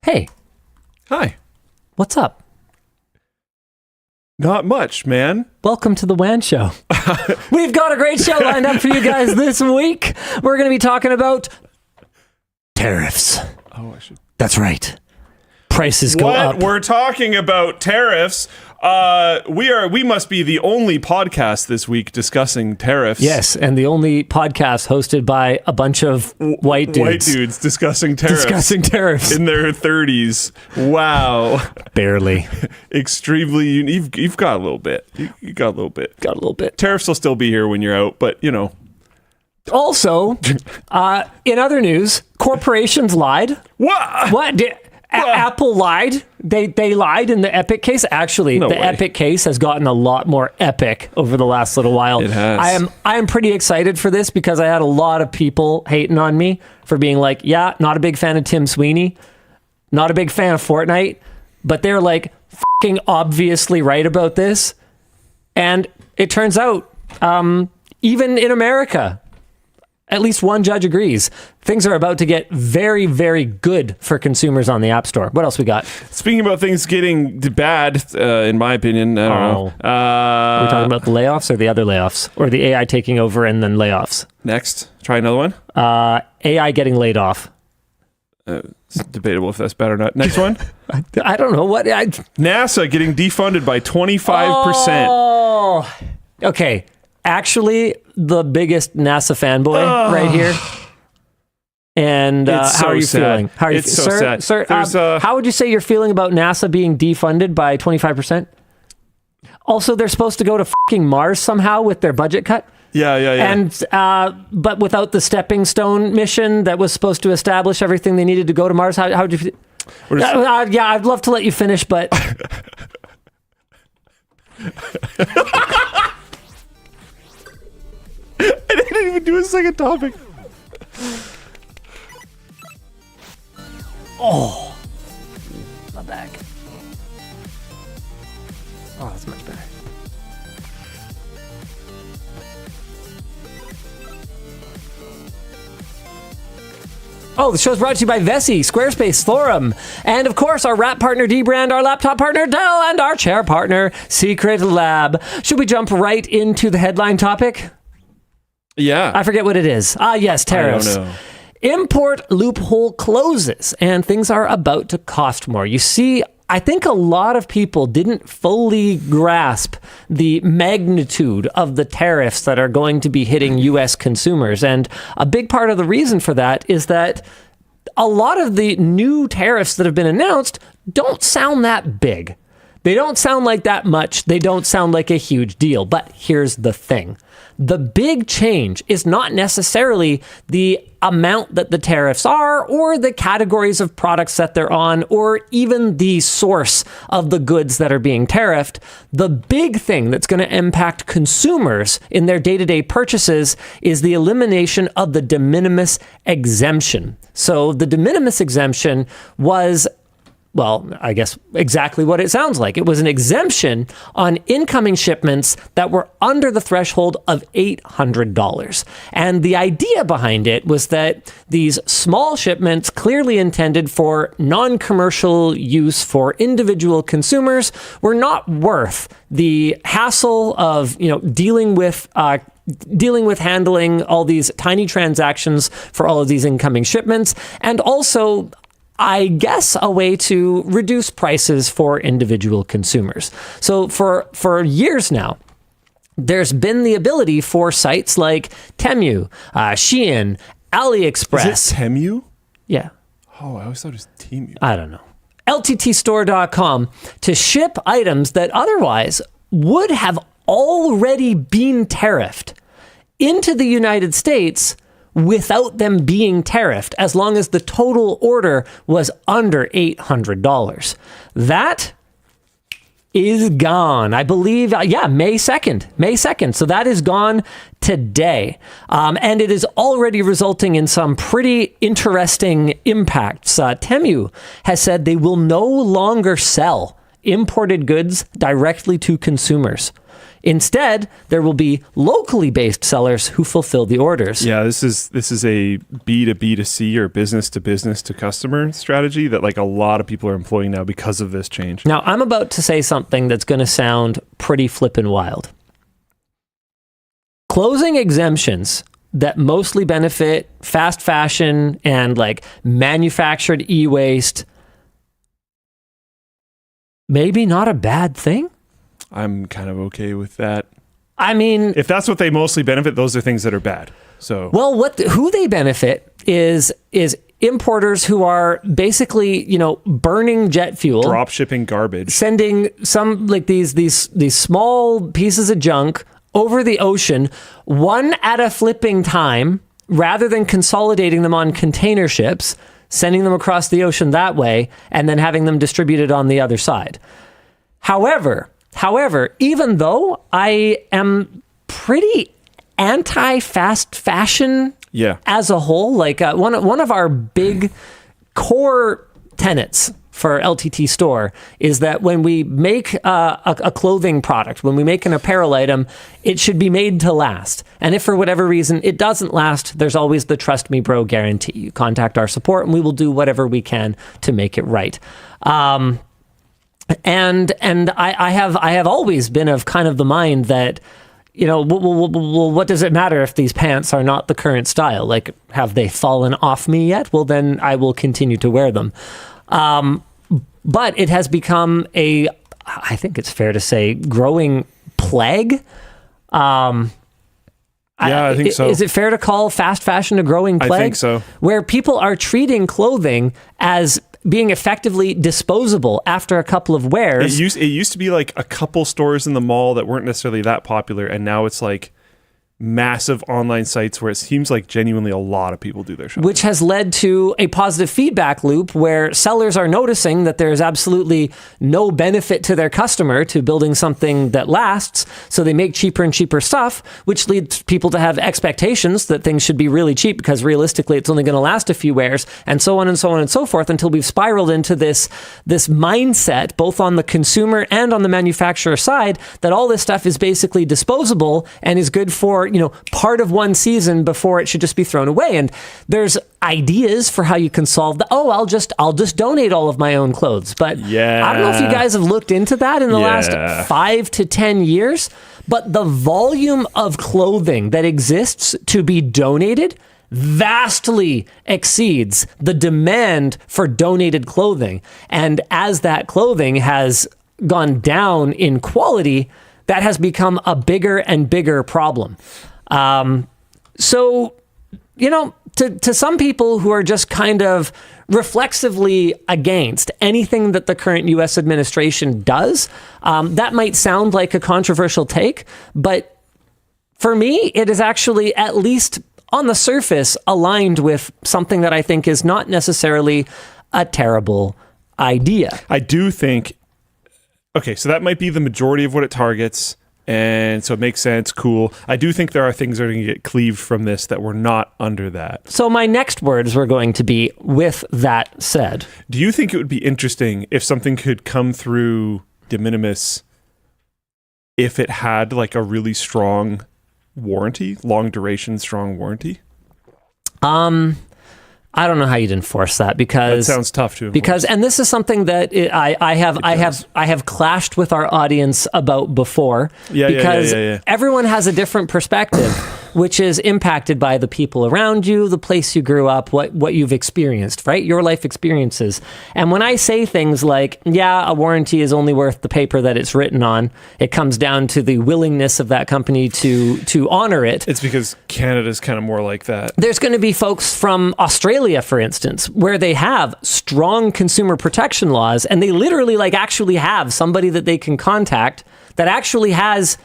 Hey. Hi. What's up? Not much, man. Welcome to the WAN Show. We've got a great show lined up for you guys this week. We're going to be talking about tariffs. Oh, I should. That's right. Prices go up. We're talking about tariffs. We must be the only podcast this week discussing tariffs. Yes, and the only podcast hosted by a bunch of white dudes. White dudes discussing tariffs. Discussing tariffs. In their 30s. Wow. Barely. Extremely unique. You've got a little bit. You got a little bit. Got a little bit. Tariffs will still be here when you're out, but, you know. Also, in other news, corporations lied. What? Apple lied. They lied in the Epic case. Actually, No the way. Epic case has gotten a lot more epic over the last little while. It has. I am pretty excited for this because I had a lot of people hating on me for being like, yeah, not a big fan of Tim Sweeney, not a big fan of Fortnite, but they're like fucking obviously right about this. And it turns out, even in America, at least one judge agrees. Things are about to get very, very good for consumers on the App Store. What else we got? Speaking about things getting bad, in my opinion, I don't know. We're talking about the layoffs or the other layoffs? Or the AI taking over and then layoffs? Next, try another one. AI getting laid off. It's debatable if that's bad or not. Next one. I don't know. What? NASA getting defunded by 25%. Oh, okay. Actually, the biggest NASA fanboy right here. And It's how are you so sad. feeling? How are you It's so sad. Sir, There's, how would you say you're feeling about NASA being defunded by 25%? Also, they're supposed to go to fucking Mars somehow with their budget cut. Yeah. And but without the stepping stone mission that was supposed to establish everything they needed to go to Mars, how would you feel? Yeah, I'd love to let you finish, but I didn't even do a second topic. oh, my back. Oh, that's much better. Oh, the show's brought to you by Vessi, Squarespace, Thorum, and of course our wrap partner D-Brand, our laptop partner Dell, and our chair partner Secret Lab. Should we jump right into the headline topic? Yeah. I forget what it is. Yes, tariffs. I don't know. Import loophole closes, and things are about to cost more. You see, I think a lot of people didn't fully grasp the magnitude of the tariffs that are going to be hitting U.S. consumers. And a big part of the reason for that is that a lot of the new tariffs that have been announced don't sound that big. They don't sound like that much. They don't sound like a huge deal. But here's the thing. The big change is not necessarily the amount that the tariffs are or the categories of products that they're on or even the source of the goods that are being tariffed. The big thing that's going to impact consumers in their day-to-day purchases is the elimination of the de minimis exemption. So the de minimis exemption was, well, I guess exactly what it sounds like. It was an exemption on incoming shipments that were under the threshold of $800. And the idea behind it was that these small shipments clearly intended for non-commercial use for individual consumers were not worth the hassle of, dealing with handling all these tiny transactions for all of these incoming shipments, and also, I guess, a way to reduce prices for individual consumers. So for years now, there's been the ability for sites like Temu, Shein, AliExpress. Is it Temu? Yeah. Oh, I always thought it was Temu. I don't know. LTTStore.com to ship items that otherwise would have already been tariffed into the United States without them being tariffed, as long as the total order was under $800. That is gone. I believe, May 2nd. So that is gone today. And it is already resulting in some pretty interesting impacts. Temu has said they will no longer sell imported goods directly to consumers. Instead, there will be locally based sellers who fulfill the orders. Yeah, this is a B to B to C or business to customer strategy that like a lot of people are employing now because of this change. Now, I'm about to say something that's going to sound pretty flippin' wild. Closing exemptions that mostly benefit fast fashion and like manufactured e-waste, maybe not a bad thing. I'm kind of okay with that. I mean, if that's what they mostly benefit, those are things that are bad. So, well, who they benefit is importers who are basically, burning jet fuel, drop shipping garbage, sending some like these small pieces of junk over the ocean, one at a flipping time, rather than consolidating them on container ships, sending them across the ocean that way, and then having them distributed on the other side. However, even though I am pretty anti-fast fashion as a whole, like one of our big core tenets for LTT Store is that when we make a clothing product, when we make an apparel item, it should be made to last. And if for whatever reason it doesn't last, there's always the trust me bro guarantee. You contact our support and we will do whatever we can to make it right. And I have always been of kind of the mind that, well, what does it matter if these pants are not the current style? Like, have they fallen off me yet? Well, then I will continue to wear them. But it has become I think it's fair to say, growing plague. I think so. Is it fair to call fast fashion a growing plague? I think so. Where people are treating clothing as being effectively disposable after a couple of wears. It used to be like a couple stores in the mall that weren't necessarily that popular, and now it's like massive online sites where it seems like genuinely a lot of people do their shopping. Which has led to a positive feedback loop where sellers are noticing that there is absolutely no benefit to their customer to building something that lasts, so they make cheaper and cheaper stuff, which leads people to have expectations that things should be really cheap because realistically it's only going to last a few wears, and so on and so on and so forth, until we've spiraled into this mindset, both on the consumer and on the manufacturer side, that all this stuff is basically disposable and is good for part of one season before it should just be thrown away. And there's ideas for how you can solve that. Oh, I'll just donate all of my own clothes. But I don't know if you guys have looked into that in the last 5 to 10 years, but the volume of clothing that exists to be donated vastly exceeds the demand for donated clothing. And as that clothing has gone down in quality, that has become a bigger and bigger problem. So, to some people who are just kind of reflexively against anything that the current U.S. administration does, that might sound like a controversial take, but for me, it is actually, at least on the surface, aligned with something that I think is not necessarily a terrible idea. I do think, okay, so that might be the majority of what it targets, and so it makes sense, cool. I do think there are things that are going to get cleaved from this that were not under that. So my next words were going to be, with that said. Do you think it would be interesting if something could come through de minimis if it had like a really strong warranty, long duration, strong warranty? I don't know how you'd enforce that, because that sounds tough to enforce. And this is something that I have clashed with our audience about before, because everyone has a different perspective, which is impacted by the people around you, the place you grew up, what you've experienced, right? Your life experiences. And when I say things like, a warranty is only worth the paper that it's written on, it comes down to the willingness of that company to honor it. It's because Canada's kind of more like that. There's going to be folks from Australia, for instance, where they have strong consumer protection laws, and they literally actually have somebody that they can contact that actually has,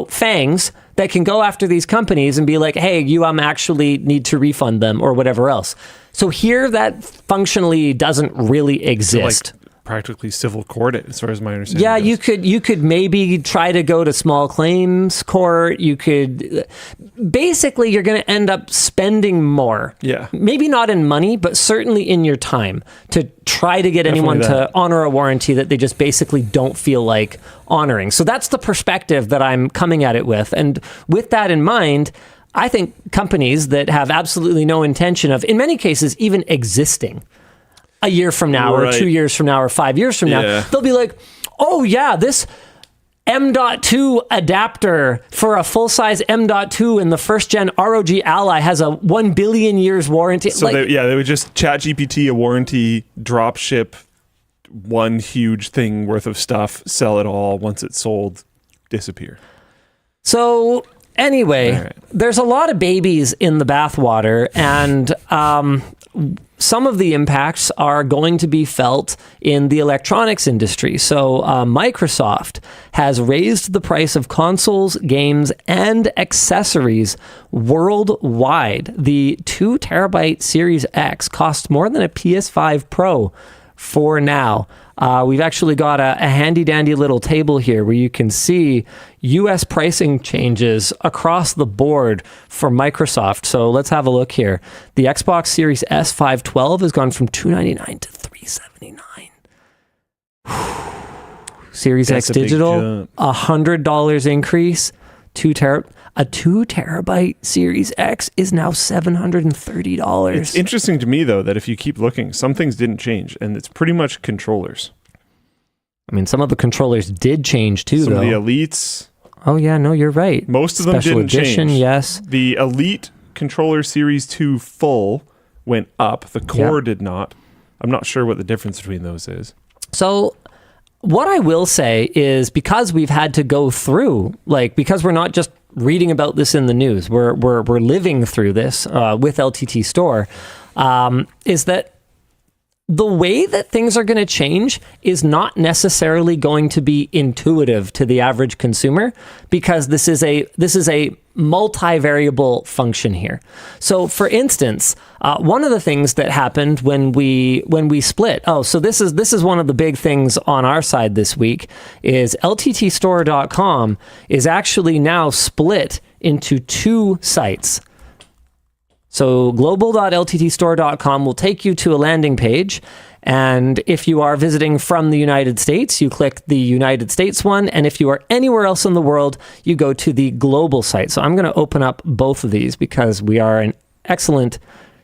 fangs that can go after these companies and be like, hey, you actually need to refund them or whatever else. So here that functionally doesn't really exist. practically civil court it, as far as my understanding. Yeah, goes. you could maybe try to go to small claims court. You could basically you're going to end up spending more. Yeah. Maybe not in money, but certainly in your time to try to get anyone to honor a warranty that they just basically don't feel like honoring. So that's the perspective that I'm coming at it with. And with that in mind, I think companies that have absolutely no intention of, in many cases, even existing a year from now or 2 years from now or 5 years from now, they'll be like, oh yeah, this M.2 adapter for a full-size M.2 in the first-gen ROG Ally has a 1 billion years warranty. So they would just ChatGPT a warranty, drop ship one huge thing worth of stuff, sell it all, once it's sold, disappear. So anyway, there's a lot of babies in the bathwater, and some of the impacts are going to be felt in the electronics industry. So Microsoft has raised the price of consoles, games, and accessories worldwide. The 2 terabyte Series X costs more than a PS5 Pro for now. We've actually got a handy dandy little table here where you can see US pricing changes across the board for Microsoft. So let's have a look here. The Xbox Series S 512 has gone from $299 to $379. Series X Digital, $100 increase. A 2 terabyte Series X is now $730. It's interesting to me, though, that if you keep looking, some things didn't change, and it's pretty much controllers. I mean, some of the controllers did change too, some though. Some of the Elites. Oh, yeah, no, you're right. Most of them Special didn't edition, change. Yes. The Elite controller Series 2 full went up. The Core did not. I'm not sure what the difference between those is. So what I will say is, because we've had to go through, because we're not just reading about this in the news, we're living through this with LTT Store, is that the way that things are going to change is not necessarily going to be intuitive to the average consumer, because this is a multivariable function here. So, for instance, one of the things that happened when we split. Oh, so this is one of the big things on our side this week is LTTstore.com is actually now split into 2 sites. So global.lttstore.com will take you to a landing page. And if you are visiting from the United States, you click the United States one. And if you are anywhere else in the world, you go to the global site. So I'm going to open up both of these because we are an excellent,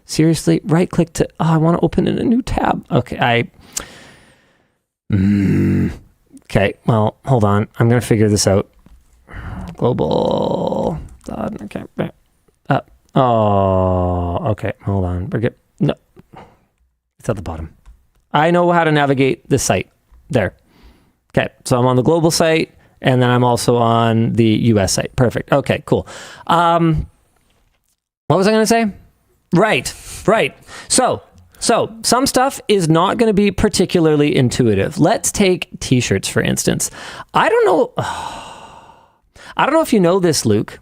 seriously, right click to, I want to open in a new tab. Okay, okay, well, hold on. I'm going to figure this out. Global. Okay. Oh, okay. Hold on. No, it's at the bottom. I know how to navigate this site. There. Okay. So I'm on the global site, and then I'm also on the US site. Perfect. Okay, cool. What was I going to say? Right. So some stuff is not going to be particularly intuitive. Let's take t-shirts, for instance. I don't know if you know this, Luke,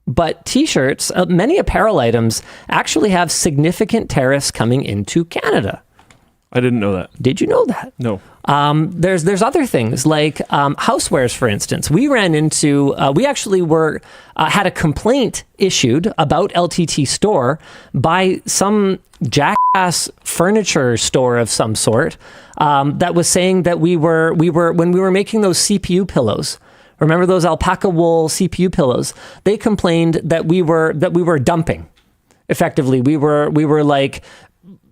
but t-shirts, many apparel items actually have significant tariffs coming into Canada. I didn't know that. Did you know that? No. There's other things like housewares, for instance. We ran into, we actually had a complaint issued about LTT Store by some jackass furniture store of some sort that was saying that we were when we were making those CPU pillows. Remember those alpaca wool CPU pillows? They complained that we were dumping. Effectively, we were like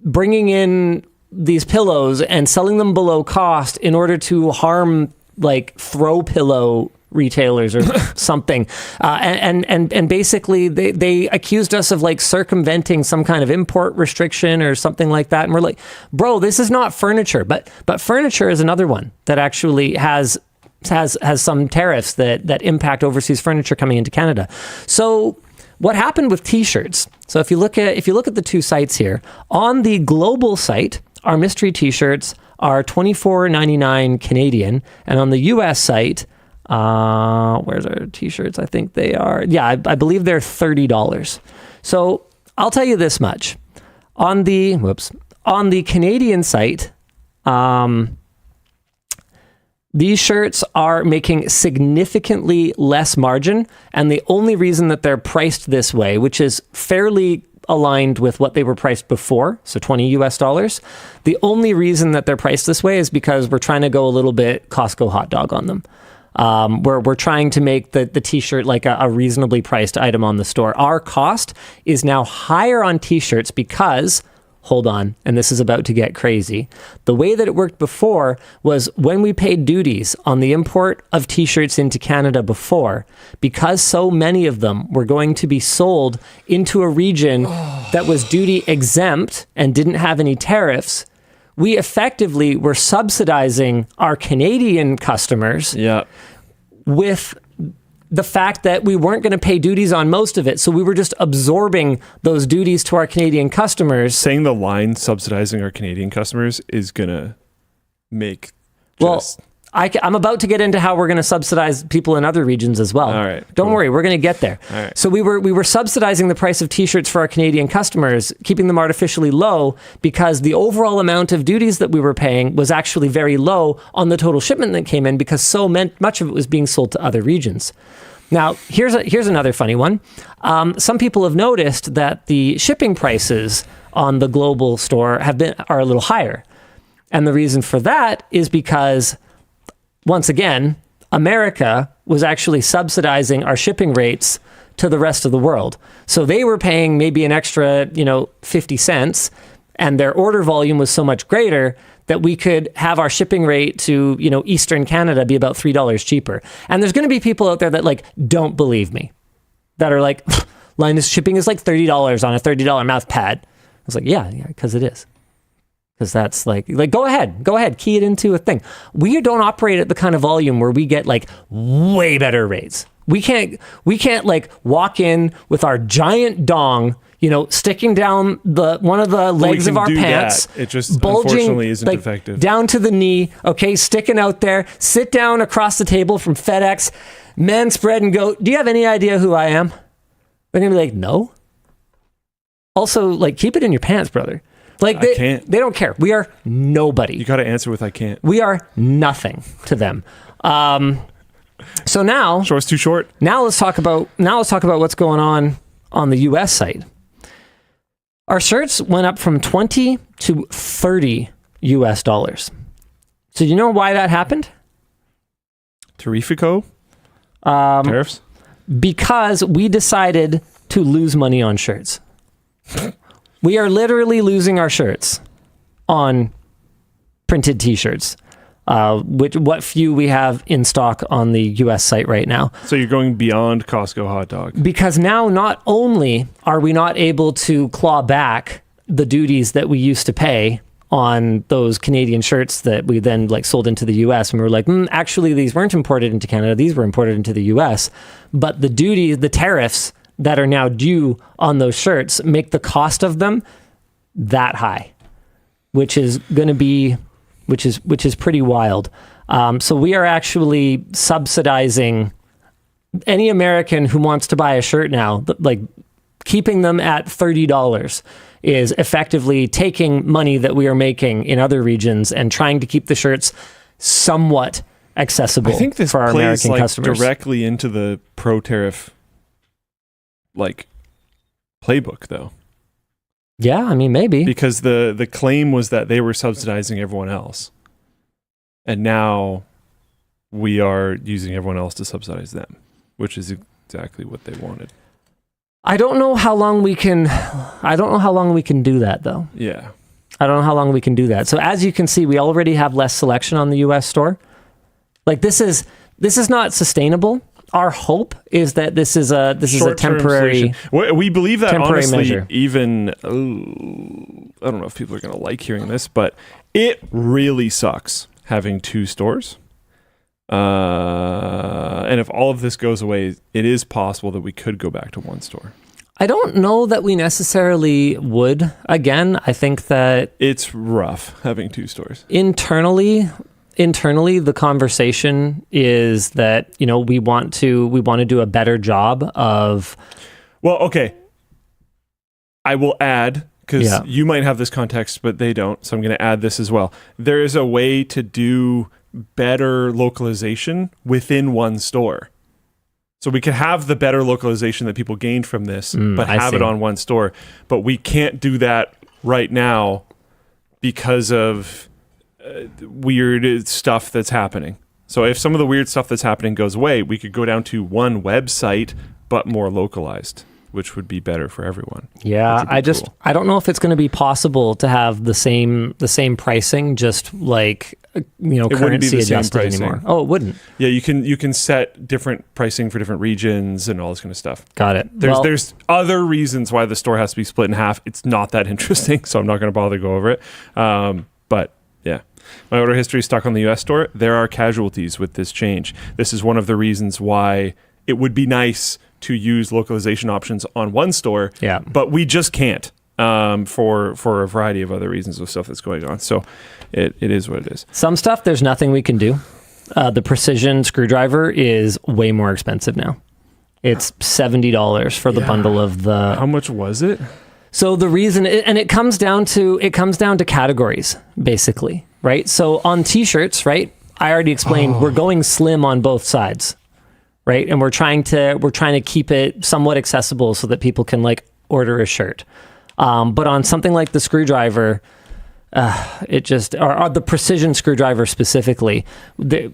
bringing in these pillows and selling them below cost in order to harm like throw pillow retailers or something. And basically they accused us of like circumventing some kind of import restriction or something like that. And we're like, bro, this is not furniture, but furniture is another one that actually has some tariffs that impact overseas furniture coming into Canada. So what happened with t-shirts? So if you look at the 2 sites here, on the global site, our mystery t-shirts are $24.99 Canadian, and on the US site, where's our t-shirts? I think they are, I believe they're $30. So I'll tell you this much: on the Canadian site, These shirts are making significantly less margin, and the only reason that they're priced this way, which is fairly aligned with what they were priced before, so $20 US, the only reason that they're priced this way is because we're trying to go a little bit Costco hot dog on them. We're trying to make the t-shirt like a reasonably priced item on the store. Our cost is now higher on t-shirts because, hold on, and this is about to get crazy. The way that it worked before was when we paid duties on the import of t-shirts into Canada before, because so many of them were going to be sold into a region that was duty exempt and didn't have any tariffs, we effectively were subsidizing our Canadian customers with the fact that we weren't going to pay duties on most of it. So we were just absorbing those duties to our Canadian customers. Saying the line subsidizing our Canadian customers is going to make just... Well, I'm about to get into how we're going to subsidize people in other regions as well. All right. Don't worry, we're going to get there. All right. So we were subsidizing the price of t-shirts for our Canadian customers, keeping them artificially low because the overall amount of duties that we were paying was actually very low on the total shipment that came in because so much of it was being sold to other regions. Now, here's another funny one. Some people have noticed that the shipping prices on the global store are a little higher. And the reason for that is because, once again, America was actually subsidizing our shipping rates to the rest of the world. So they were paying maybe an extra, 50 cents, and their order volume was so much greater that we could have our shipping rate to, Eastern Canada be about $3 cheaper. And there's going to be people out there that don't believe me, that are like, Linus, shipping is like $30 on a $30 mouth pad. I was like, yeah, because it is. Because that's like go ahead, key it into a thing. We don't operate at the kind of volume where we get way better rates. We can't walk in with our giant dong, sticking down one of the legs of our pants. It just bulging, unfortunately isn't effective. Down to the knee, okay, sticking out there, sit down across the table from FedEx, man spread and go, do you have any idea who I am? They're gonna be like, no. Also, keep it in your pants, brother. I can't. They don't care. We are nobody. You got to answer with I can't. We are nothing to them. So now, short's too short. Now let's talk about what's going on the US site. Our shirts went up from 20 to 30 US dollars. So you know why that happened? Tarifico? Tariffs? Because we decided to lose money on shirts. We are literally losing our shirts on printed t-shirts, what few we have in stock on the US site right now. So you're going beyond Costco hot dog. Because now not only are we not able to claw back the duties that we used to pay on those Canadian shirts that we then sold into the US, and we were like, actually these weren't imported into Canada, these were imported into the US, but the tariffs that are now due on those shirts make the cost of them that high, which is going to be, which is pretty wild. So we are actually subsidizing any American who wants to buy a shirt now, keeping them at $30 is effectively taking money that we are making in other regions and trying to keep the shirts somewhat accessible. I think this for our plays American customers. Directly into the pro-tariff playbook, though. Yeah, I mean, maybe. Because the claim was that they were subsidizing everyone else. And now we are using everyone else to subsidize them, which is exactly what they wanted. I don't know how long we can do that, though. Yeah. I don't know how long we can do that. So as you can see, we already have less selection on the US store. This is not sustainable. Our hope is that this is a temporary solution. We believe that, honestly, measure. Even I don't know if people are going to like hearing this, but it really sucks having two stores. And if all of this goes away, it is possible that we could go back to one store. I don't know that we necessarily would. Again, I think that it's rough having two stores. Internally, the conversation is that, we want to do a better job of. Well, okay. I will add, because you might have this context, but they don't. So I'm going to add this as well. There is a way to do better localization within one store. So we could have the better localization that people gained from this, but have it on one store. But we can't do that right now because of weird stuff that's happening. So if some of the weird stuff that's happening goes away, we could go down to one website, but more localized, which would be better for everyone. Yeah, I don't know if it's going to be possible to have the same pricing, just like currency adjusted anymore. Oh, it wouldn't. Yeah, you can set different pricing for different regions and all this kind of stuff. Got it. There's other reasons why the store has to be split in half. It's not that interesting, so I'm not going to bother to go over it. But yeah, my order history is stuck on the US store. There are casualties with this change. This is one of the reasons why it would be nice to use localization options on one store, but we just can't for a variety of other reasons of stuff that's going on. So it is what it is. Some stuff, there's nothing we can do. The precision screwdriver is way more expensive now. It's $70 for the bundle of the... How much was it? So the reason, and it comes down to categories, basically, right? So on t-shirts, right? I already explained, we're going slim on both sides. Right, and we're trying to keep it somewhat accessible so that people can like order a shirt. But on something like the screwdriver, or the precision screwdriver specifically, it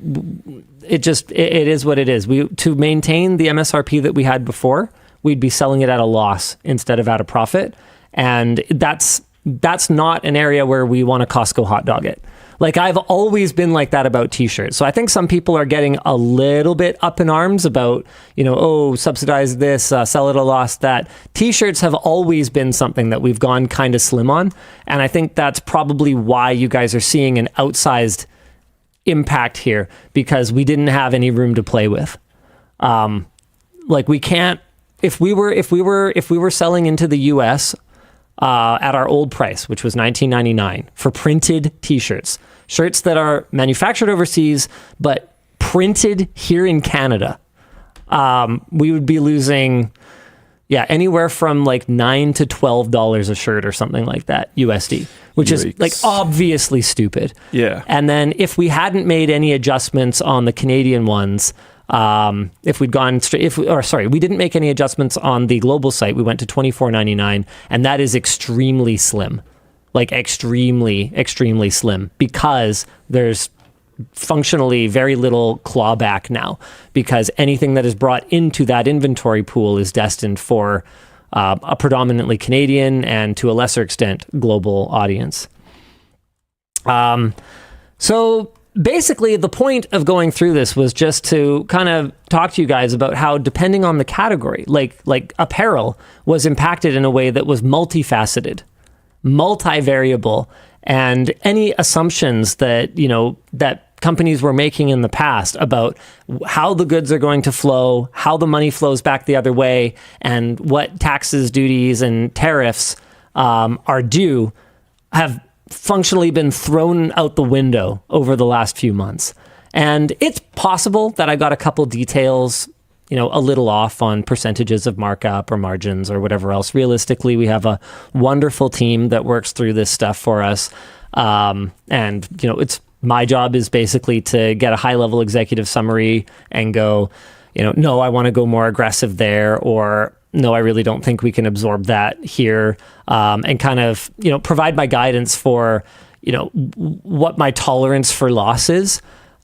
is what it is. To maintain the MSRP that we had before, we'd be selling it at a loss instead of at a profit, and that's not an area where we want to Costco hot dog it. Like, I've always been like that about t-shirts. So I think some people are getting a little bit up in arms about, subsidize this, sell at a loss, that. T-shirts have always been something that we've gone kind of slim on. And I think that's probably why you guys are seeing an outsized impact here, because we didn't have any room to play with. We can't, if we were selling into the US, at our old price, which was $19.99 for printed t-shirts, shirts that are manufactured overseas but printed here in Canada, we would be losing anywhere from like $9 to $12 a shirt or something like that USD, which is like obviously stupid. Yeah. And then if we hadn't made any adjustments on the Canadian ones, if we'd gone we didn't make any adjustments on the global site. We went to $24.99, and that is extremely slim, like extremely, extremely slim, because there's functionally very little clawback now, because anything that is brought into that inventory pool is destined for a predominantly Canadian and to a lesser extent global audience. So basically, the point of going through this was just to kind of talk to you guys about how, depending on the category, like apparel was impacted in a way that was multifaceted, multivariable, and any assumptions that, that companies were making in the past about how the goods are going to flow, how the money flows back the other way, and what taxes, duties, and tariffs are due, have functionally been thrown out the window over the last few months. And it's possible that I got a couple details, a little off on percentages of markup or margins or whatever else. Realistically, we have a wonderful team that works through this stuff for us. And it's my job is basically to get a high-level executive summary and go, no, I want to go more aggressive there, or no, I really don't think we can absorb that here, and kind of, provide my guidance for, what my tolerance for loss is.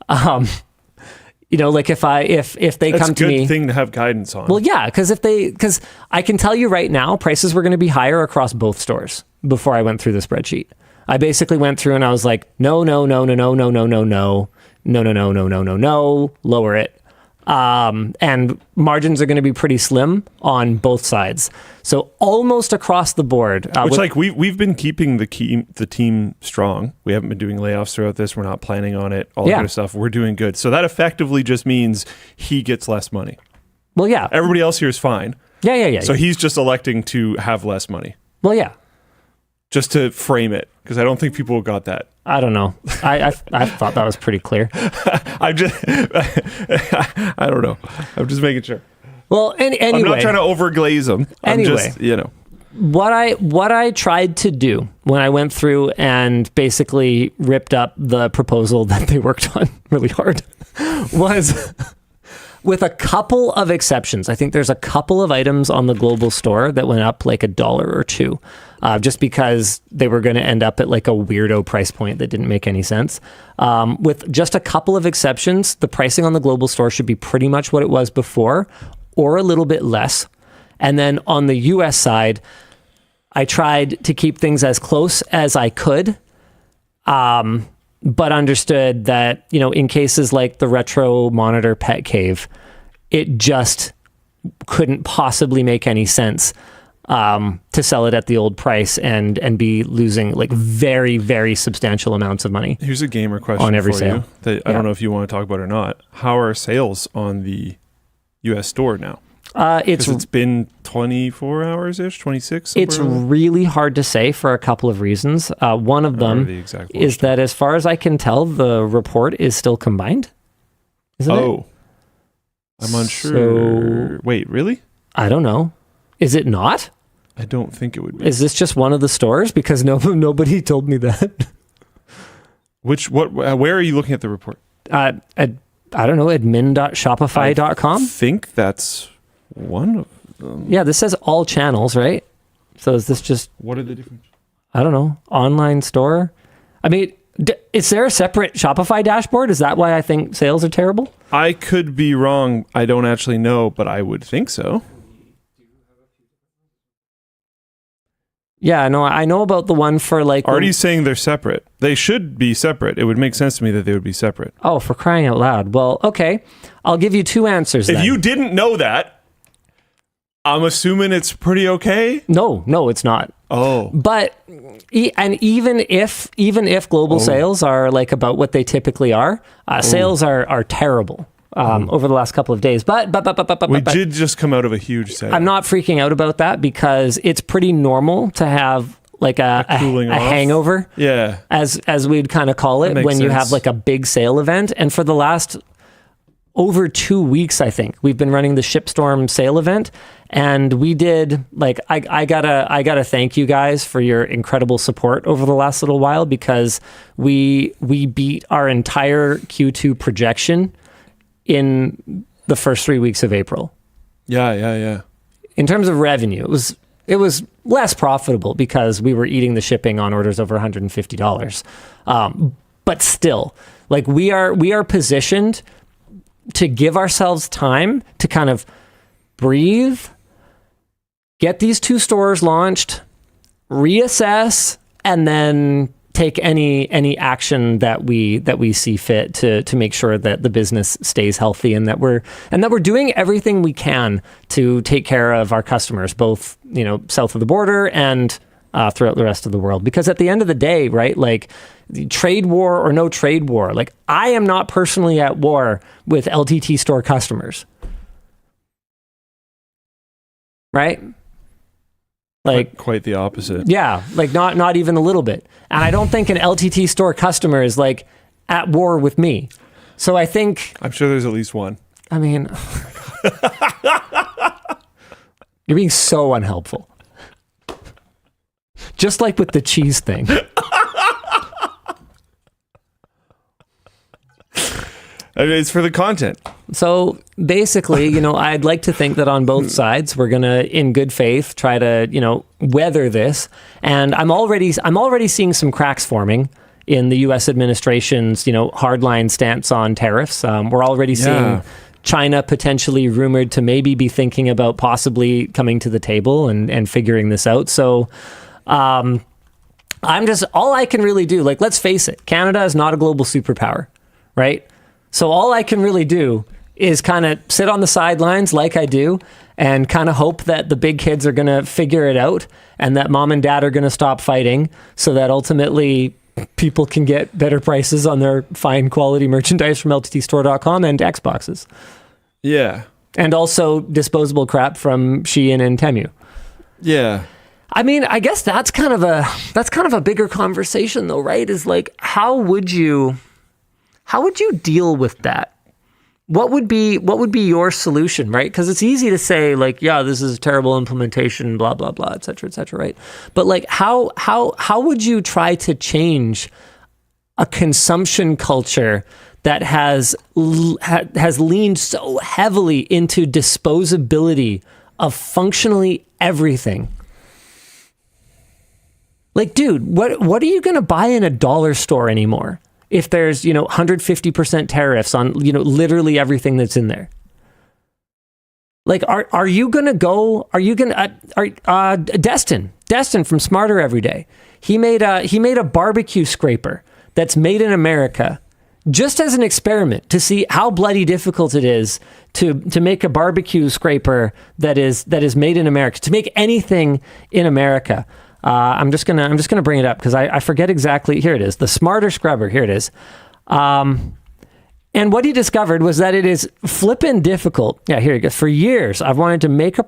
Like if they come to me, that's a good thing to have guidance on. Well, yeah, because I can tell you right now, prices were going to be higher across both stores before I went through the spreadsheet. I basically went through and I was like, no, lower it. And margins are going to be pretty slim on both sides. So almost across the board. We've been keeping the team strong. We haven't been doing layoffs throughout this. We're not planning on it. All that kind of stuff. We're doing good. So that effectively just means he gets less money. Well, yeah. Everybody else here is fine. Yeah. So he's just electing to have less money. Well, yeah. Just to frame it, because I don't think people got that. I don't know. I thought that was pretty clear. I don't know. I'm just making sure. Well, anyway. I'm not trying to overglaze them. I'm anyway. just, what I tried to do when I went through and basically ripped up the proposal that they worked on really hard was, with a couple of exceptions, I think there's a couple of items on the global store that went up like $1 or $2, just because they were going to end up at like a weirdo price point that didn't make any sense. With just a couple of exceptions, the pricing on the global store should be pretty much what it was before, or a little bit less. And then on the US side, I tried to keep things as close as I could, but understood that, you know, in cases like the Retro Monitor Pet Cave, it just couldn't possibly make any sense to sell it at the old price and be losing like very, very substantial amounts of money. Here's a gamer question on every for sale. you that I don't know if you want to talk about or not. How are sales on the US store now? It's been 24 hours-ish, 26? It's really hard to say for a couple of reasons. One of them is that, as far as I can tell, the report is still combined. Isn't it? I'm unsure. Wait, really? I don't know. Is it not? I don't think it would be. Is this just one of the stores? Because nobody told me that. Where are you looking at the report? I don't know, admin.shopify.com? I think that's one of them. Yeah, this says all channels, right? So is this just... What are the different... I don't know. Online store? I mean, is there a separate Shopify dashboard? Is that why I think sales are terrible? I could be wrong. I don't actually know, but I would think so. Yeah, no, I know about the one for like... Artie's saying they're separate. They should be separate. It would make sense to me that they would be separate. Oh, for crying out loud. Well, okay. I'll give you two answers then. If you didn't know that, I'm assuming it's pretty okay? No, it's not. Oh. But, and even if global sales are like about what they typically are, sales are terrible over the last couple of days. But we did just come out of a huge sale. I'm not freaking out about that because it's pretty normal to have like a hangover. Yeah. As we'd kind of call it when you have like a big sale event. And for the last over 2 weeks, I think we've been running the Shipstorm sale event, and we did like I gotta thank you guys for your incredible support over the last little while, because we beat our entire Q2 projection in the first 3 weeks of April. Yeah. In terms of revenue, it was less profitable because we were eating the shipping on orders over $150. But still, like we are positioned to give ourselves time to kind of breathe, get these two stores launched, reassess, and then take any action that we see fit to make sure that the business stays healthy and that we're doing everything we can to take care of our customers, both, you know, south of the border and throughout the rest of the world. Because at the end of the day, right, like the trade war or no trade war, like I am not personally at war with LTT store customers, right? Like quite the opposite. Yeah, like not even a little bit. And I don't think an LTT store customer is like at war with me. So I think I'm sure there's at least one. I mean, you're being so unhelpful. Just like with the cheese thing. I mean, it's for the content. So basically, you know, I'd like to think that on both sides, we're going to, in good faith, try to, you know, weather this. And I'm already seeing some cracks forming in the U.S. administration's, you know, hardline stance on tariffs. We're already seeing China potentially rumored to maybe be thinking about possibly coming to the table and figuring this out. So all I can really do, like, let's face it, Canada is not a global superpower, right? So all I can really do is kind of sit on the sidelines like I do and kind of hope that the big kids are going to figure it out and that mom and dad are going to stop fighting so that ultimately people can get better prices on their fine quality merchandise from LTTstore.com and Xboxes. Yeah. And also disposable crap from Shein and Temu. Yeah. I mean, I guess that's kind of a bigger conversation though, right? Is like, how would you deal with that? What would be your solution, right? Because it's easy to say like, yeah, this is a terrible implementation, blah blah blah, et cetera, right? But like, how would you try to change a consumption culture that has leaned so heavily into disposability of functionally everything? Like, dude, what are you going to buy in a dollar store anymore if there's, 150% tariffs on, literally everything that's in there? Like, are you going to Destin from Smarter Every Day, he made a barbecue scraper that's made in America just as an experiment to see how bloody difficult it is to make a barbecue scraper that is made in America, to make anything in America. I'm just gonna bring it up because I forget exactly. Here it is, the Smarter Scrubber. Here it is. And what he discovered was that it is flippin' difficult. Yeah, here you go. For years, I've wanted to make a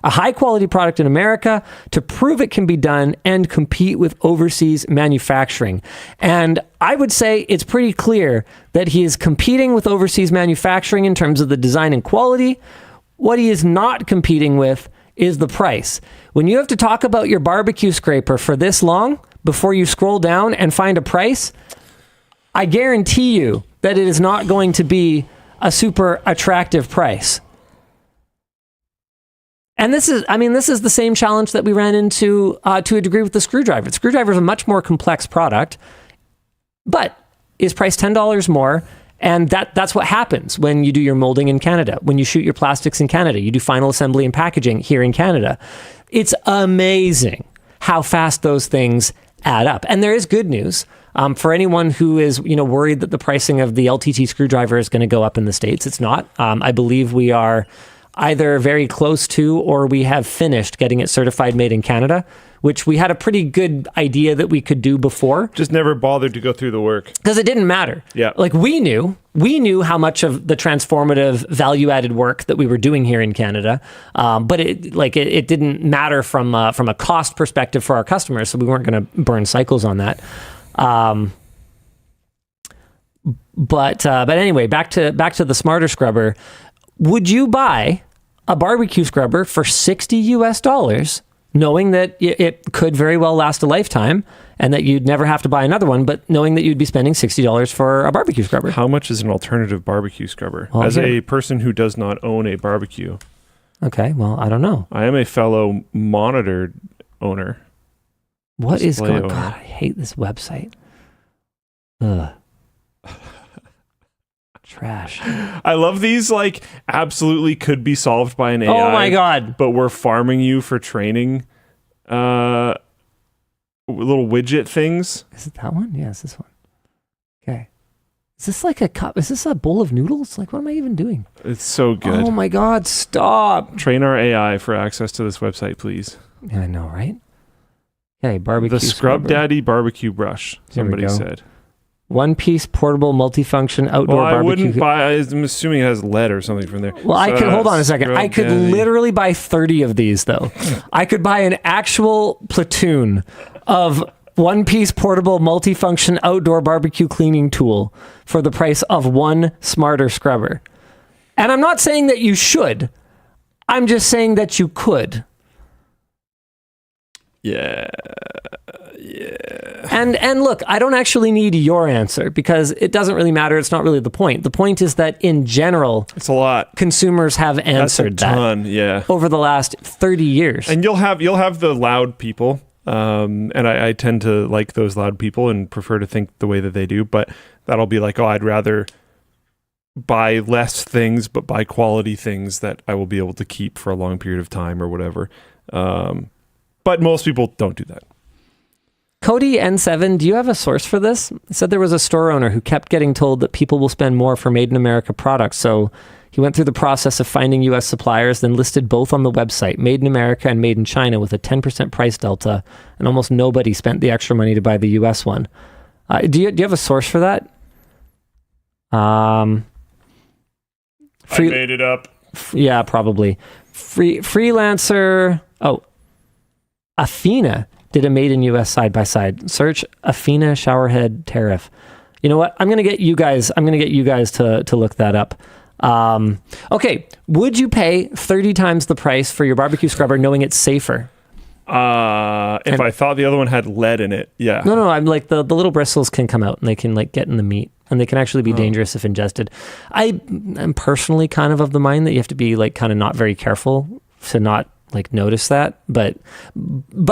high quality product in America to prove it can be done and compete with overseas manufacturing. And I would say it's pretty clear that he is competing with overseas manufacturing in terms of the design and quality. What he is not competing with is the price. When you have to talk about your barbecue scraper for this long before you scroll down and find a price, I guarantee you that it is not going to be a super attractive price. And this is the same challenge that we ran into to a degree with the Scribedriver. The Scribedriver is a much more complex product, but is priced $10 more. And that's what happens when you do your molding in Canada, when you shoot your plastics in Canada, you do final assembly and packaging here in Canada. It's amazing how fast those things add up. And there is good news. For anyone who is, worried that the pricing of the LTT screwdriver is going to go up in the States, it's not. I believe we are either very close to or we have finished getting it certified made in Canada, which we had a pretty good idea that we could do before. Just never bothered to go through the work. Because it didn't matter. Yeah. Like we knew how much of the transformative value-added work that we were doing here in Canada, but it didn't matter from a cost perspective for our customers, so we weren't going to burn cycles on that. But anyway, back to the Smarter Scrubber. Would you buy a barbecue scrubber for $60 knowing that it could very well last a lifetime and that you'd never have to buy another one, but knowing that you'd be spending $60 for a barbecue scrubber? How much is an alternative barbecue scrubber? Well, as a person who does not own a barbecue. Okay, well, I don't know. I am a fellow monitor owner. What is going on? God, I hate this website. Ugh. Trash. I love these, like, absolutely could be solved by an AI. Oh my God. But we're farming you for training little widget things. Is it that one? Yeah, it's this one. Okay. Is this like a cup? Is this a bowl of noodles? Like, what am I even doing? It's so good. Oh my God, stop. Train our AI for access to this website, please. Yeah, I know, right? Okay, barbecue The Scrub Daddy barbecue brush, somebody said. One-piece portable multifunction outdoor barbecue. I wouldn't buy. I'm assuming it has lead or something from there. Well, I could hold on a second. I could literally buy 30 of these, though. I could buy an actual platoon of one-piece portable multifunction outdoor barbecue cleaning tool for the price of one Smarter Scrubber. And I'm not saying that you should. I'm just saying that you could. Yeah. And look, I don't actually need your answer because it doesn't really matter. It's not really the point. The point is that in general, it's a lot. Consumers have answered that over the last 30 years. And you'll have the loud people. And I tend to like those loud people and prefer to think the way that they do. But that'll be like, oh, I'd rather buy less things, but buy quality things that I will be able to keep for a long period of time or whatever. But most people don't do that. Cody N7, do you have a source for this? It said there was a store owner who kept getting told that people will spend more for Made in America products. So he went through the process of finding U.S. suppliers, then listed both on the website, Made in America and Made in China, with a 10% price delta. And almost nobody spent the extra money to buy the U.S. one. Do you have a source for that? I made it up. Yeah, probably. Freelancer. Oh, Afina did a made in US side by side. Search Afina showerhead tariff. You know what? I'm gonna get you guys to look that up. Okay, would you pay 30 times the price for your barbecue scrubber knowing it's safer? If I thought the other one had lead in it, yeah. No, I'm like the little bristles can come out and they can like get in the meat and they can actually be dangerous if ingested. I'm personally kind of the mind that you have to be like kind of not very careful to not like notice that. But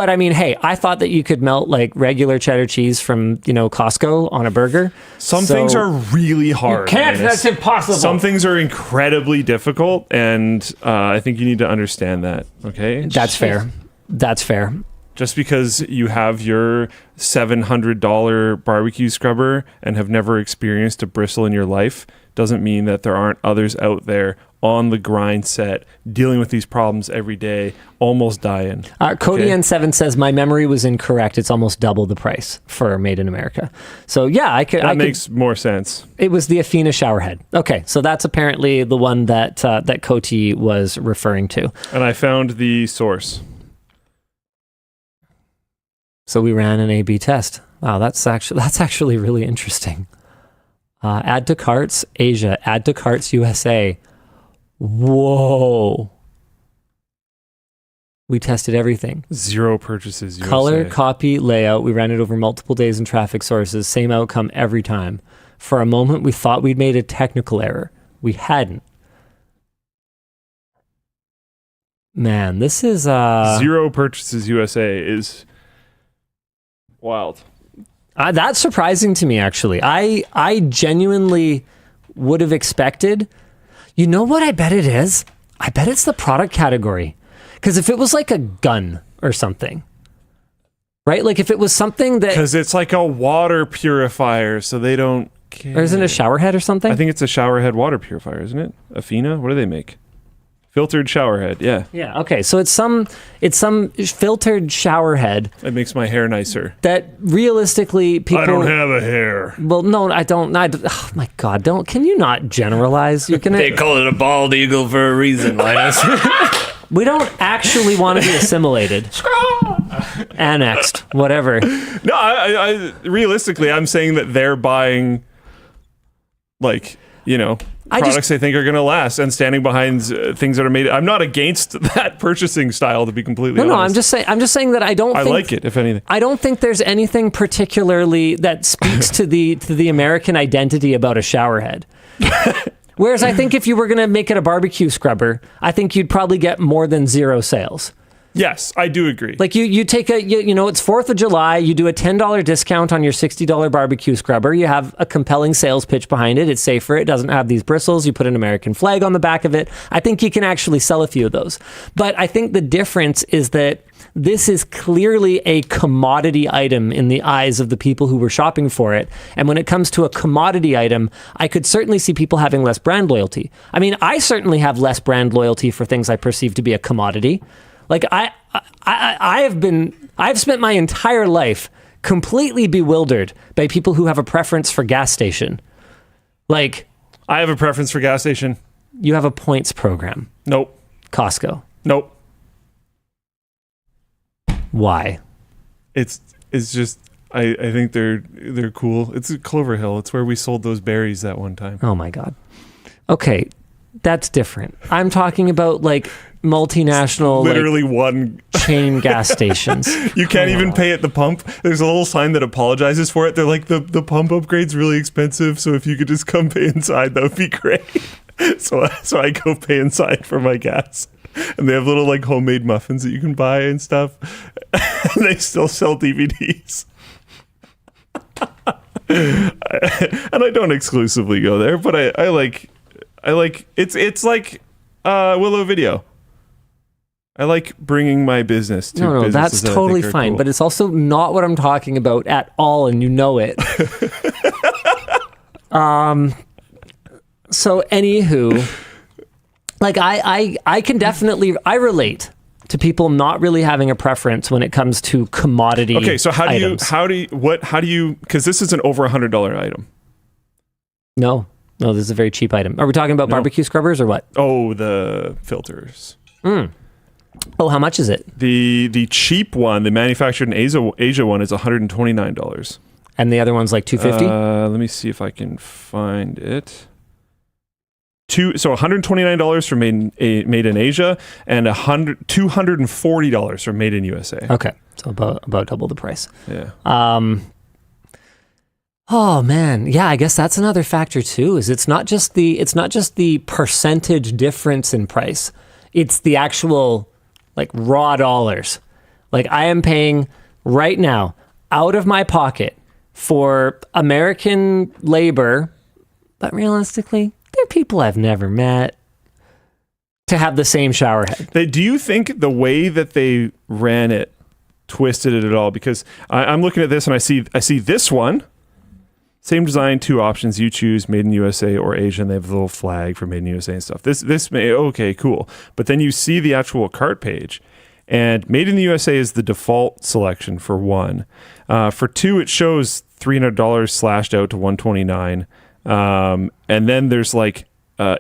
I mean, hey, I thought that you could melt like regular cheddar cheese from, Costco on a burger. Some things are really hard. You can't, that's impossible. Some things are incredibly difficult, and I think you need to understand that, okay? That's fair. That's fair. Just because you have your $700 barbecue scrubber and have never experienced a bristle in your life doesn't mean that there aren't others out there on the grind set dealing with these problems every day, almost dying. Cody N7 says my memory was incorrect. It's almost double the price for Made in America. So yeah, That makes more sense. It was the Afina shower head. Okay, so that's apparently the one that Cody was referring to. And I found the source. So we ran an A/B test. Wow, that's actually really interesting. Add to carts Asia, add to carts USA. Whoa. We tested everything. 0 purchases USA. Color, copy, layout. We ran it over multiple days and traffic sources. Same outcome every time. For a moment, we thought we'd made a technical error. We hadn't. Man, this is... 0 purchases USA is... wild. That's surprising to me, actually. I genuinely would have expected... You know what I bet it is? I bet it's the product category. Because if it was like a gun or something, right? Like if it was something that... Because it's like a water purifier, so they don't care. Or isn't it a shower head or something? I think it's a shower head water purifier, isn't it? Afina? What do they make? Filtered shower head, yeah. Yeah, okay. So it's some filtered shower head. It makes my hair nicer. That realistically people... I don't have a hair. Well, no, I don't. Oh my God, can you not generalize? You're gonna... They call it a bald eagle for a reason, Linus. We don't actually want to be assimilated. Annexed, whatever. No, I realistically, I'm saying that they're buying, like, products they think are going to last and standing behind things that are made. I'm not against that purchasing style, to be completely honest. No, I'm just saying that I like it, if anything. I don't think there's anything particularly that speaks to the American identity about a shower head. Whereas I think if you were going to make it a barbecue scrubber, I think you'd probably get more than 0 sales. Yes, I do agree. Like you take it's 4th of July, you do a $10 discount on your $60 barbecue scrubber. You have a compelling sales pitch behind it. It's safer. It doesn't have these bristles. You put an American flag on the back of it. I think you can actually sell a few of those. But I think the difference is that this is clearly a commodity item in the eyes of the people who were shopping for it. And when it comes to a commodity item, I could certainly see people having less brand loyalty. I mean, I certainly have less brand loyalty for things I perceive to be a commodity. Like I've spent my entire life completely bewildered by people who have a preference for gas station. Like, I have a preference for gas station. You have a points program. Nope. Costco. Nope. Why? It's just I think they're cool. It's Clover Hill. It's where we sold those berries that one time. Oh my God. Okay, that's different. I'm talking about like multinational, literally one chain gas stations. You can't even pay at the pump. There's a little sign that apologizes for it. They're like, the pump upgrade's really expensive, so if you could just come pay inside, that would be great. So I go pay inside for my gas. And they have little like homemade muffins that you can buy and stuff. And they still sell DVDs. And I don't exclusively go there, but I like it's like Willow Video. I like bringing my business to No, that's that totally fine, cool. But it's also not what I'm talking about at all, and you know it. So anywho, like I can definitely relate to people not really having a preference when it comes to commodity. Okay, so how do items. you because this is an over $100 item. No, this is a very cheap item. Are we talking about barbecue scrubbers or what? Oh, the filters. Oh, how much is it? The cheap one, the manufactured in Asia one, is $129. And the other one's like $250? Let me see if I can find it. $129 for made in Asia, and $240 for made in USA. Okay, so about double the price. Yeah. Oh man, yeah. I guess that's another factor too. Is it's not just the percentage difference in price. It's the actual like raw dollars. Like I am paying right now out of my pocket for American labor, but realistically, they're people I've never met, to have the same shower head. Do you think the way that they ran it twisted it at all? Because I'm looking at this and I see this one. Same design, 2 options. You choose made in USA or Asia, and they have a little flag for made in USA and stuff. This may, okay, cool. But then you see the actual cart page, and made in the USA is the default selection for 1. For 2, it shows $300 slashed out to $129. And then there's like,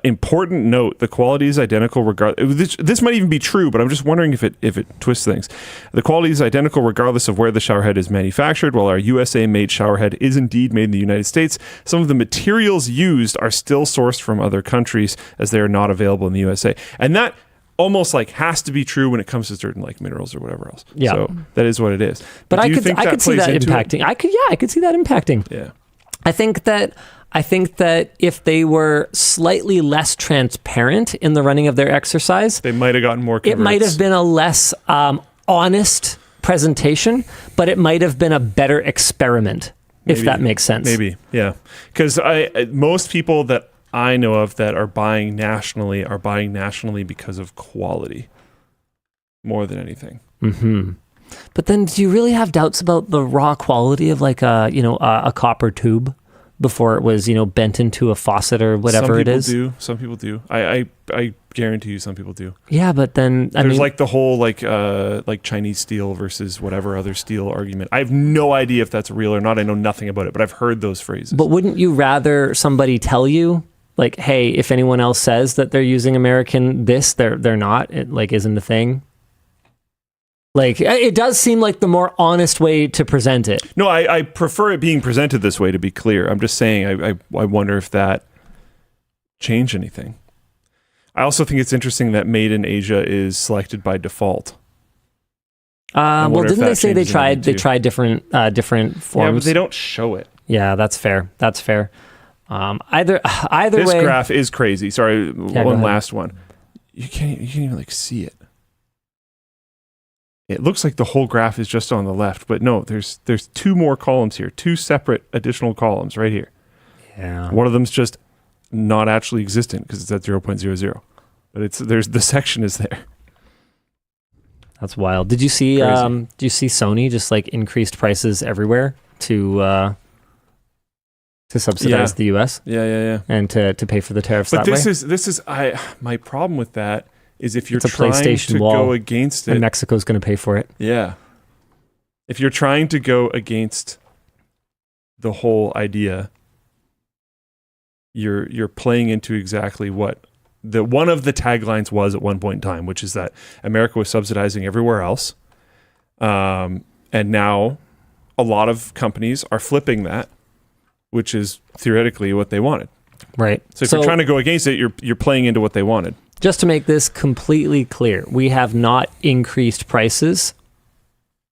important note, the quality is identical regardless. This might even be true, but I'm just wondering if it twists things. The quality is identical regardless of where the showerhead is manufactured. While our USA-made showerhead is indeed made in the United States, some of the materials used are still sourced from other countries as they are not available in the USA. And that almost like has to be true when it comes to certain like minerals or whatever else. Yeah. So that is what it is. But I could see that impacting. I could see that impacting. Yeah. I think that if they were slightly less transparent in the running of their exercise, they might have gotten more converts. It might have been a less honest presentation, but it might have been a better experiment, if that makes sense. Maybe, yeah. Because most people that I know of that are buying nationally because of quality more than anything. Mm-hmm. But then, do you really have doubts about the raw quality of like a copper tube before it was bent into a faucet or whatever it is? Some people do. I guarantee you, some people do. Yeah, but then there's like the whole like Chinese steel versus whatever other steel argument. I have no idea if that's real or not. I know nothing about it, but I've heard those phrases. But wouldn't you rather somebody tell you, like, hey, if anyone else says that they're using American this, they're not. It like isn't a thing. Like, it does seem like the more honest way to present it. No, I prefer it being presented this way, to be clear. I'm just saying, I wonder if that changed anything. I also think it's interesting that made in Asia is selected by default. Well, didn't they say they tried different forms? Yeah, but they don't show it. Yeah, that's fair. Either this way. This graph is crazy. Sorry, yeah, one last one. You can't even like see it. It looks like the whole graph is just on the left, but no, there's 2 more columns here, 2 separate additional columns right here. Yeah. One of them's just not actually existent because it's at 0.00, but the section is there. That's wild. Did you see Sony just like increased prices everywhere to subsidize the US? Yeah. And to pay for the tariffs but that way? But this is my problem with that is if you're trying to go against it, and Mexico's going to pay for it. Yeah. If you're trying to go against the whole idea, you're playing into exactly what one of the taglines was at one point in time, which is that America was subsidizing everywhere else. And now a lot of companies are flipping that, which is theoretically what they wanted. Right. So if you're trying to go against it, you're playing into what they wanted. Just to make this completely clear, we have not increased prices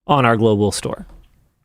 on our global store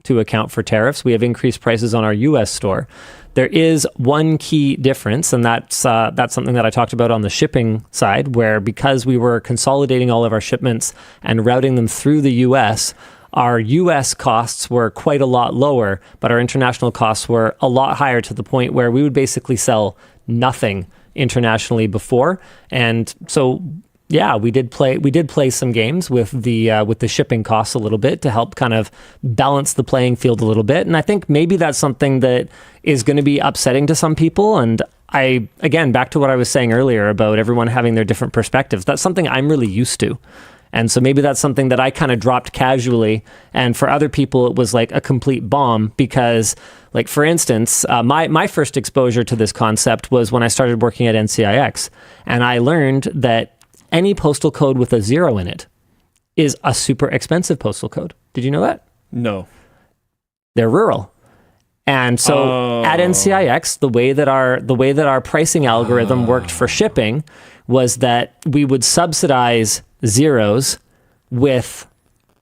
to account for tariffs. We have increased prices on our US store. There is one key difference, and that's something that I talked about on the shipping side, where because we were consolidating all of our shipments and routing them through the US, our US costs were quite a lot lower, but our international costs were a lot higher, to the point where we would basically sell nothing internationally before. And so yeah, we did play some games with the shipping costs a little bit to help kind of balance the playing field a little bit. And I think maybe that's something that is going to be upsetting to some people. And again, back to what I was saying earlier about everyone having their different perspectives, that's something I'm really used to. And so maybe that's something that I kind of dropped casually. And for other people, it was like a complete bomb because, like, for instance, my first exposure to this concept was when I started working at NCIX. And I learned that any postal code with a 0 in it is a super expensive postal code. Did you know that? No. They're rural. And so at NCIX, the way that our pricing algorithm worked for shipping was that we would subsidize zeros with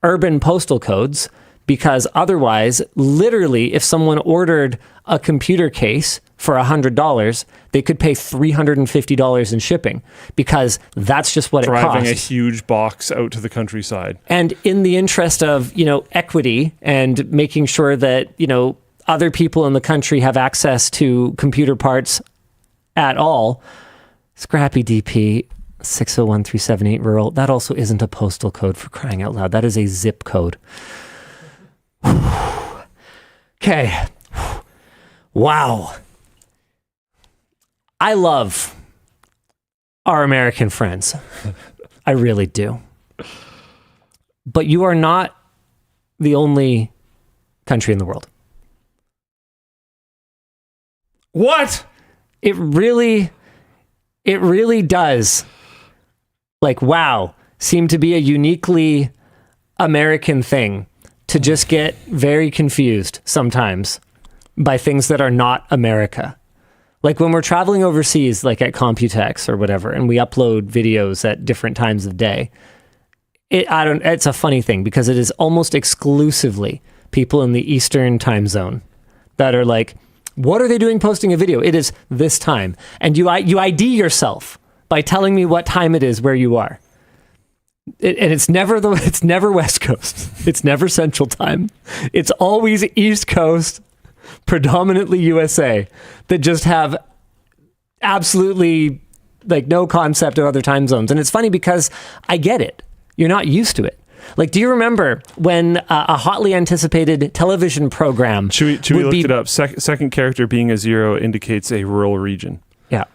urban postal codes, because otherwise, literally, if someone ordered a computer case for $100, they could pay $350 in shipping, because that's just what it costs. Driving a huge box out to the countryside. And in the interest of, equity and making sure that, other people in the country have access to computer parts at all, Scrappy DP 601378 rural, that also isn't a postal code, for crying out loud. That is a zip code. Okay. Wow. I love our American friends. I really do. But you are not the only country in the world. What? It really does, seem to be a uniquely American thing to just get very confused sometimes by things that are not America. Like when we're traveling overseas, like at Computex or whatever, and we upload videos at different times of day, it's a funny thing, because it is almost exclusively people in the Eastern time zone that are like, what are they doing posting a video? It is this time. And you ID yourself by telling me what time it is where you are. And it's never West Coast. It's never Central Time. It's always East Coast, predominantly USA, that just have absolutely no concept of other time zones. And it's funny because I get it. You're not used to it. Do you remember when a hotly anticipated television program... Should we look it up? Second character being a 0 indicates a rural region. Yeah.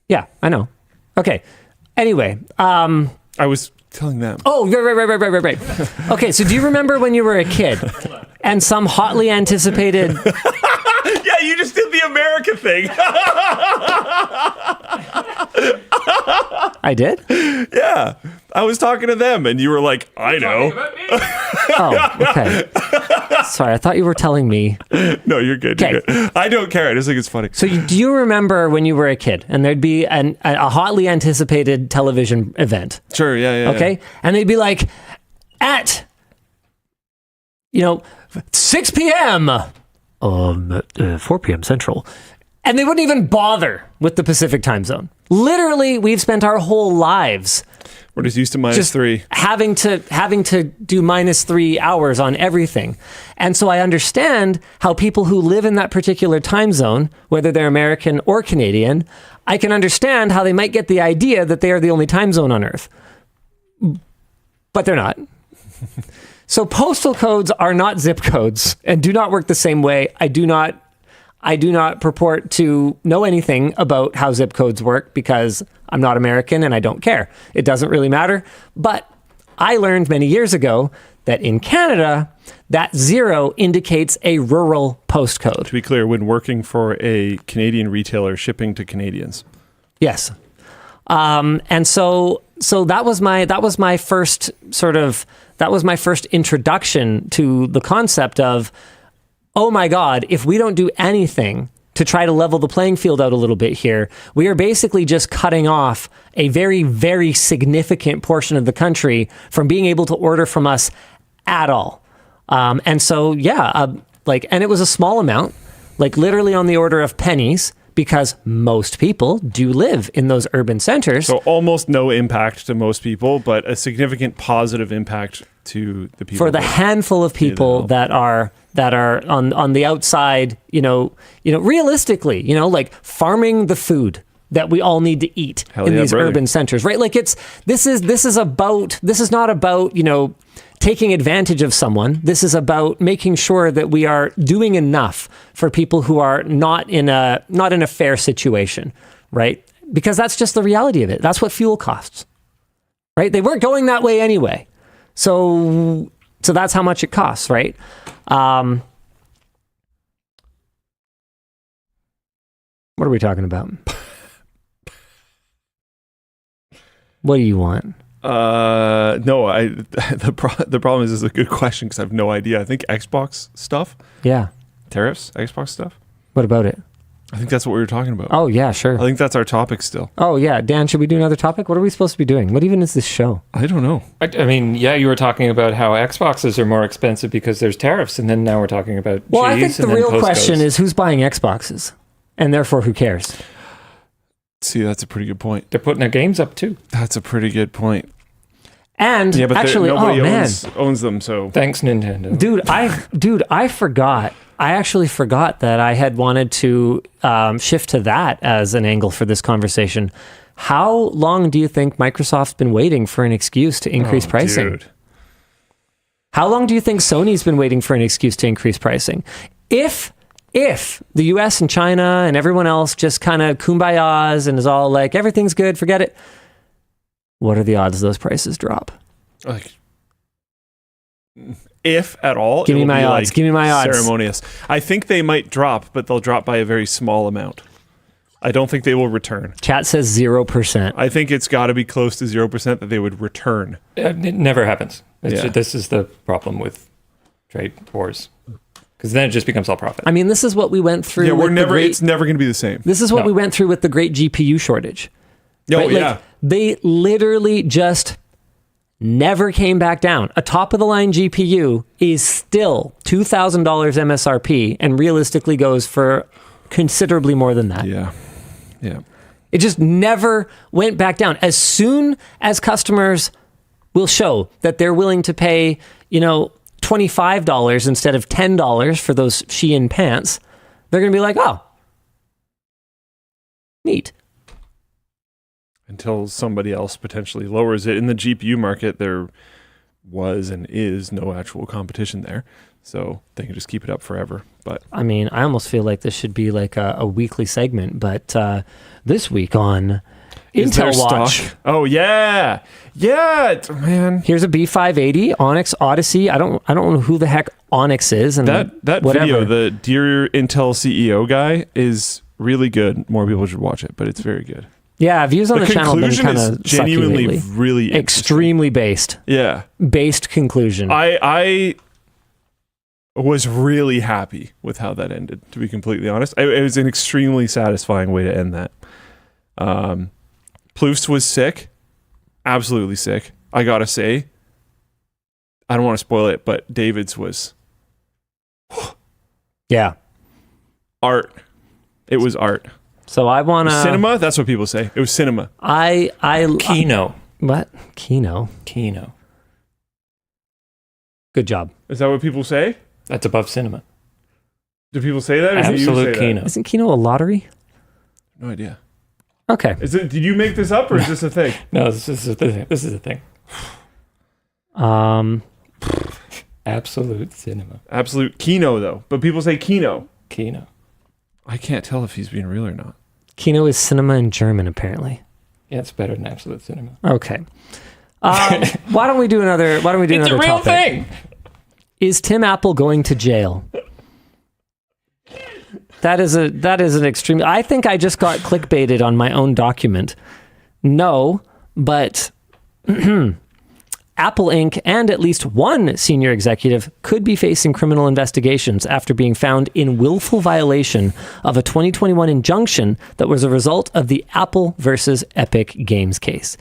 Yeah, I know. Okay. Anyway. I was telling them. Oh, right. Okay, so do you remember when you were a kid and some hotly anticipated... Yeah, you just did the America thing. I did? Yeah. I was talking to them and you were like, I know. Oh, okay. Sorry, I thought you were telling me. No, you're good. You're good. I don't care. I just think it's funny. So do you remember when you were a kid and there'd be a hotly anticipated television event? Sure, yeah. Okay? Yeah. And they'd be like, at, 6 p.m., 4 p.m. Central. And they wouldn't even bother with the Pacific time zone. Literally, we've spent our whole lives... We're just used to -3. Having to do -3 hours on everything. And so I understand how people who live in that particular time zone, whether they're American or Canadian, I can understand how they might get the idea that they are the only time zone on Earth. But they're not. So postal codes are not zip codes and do not work the same way. I do not purport to know anything about how zip codes work, because I'm not American and I don't care. It doesn't really matter. But I learned many years ago that in Canada, that 0 indicates a rural postcode. To be clear, when working for a Canadian retailer shipping to Canadians. Yes. And so that was my first introduction to the concept of, oh my God, if we don't do anything to try to level the playing field out a little bit here, we are basically just cutting off a very, very significant portion of the country from being able to order from us at all. And so, and it was a small amount, literally on the order of pennies, because most people do live in those urban centers. So almost no impact to most people, but a significant positive impact to the people. For the handful of people that are on the outside, realistically, farming the food that we all need to eat in these urban centers, right? This is not about, taking advantage of someone. This is about making sure that we are doing enough for people who are not in a fair situation, right? Because that's just the reality of it. That's what fuel costs, right? They weren't going that way anyway. So that's how much it costs, right? What are we talking about? What do you want? No, the problem is a good question because I have no idea. I think Xbox stuff. Yeah. Tariffs, Xbox stuff. What about it? I think that's what we were talking about. Oh, yeah, sure. I think that's our topic still. Oh, yeah. Dan, should we do another topic? What are we supposed to be doing? What even is this show? I don't know. I mean, yeah, you were talking about how Xboxes are more expensive because there's tariffs, and then now we're talking about Well, I G's, think the and then real question postcodes. is who's buying Xboxes? And therefore, who cares? See, that's a pretty good point. They're putting their games up, too. That's a pretty good point. And Yeah, but actually, nobody oh, man. owns them, so... Thanks, Nintendo. Dude, I forgot. I actually forgot that I had wanted to shift to that as an angle for this conversation. How long do you think Microsoft's been waiting for an excuse to increase pricing? Dude. How long do you think Sony's been waiting for an excuse to increase pricing? If the US and China and everyone else just kind of kumbayas and is all like, everything's good, forget it, what are the odds those prices drop? Like, if at all, Give me my odds. Give me my odds. Ceremonious. I think they might drop, but they'll drop by a very small amount. I don't think they will return. Chat says 0%. I think it's got to be close to 0% that they would return. It never happens. Yeah. This is the problem with trade wars. Because then it just becomes all profit. I mean, this is what we went through. Yeah, with it's never going to be the same. This is what No. we went through with the great GPU shortage. Oh, right? yeah. They literally just never came back down. A top-of-the-line GPU is still $2,000 MSRP and realistically goes for considerably more than that. Yeah. It just never went back down. As soon as customers will show that they're willing to pay, $25 instead of $10 for those Shein pants, they're going to be like, oh, neat. Until somebody else potentially lowers it. In the GPU market, there was and is no actual competition there. So they can just keep it up forever. But I mean, I almost feel like this should be like a weekly segment, but this week on is there Intel Watch. stock? Oh, yeah. Yeah, man. Here's a B580 Onyx Odyssey. I don't know who the heck Onyx is, and That whatever. video, the Dear Intel CEO guy, is really good. More people should watch it, but it's very good. Yeah, views on the channel have been conclusion kind is of genuinely really interesting. extremely based conclusion. I was really happy with how that ended, to be completely honest. It was an extremely satisfying way to end that. Plouf's was sick. Absolutely sick. I gotta say, I don't want to spoil it, but David's was yeah. art. It was art. So I want to Cinema? That's what people say. It was cinema. Kino. What? Kino. Good job. Is that what people say? That's above cinema. Do people say that? Or do you Absolute say Kino. That? Isn't Kino a lottery? No idea. Okay. Did you make this up or is this a thing? No, this is a thing. Absolute cinema. Absolute Kino, though. But people say Kino. Kino. I can't tell if he's being real or not. Kino is cinema in German, apparently. Yeah, it's better than absolute cinema. Okay. Why don't we do another? Why don't we do It's another a real topic? thing. Is Tim Apple going to jail? That is an extreme. I think I just got clickbaited on my own document. No, but Apple Inc. and at least one senior executive could be facing criminal investigations after being found in willful violation of a 2021 injunction that was a result of the Apple versus Epic Games case.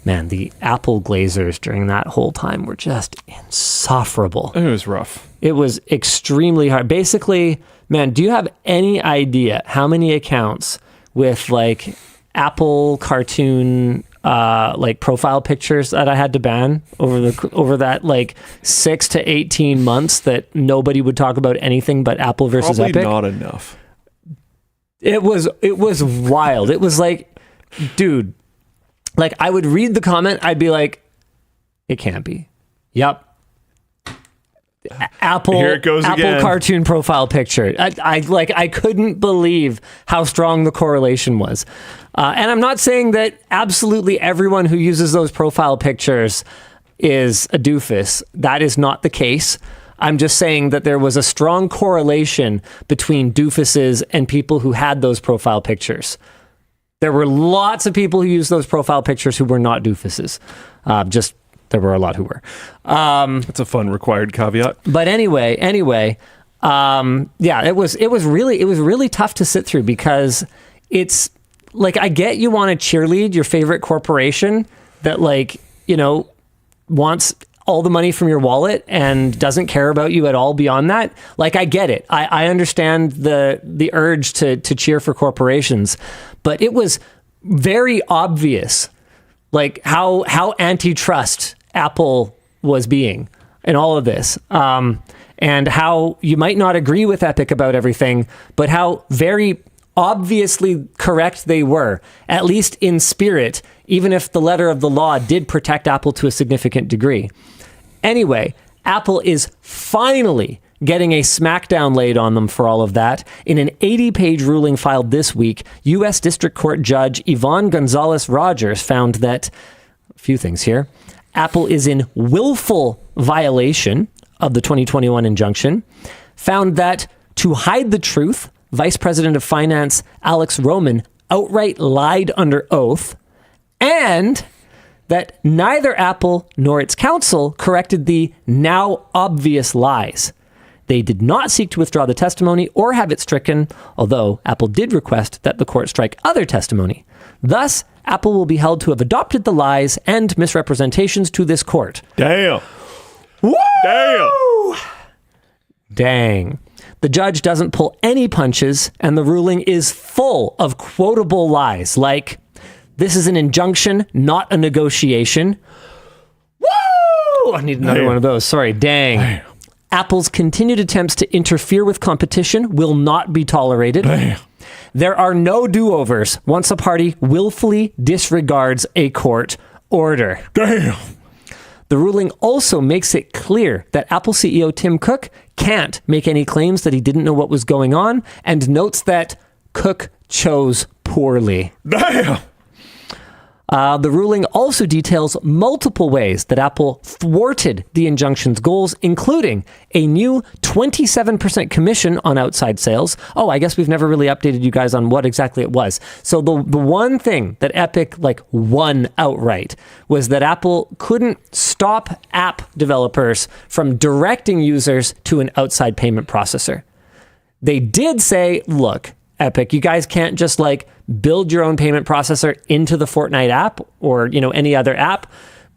Man, the Apple Glazers during that whole time were just insufferable. It was rough. It was extremely hard. Basically, man, do you have any idea how many accounts with like Apple cartoon like profile pictures that I had to ban over that like 6 to 18 months that nobody would talk about anything but Apple versus Probably Epic? not enough. It was wild. It was like, dude, like I would read the comment, I'd be like, it can't be. Yep. Apple, Here it goes Apple again. cartoon profile picture. I couldn't believe how strong the correlation was. And I'm not saying that absolutely everyone who uses those profile pictures is a doofus. That is not the case. I'm just saying that there was a strong correlation between doofuses and people who had those profile pictures. There were lots of people who used those profile pictures who were not doofuses. There were a lot who were. That's a fun required caveat. But anyway, it was really tough to sit through because it's like, I get you want to cheerlead your favorite corporation that wants all the money from your wallet and doesn't care about you at all beyond that. Like, I get it. I understand the urge to cheer for corporations, but it was very obvious, like how antitrust Apple was being in all of this. And how you might not agree with Epic about everything, but how very obviously correct they were, at least in spirit, even if the letter of the law did protect Apple to a significant degree. Anyway, Apple is finally getting a smackdown laid on them for all of that. In an 80-page ruling filed this week, U.S. District Court Judge Yvonne Gonzalez-Rogers found that, a few things here, Apple is in willful violation of the 2021 injunction, found that to hide the truth, Vice President of Finance Alex Roman outright lied under oath, and that neither Apple nor its counsel corrected the now obvious lies. They did not seek to withdraw the testimony or have it stricken, although Apple did request that the court strike other testimony. Thus, Apple will be held to have adopted the lies and misrepresentations to this court. Damn. Woo! Damn. Dang. The judge doesn't pull any punches, and the ruling is full of quotable lies, like, this is an injunction, not a negotiation. Woo! I need another one of those. Sorry, dang. Damn. Apple's continued attempts to interfere with competition will not be tolerated. Damn. There are no do-overs once a party willfully disregards a court order. Damn. The ruling also makes it clear that Apple CEO Tim Cook can't make any claims that he didn't know what was going on, and notes that Cook chose poorly. Damn. The ruling also details multiple ways that Apple thwarted the injunction's goals, including a new 27% commission on outside sales. Oh, I guess we've never really updated you guys on what exactly it was. So the one thing that Epic won outright was that Apple couldn't stop app developers from directing users to an outside payment processor. They did say, look, Epic, you guys can't just build your own payment processor into the Fortnite app or, any other app.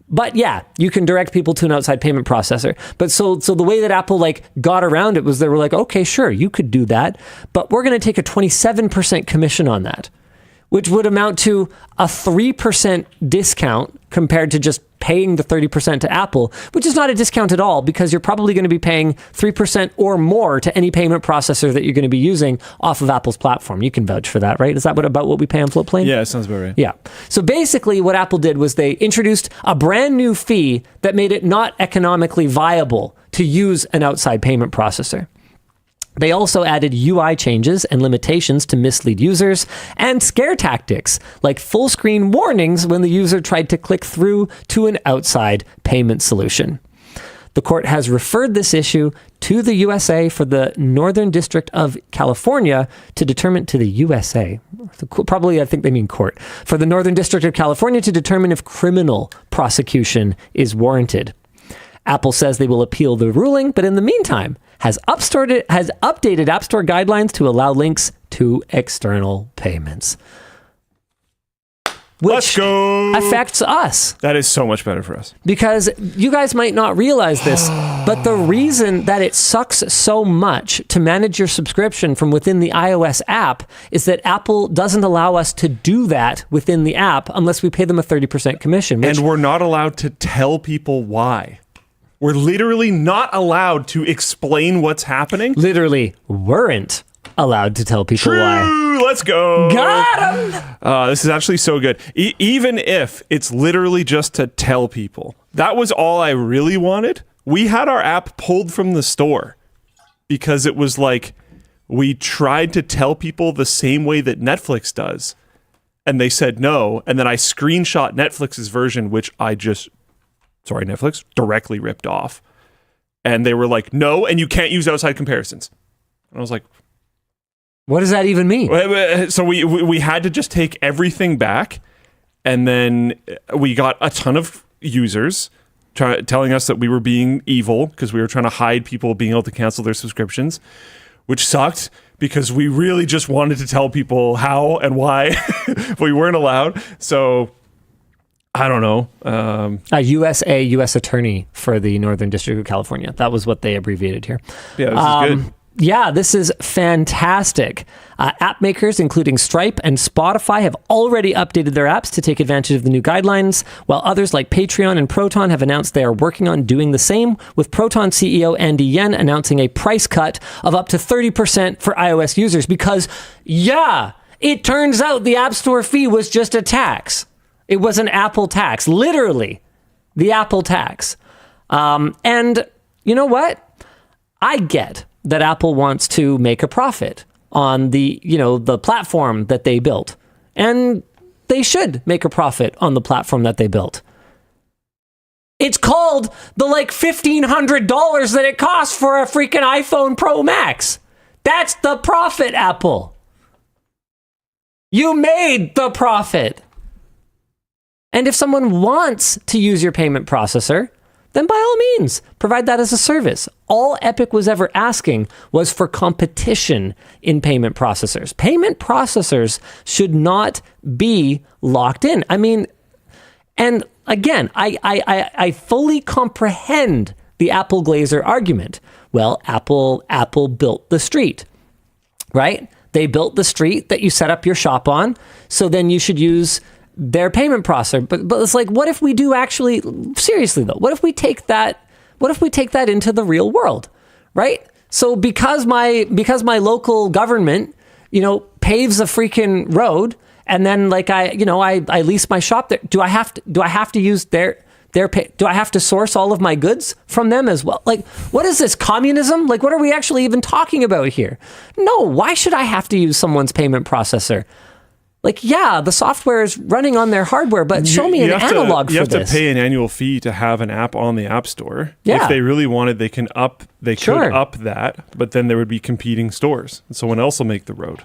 But yeah, you can direct people to an outside payment processor. But so the way that Apple got around it was they were like, okay, sure, you could do that, but we're going to take a 27% commission on that, which would amount to a 3% discount compared to just paying the 30% to Apple, which is not a discount at all because you're probably going to be paying 3% or more to any payment processor that you're going to be using off of Apple's platform. You can vouch for that, right? Is that about what we pay on Floatplane? Yeah, it sounds about right. Yeah. So basically what Apple did was they introduced a brand new fee that made it not economically viable to use an outside payment processor. They also added UI changes and limitations to mislead users and scare tactics, like full screen warnings when the user tried to click through to an outside payment solution. The court has referred this issue to the USA for the Northern District of California to determine to the USA. Probably, I think they mean court. For the Northern District of California to determine if criminal prosecution is warranted. Apple says they will appeal the ruling, but in the meantime, has updated App Store guidelines to allow links to external payments. Let's go. Affects us. That is so much better for us. Because you guys might not realize this, but the reason that it sucks so much to manage your subscription from within the iOS app is that Apple doesn't allow us to do that within the app unless we pay them a 30% commission. And we're not allowed to tell people why. We're literally not allowed to explain what's happening. Literally weren't allowed to tell people why. Let's go. Got him. This is actually so good. Even if it's literally just to tell people. That was all I really wanted. We had our app pulled from the store because it was we tried to tell people the same way that Netflix does. And they said no. And then I screenshot Netflix's version, which Netflix directly ripped off. And they were like, no, and you can't use outside comparisons. And I was like, what does that even mean? So we had to just take everything back. And then we got a ton of users. telling us that we were being evil because we were trying to hide people being able to cancel their subscriptions, which sucked because we really just wanted to tell people how and why we weren't allowed. So I don't know. A U.S. attorney for the Northern District of California. That was what they abbreviated here. Yeah, this is good. Yeah, this is fantastic. App makers, including Stripe and Spotify, have already updated their apps to take advantage of the new guidelines, while others like Patreon and Proton have announced they are working on doing the same, with Proton CEO Andy Yen announcing a price cut of up to 30% for iOS users because, yeah, it turns out the App Store fee was just a tax. It was an Apple tax, literally the Apple tax. And you know what? I get that Apple wants to make a profit on the platform that they built. And they should make a profit on the platform that they built. It's called the $1,500 that it costs for a freaking iPhone Pro Max. That's the profit, Apple. You made the profit. And if someone wants to use your payment processor, then by all means, provide that as a service. All Epic was ever asking was for competition in payment processors. Payment processors should not be locked in. I mean, and again, I fully comprehend the Apple Glazer argument. Well, Apple built the street, right? They built the street that you set up your shop on, so then you should use their payment processor. But it's like, what if we do actually, seriously though, what if we take that into the real world, right? So because my local government, paves a freaking road, and then I lease my shop there, do I have to use do I have to source all of my goods from them as well? What is this, communism? What are we actually even talking about here? No, why should I have to use someone's payment processor? Yeah, the software is running on their hardware, but show me an analog for this. You have to pay an annual fee to have an app on the App Store. Yeah. If they really wanted, they could up that, but then there would be competing stores. And someone else will make the road.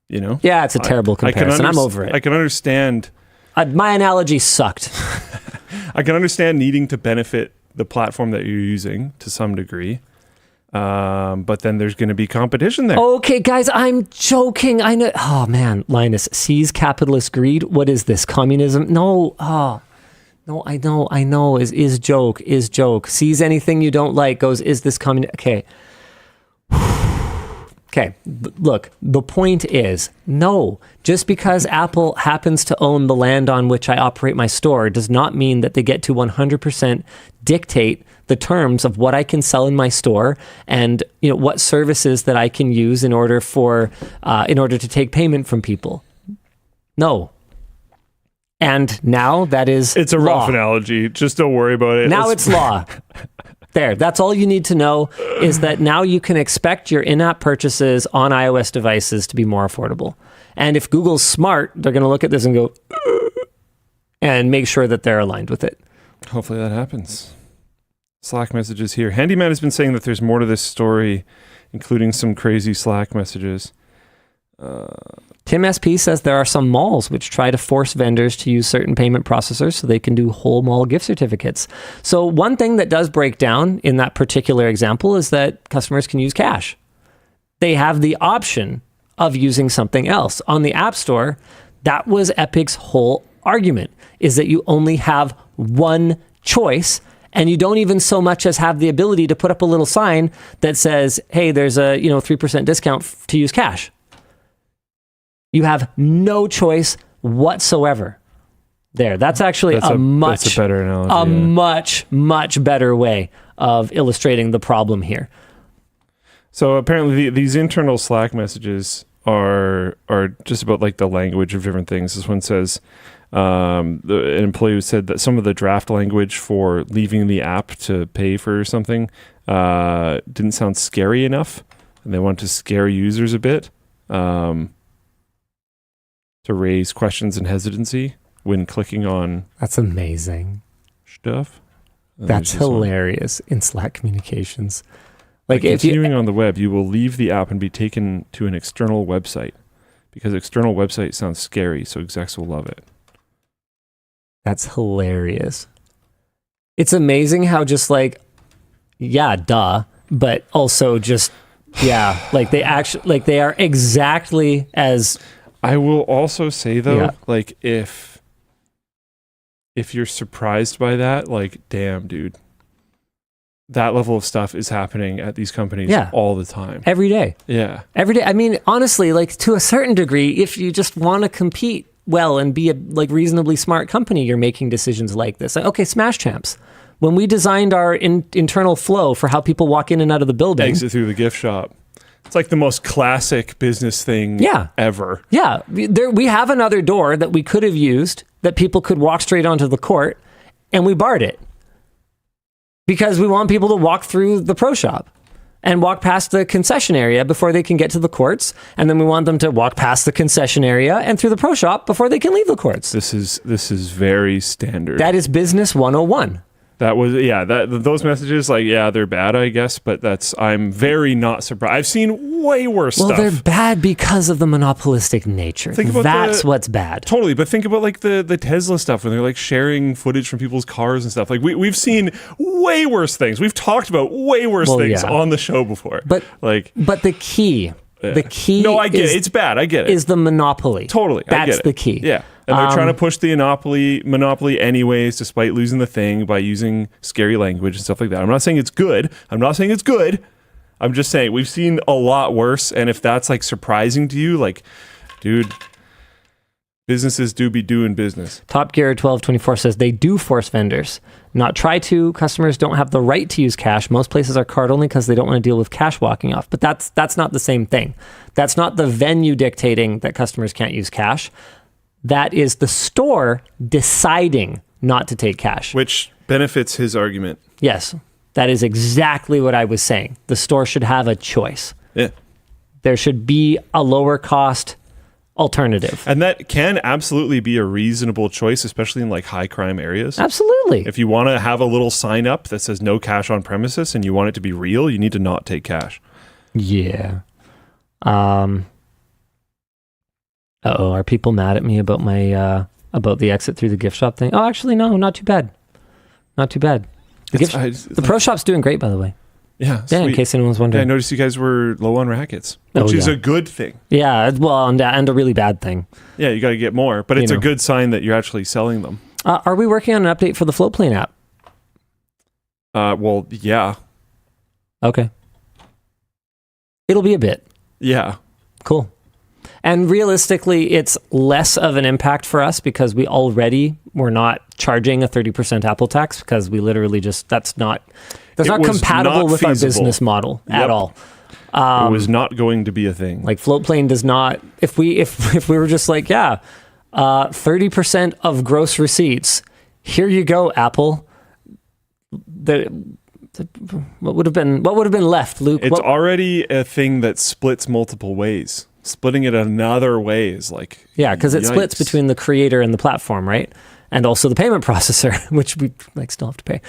Yeah, it's a terrible comparison. I'm over it. I can understand. My analogy sucked. I can understand needing to benefit the platform that you're using to some degree. But then there's going to be competition there. Okay, guys, I'm joking. I know. Oh, man, Linus, sees capitalist greed. What is this, communism? No. No, I know. Is joke. Sees anything you don't like, goes, is this communism? Okay. Okay, look, the point is, no, just because Apple happens to own the land on which I operate my store does not mean that they get to 100% dictate the terms of what I can sell in my store and what services that I can use in order to take payment from people. No. And now that is It's a law. rough analogy. Just don't worry about it. Now it's law. There, that's all you need to know, is that now you can expect your in-app purchases on iOS devices to be more affordable. And if Google's smart, they're going to look at this and go, and make sure that they're aligned with it. Hopefully that happens. Slack messages here. Handyman has been saying that there's more to this story, including some crazy Slack messages. Tim SP says there are some malls which try to force vendors to use certain payment processors so they can do whole mall gift certificates. So one thing that does break down in that particular example is that customers can use cash. They have the option of using something else. On the App Store, that was Epic's whole argument, is that you only have one choice, and you don't even so much as have the ability to put up a little sign that says, hey, there's a 3% discount to use cash. You have no choice whatsoever. There, that's actually that's a better analogy, much better way of illustrating the problem here. So apparently these internal Slack messages are just about the language of different things. This one says an employee said that some of the draft language for leaving the app to pay for something didn't sound scary enough, and they want to scare users a bit. To raise questions and hesitancy when clicking on That's amazing. stuff. That's hilarious in Slack communications. Continuing on the web, you will leave the app and be taken to an external website because external website sounds scary, so execs will love it. That's hilarious. It's amazing how just like, yeah, duh, but also just, yeah, like they actually, like they are exactly as. I will also say though, like if you're surprised by that, like, damn, dude, that level of stuff is happening at these companies all the time. Every day. Yeah. Every day. I mean, honestly, like to a certain degree, if you just want to compete well and be a like reasonably smart company, you're making decisions like this. Like, okay, Smash Champs. When we designed our internal flow for how people walk in and out of the building. Exit through the gift shop. It's like the most classic business thing ever. Yeah. We have another door that we could have used that people could walk straight onto the court, and we barred it. Because we want people to walk through the pro shop and walk past the concession area before they can get to the courts. And then we want them to walk past the concession area and through the pro shop before they can leave the courts. This is very standard. That is business 101. That was, those messages, like, yeah, they're bad, I guess, but I'm very not surprised. I've seen way worse stuff. Well, they're bad because of the monopolistic nature. That's what's bad. Totally, but think about like the Tesla stuff when they're like sharing footage from people's cars and stuff. Like we've seen way worse things. We've talked about way worse things on the show before. But the key. The key. No, I get it. It's bad. I get it. Is the monopoly. Totally. I get it. That's the key. Yeah. And they're trying to push the monopoly anyways, despite losing the thing by using scary language and stuff like that. I'm not saying it's good. I'm just saying we've seen a lot worse. And if that's like surprising to you, like, dude, businesses do be doing business. Top Gear 1224 says they do force vendors. Not try to. Customers don't have the right to use cash. Most places are card only because they don't want to deal with cash walking off. But that's not the same thing. That's not the venue dictating that customers can't use cash. That is the store deciding not to take cash. Which benefits his argument. Yes. That is exactly what I was saying. The store should have a choice. Yeah. There should be a lower cost alternative. And that can absolutely be a reasonable choice, especially in like high crime areas. Absolutely. If you want to have a little sign up that says no cash on premises and you want it to be real, you need to not take cash. Yeah. Are people mad at me about my about the exit through the gift shop thing? Oh, actually, no, not too bad. Not too bad. The pro shop's doing great, by the way. Yeah, in case anyone's wondering. Yeah, I noticed you guys were low on rackets, which is a good thing. Yeah, well, and a really bad thing. Yeah, you got to get more, but it's a good sign that you're actually selling them. Are we working on an update for the Floatplane app? Well, yeah. Okay. It'll be a bit. Yeah. Cool. And realistically, it's less of an impact for us because we're not charging a 30% Apple tax because we literally that's not compatible with our business model at all. It was not going to be a thing. Like Floatplane does not, if we were just like, 30% of gross receipts, here you go, Apple. What would have been left, Luke? It's already a thing that splits multiple ways. Splitting it another way is like... Yeah, because it splits between the creator and the platform, right? And also the payment processor, which we still have to pay.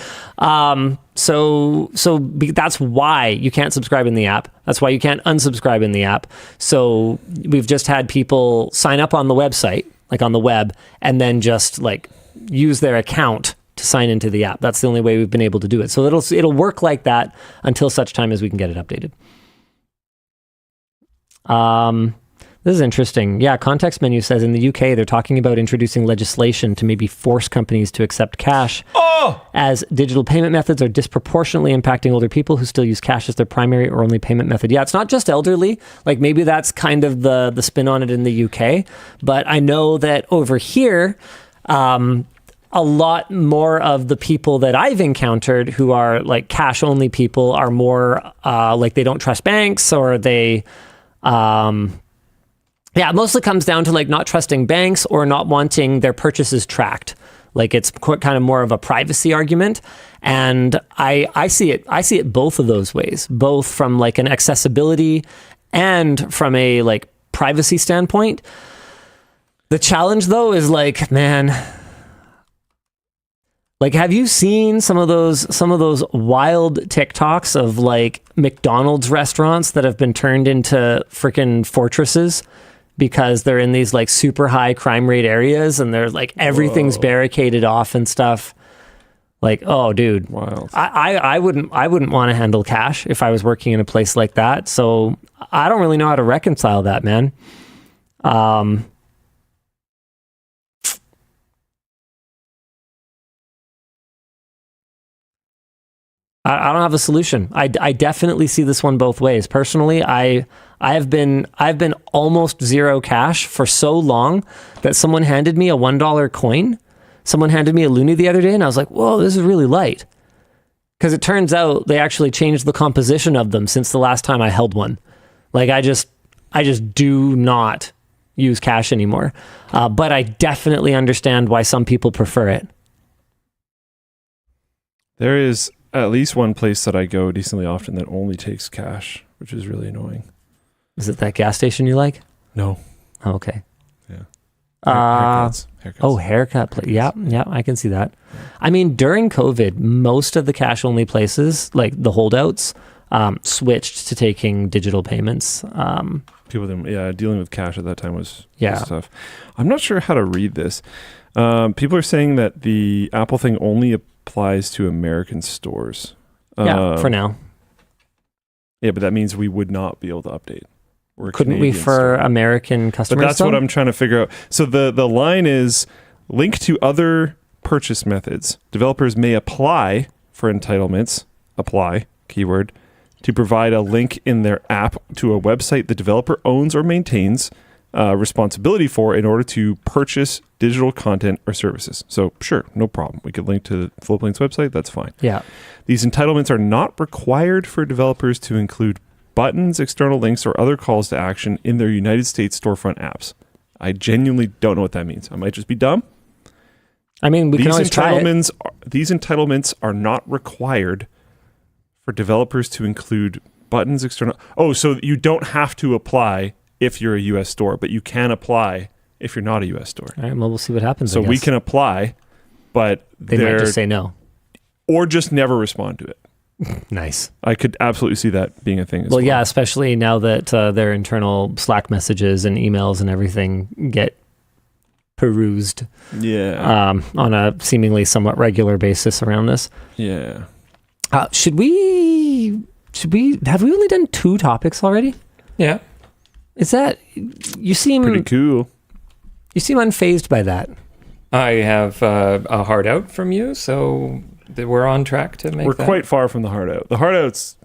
So that's why you can't subscribe in the app. That's why you can't unsubscribe in the app. So we've just had people sign up on the website, like on the web, and then just like use their account to sign into the app. That's the only way we've been able to do it. So it'll work like that until such time as we can get it updated. This is interesting. Yeah, Context Menu says in the UK, they're talking about introducing legislation to maybe force companies to accept cash as digital payment methods are disproportionately impacting older people who still use cash as their primary or only payment method. Yeah, it's not just elderly. Like maybe that's kind of the spin on it in the UK. But I know that over here, a lot more of the people that I've encountered who are like cash only people are more like they don't trust banks or they... it mostly comes down to like not trusting banks or not wanting their purchases tracked. Like it's kind of more of a privacy argument. And I see it both of those ways, both from like an accessibility and from a like privacy standpoint. The challenge though is like, man, like, have you seen some of those wild TikToks of like McDonald's restaurants that have been turned into freaking fortresses because they're in these like super high crime rate areas and they're like everything's barricaded off and stuff? Like, oh, dude, Wild. I wouldn't want to handle cash if I was working in a place like that. So I don't really know how to reconcile that, man. I don't have a solution. I definitely see this one both ways. Personally, I've been almost zero cash for so long that someone handed me a $1 coin. Someone handed me a loonie the other day, and I was like, whoa, this is really light. Because it turns out they actually changed the composition of them since the last time I held one. Like, I just do not use cash anymore. But I definitely understand why some people prefer it. There is at least one place that I go decently often that only takes cash, which is really annoying. Is it that gas station you like? No. Oh, okay. Yeah. Haircuts. Oh, haircut. Yeah, I can see that. I mean, during COVID, most of the cash-only places, like the holdouts, switched to taking digital payments. Dealing with cash at that time was tough. I'm not sure how to read this. People are saying that the Apple thing only applies to American stores. For now. Yeah, but that means we would not be able to update. Couldn't we for American customers? But that's what I'm trying to figure out. So the line is link to other purchase methods. Developers may apply for entitlements, apply, keyword, to provide a link in their app to a website the developer owns or maintains responsibility for in order to purchase digital content or services. So sure, no problem. We could link to Flowplane's website. That's fine. Yeah. These entitlements are not required for developers to include buttons, external links, or other calls to action in their United States storefront apps. I genuinely don't know what that means. I might just be dumb. I mean, we can always try it. These entitlements are not required for developers to include buttons, external... Oh, so you don't have to apply if you're a U.S. store, but you can apply if you're not a U.S. store. All right, well, we'll see what happens. So we can apply, but they might just say no. Or just never respond to it. Nice. I could absolutely see that being a thing as well. Yeah, especially now that their internal Slack messages and emails and everything get perused on a seemingly somewhat regular basis around this. Yeah. Have we only done 2 topics already? Yeah. Is that... You seem... Pretty cool. You seem unfazed by that. I have a hard out from you, so we're on track to make We're quite far from the hard out. The hard out's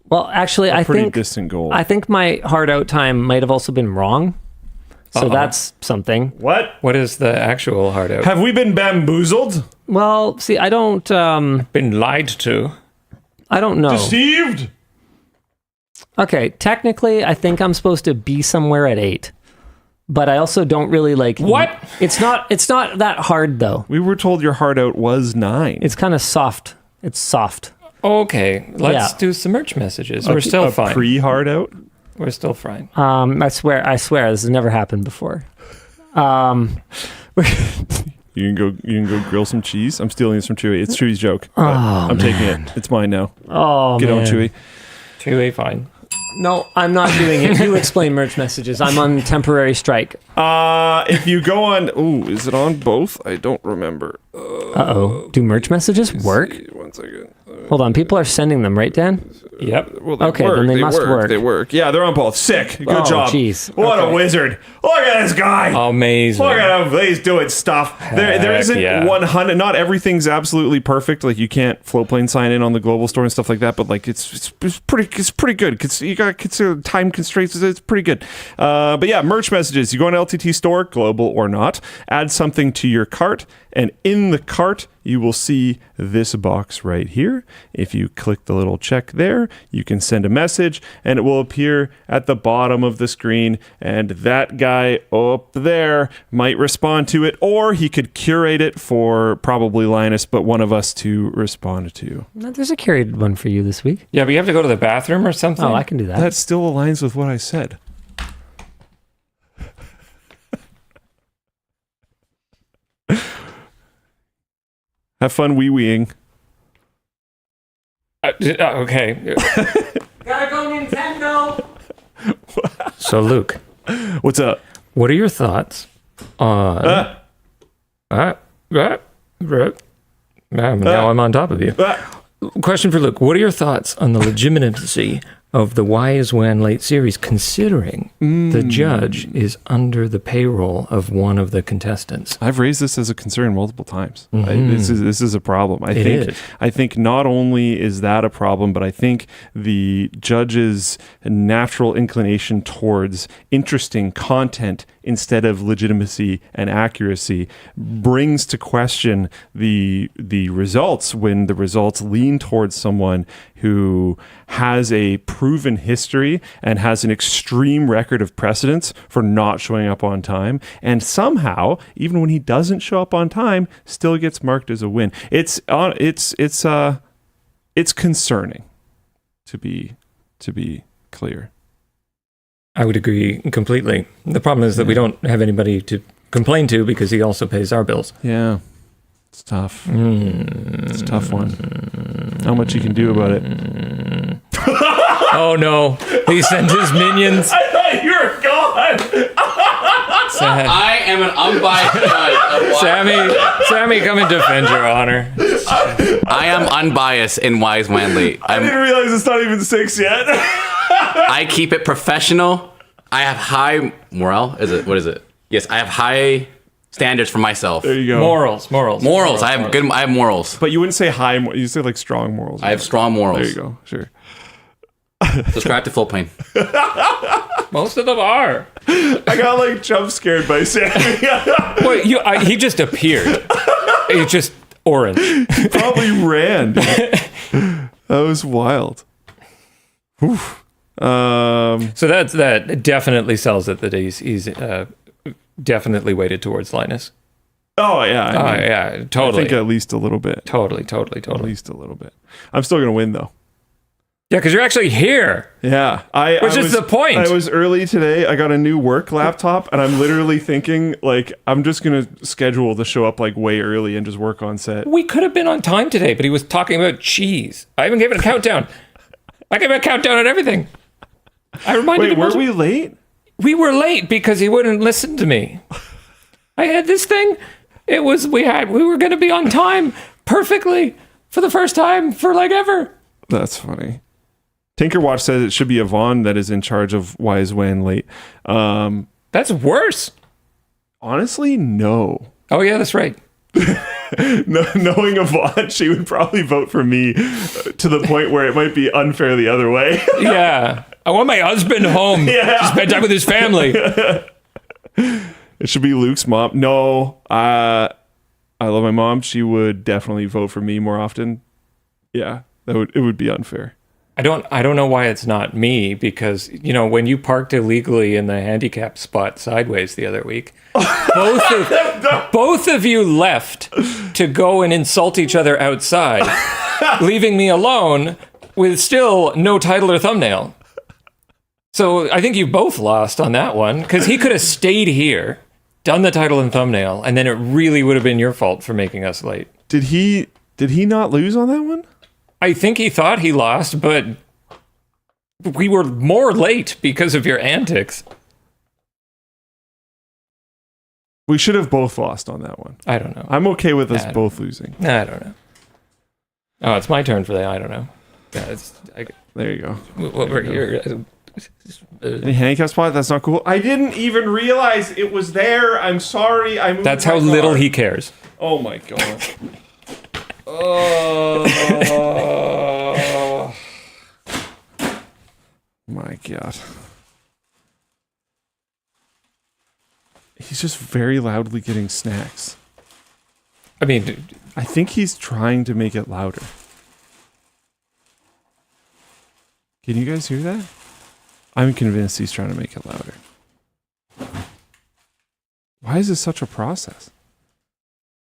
I pretty think distant goal. I think my hard out time might have also been wrong. So that's something. What is the actual hard out? Have we been bamboozled? Well, see, I don't... been lied to. I don't know. Deceived? Okay, technically, I think I'm supposed to be somewhere at 8. But I also don't really like... What? It's not that hard, though. We were told your hard out was 9. It's kind of soft. It's soft. Okay, let's do some merch messages. We're still fine. Pre-hard out? We're still fine. I swear, this has never happened before. You can go grill some cheese. I'm stealing this from Chewy. It's Chewy's joke. I'm taking it. It's mine now. Oh, Get man. on, Chewy. Chewy, fine. No, I'm not doing it. You explain merch messages. I'm on temporary strike. If you go on... Ooh, is it on both? I don't remember. Uh-oh. Do merch messages work? 1 second. Hold on. People are sending them, right, Dan? Yep. Well, okay, then they must work. They work. Yeah, they're on both. Sick. Good job. Jeez. What a wizard. Look at this guy. Amazing. Look at him. He's doing stuff. There isn't 100. Not everything's absolutely perfect. Like, you can't Flowplane sign in on the global store and stuff like that, but like it's pretty good. You got to consider time constraints. It's pretty good. But yeah, merch messages. You go on LTT store, global or not, add something to your cart, and in the cart, you will see this box right here. If you click the little check there, you can send a message and it will appear at the bottom of the screen. And that guy up there might respond to it, or he could curate it for probably Linus, but one of us to respond to. No, there's a curated one for you this week. Yeah, but you have to go to the bathroom or something? Oh, I can do that. That still aligns with what I said. Have fun wee-weeing. Okay. Gotta go, Nintendo! So, Luke. What's up? What are your thoughts on... Now I'm on top of you. Question for Luke. What are your thoughts on the legitimacy of the Why Is WAN Late series, considering the judge is under the payroll of one of the contestants? I've raised this as a concern multiple times. This is a problem. I think not only is that a problem, but I think the judge's natural inclination towards interesting content instead of legitimacy and accuracy brings to question the results when the results lean towards someone who has a proven history and has an extreme record of precedence for not showing up on time, and somehow, even when he doesn't show up on time, still gets marked as a win. It's concerning, to be clear. I would agree completely. The problem is that we don't have anybody to complain to because he also pays our bills. Yeah. It's tough. It's a tough one. Not much you can do about it. Oh no! He sent his minions. I thought you were gone. I am an unbiased judge. Sammy, come and defend your honor. I am unbiased in Wise Wanley. I didn't realize it's not even 6 yet. I keep it professional. I have high morale. What is it? Yes, I have high standards for myself. There you go. Morals. I have morals. But you wouldn't say high. You say like strong morals. I have strong morals. There you go. Sure. Subscribe to Full Plane. Most of them are. I got like jump scared by Sammy. Wait, he just appeared. He's just orange. He probably ran. That was wild. Oof. So that definitely sells it that he's definitely weighted towards Linus. Oh yeah. Yeah, totally. I think at least a little bit. Totally. At least a little bit. I'm still gonna win though. Yeah, because you're actually here. Yeah. Which is the point. I was early today. I got a new work laptop, and I'm literally thinking, like, I'm just going to schedule to show up, like, way early and just work on set. We could have been on time today, but he was talking about cheese. I even gave it a countdown. I gave it a countdown on everying. I reminded him. Wait, were we late? We were late because he wouldn't listen to me. I had this thing. We were going to be on time perfectly for the first time for, like, ever. That's funny. Tinkerwatch says it should be Yvonne that is in charge of Why Is WAN Late. That's worse. Honestly, no. Oh, yeah, that's right. Knowing Yvonne, she would probably vote for me to the point where it might be unfair the other way. Yeah. I want my husband home to spend time with his family. It should be Luke's mom. No, I love my mom. She would definitely vote for me more often. Yeah, it would be unfair. I don't know why it's not me, because, you know, when you parked illegally in the handicap spot sideways the other week, both of you left to go and insult each other outside, leaving me alone with still no title or thumbnail. So I think you both lost on that one, because he could have stayed here, done the title and thumbnail, and then it really would have been your fault for making us late. Did he not lose on that one? I think he thought he lost, but we were more late because of your antics. We should have both lost on that one. I don't know. I'm okay with us both losing. I don't know. Oh, it's my turn for that. I don't know. There you go. What were your... Any handicap spot? That's not cool. I didn't even realize it was there. I'm sorry. That's how little he cares. Oh my god. My god. He's just very loudly getting snacks. I mean, I think he's trying to make it louder. Can you guys hear that? I'm convinced he's trying to make it louder. Why is this such a process?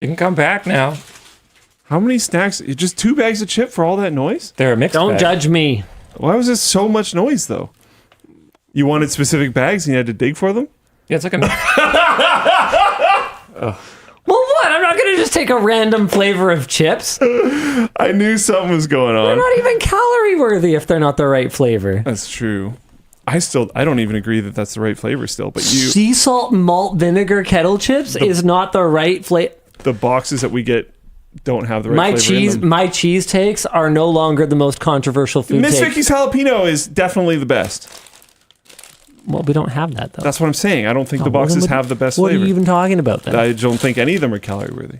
You can come back now. How many snacks? Just 2 bags of chip for all that noise? They're a mixed Don't bag. judge me. Why was this so much noise, though? You wanted specific bags and you had to dig for them? Yeah, it's like a... Well, what? I'm not going to just take a random flavor of chips. I knew something was going on. They're not even calorie worthy if they're not the right flavor. That's true. I don't even agree that that's the right flavor still, but you... Sea salt malt vinegar kettle chips is not the right flavor. The boxes that we get don't have the right flavor in them. My cheese takes are no longer the most controversial food Miss take. Vicky's jalapeno is definitely the best. Well, we don't have that though. That's what I'm saying. I don't think the boxes have the best what flavor. What are you even talking about then? I don't think any of them are calorie worthy.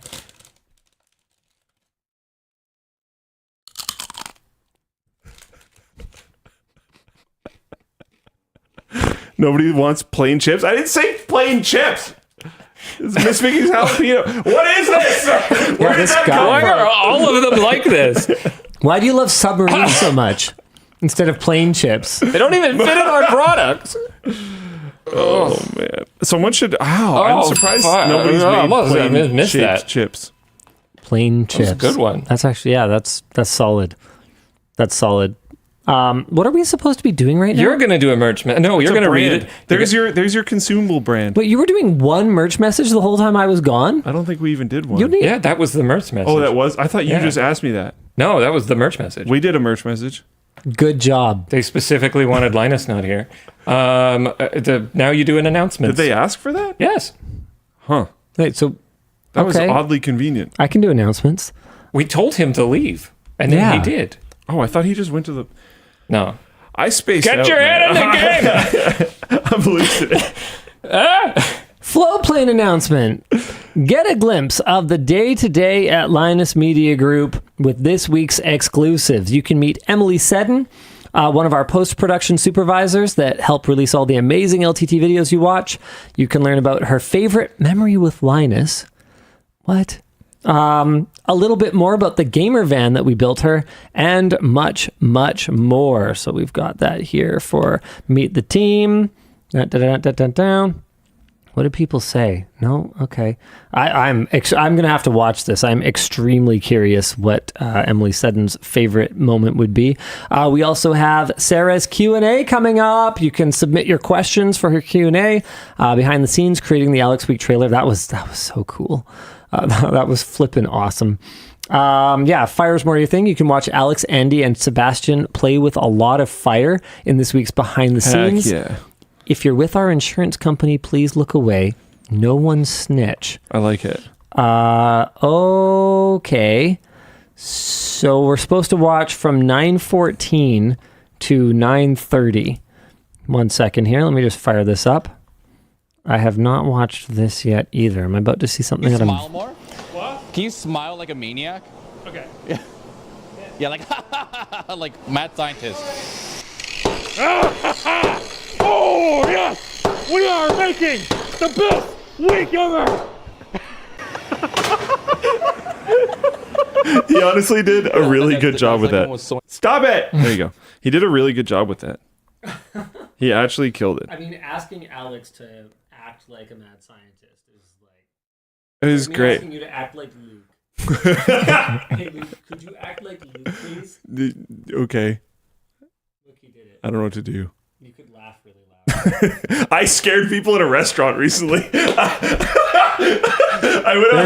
Nobody wants plain chips. I didn't say plain chips. It's Miss Vicky's jalapeno. What is this? Where did that come Why from? are all of them like this? Why do you love submarines so much instead of plain chips? They don't even fit in our products. Oh man! Someone should. I'm surprised nobody's made missed plain that. shaped chips. Plain chips. That's a good one. That's actually that's solid. That's solid. What are we supposed to be doing right now? You're going to do a merch. No, you're going to read it. There's your consumable brand. Wait, you were doing one merch message the whole time I was gone? I don't think we even did one. Yeah, that was the merch message. Oh, that was. I thought you just asked me that. No, that was the merch message. We did a merch message. Good job. They specifically wanted Linus not here. Now you do an announcement. Did they ask for that? Yes. Huh. Wait, so That was oddly convenient. I can do announcements. We told him to leave, and then he did. Oh, I thought he just went to the. No. I spaced out. Get your head in the game! I'm hallucinating. Floatplane announcement. Get a glimpse of the day-to-day at Linus Media Group with this week's exclusives. You can meet Emily Seddon, one of our post-production supervisors that help release all the amazing LTT videos you watch. You can learn about her favorite memory with Linus. What? A little bit more about the gamer van that we built her, and much, much more. So we've got that here for Meet the Team. What did people say? No? Okay. I'm going to have to watch this. I'm extremely curious what Emily Seddon's favorite moment would be. We also have Sarah's Q&A coming up. You can submit your questions for her Q&A. Behind the scenes, creating the Alex Week trailer. That was so cool. That was flippin' awesome. Fire's more your thing. You can watch Alex, Andy, and Sebastian play with a lot of fire in this week's Behind the Scenes. Heck yeah. If you're with our insurance company, please look away. No one snitch. I like it. Okay. So we're supposed to watch from 9:14 to 9:30. 1 second here. Let me just fire this up. I have not watched this yet either. I'm about to see something that Smile more? What? Can you smile like a maniac? Okay. Yeah, like like mad scientist. Oh, yes! We are making the best week ever! He honestly did a really good job with that. Stop it! There you go. He did a really good job with that. He actually killed it. I mean, asking Alex to act like a mad scientist is like... It was great. Asking you to act like Luke. Hey, Luke, could you act like Luke, please? Okay. Look, he did it. I don't know what to do. You could laugh really loud. I scared people in a restaurant recently. There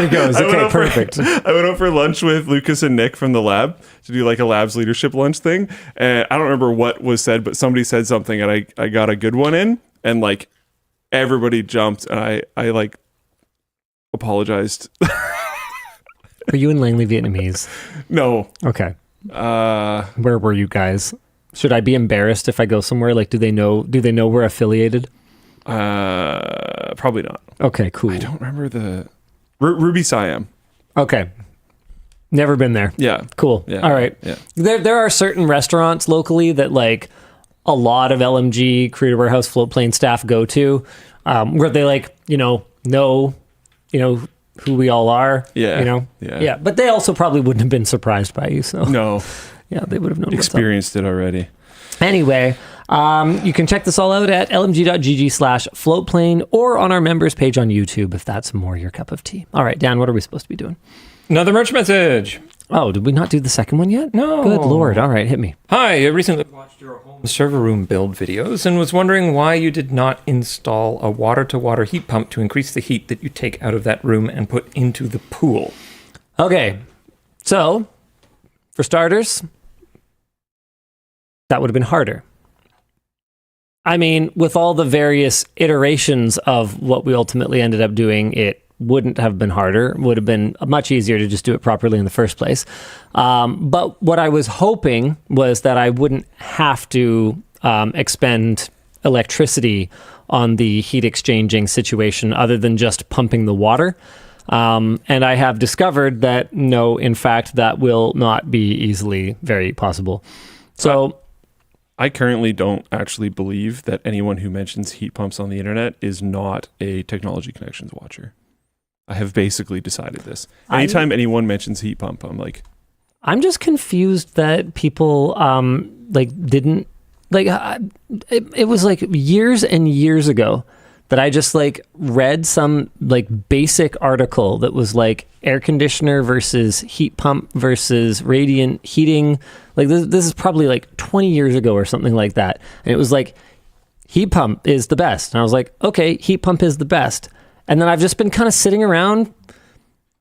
he goes. Okay, perfect. I went out for lunch with Lucas and Nick from the lab to do like a labs leadership lunch thing. And I don't remember what was said, but somebody said something and I got a good one in and like everybody jumped and I like apologized. Were you in Langley Vietnamese? No. Okay. Where were you guys? Should I be embarrassed if I go somewhere? Like, do they know we're affiliated? Probably not. Okay, cool. I don't remember the Ruby Siam. Okay. Never been there. Yeah. Cool. Yeah. All right. Yeah. There are certain restaurants locally that like a lot of LMG Creative Warehouse Floatplane staff go to, where they like, know who we all are. Yeah. Yeah. But they also probably wouldn't have been surprised by you. So No. yeah, they would have known. Experienced it already. Anyway, you can check this all out at lmg.gg/floatplane or on our members page on YouTube if that's more your cup of tea. All right, Dan, what are we supposed to be doing? Another merch message. Oh, did we not do the second one yet? No. Good Lord. All right, hit me. Hi, I recently watched your home server room build videos and was wondering why you did not install a water-to-water heat pump to increase the heat that you take out of that room and put into the pool. Okay, so for starters, that would have been harder. I mean, with all the various iterations of what we ultimately ended up doing, it wouldn't have been harder. It would have been much easier to just do it properly in the first place. But what I was hoping was that I wouldn't have to expend electricity on the heat exchanging situation other than just pumping the water. And I have discovered that no, in fact, that will not be easily very possible. So I currently don't actually believe that anyone who mentions heat pumps on the internet is not a Technology Connections watcher. I have basically decided this. Anytime anyone mentions heat pump, I'm like, I'm just confused that people didn't it was like years and years ago that I just like read some like basic article that was like air conditioner versus heat pump versus radiant heating. Like this is probably like 20 years ago or something like that. And it was like heat pump is the best. And I was like, okay, heat pump is the best. And then I've just been kind of sitting around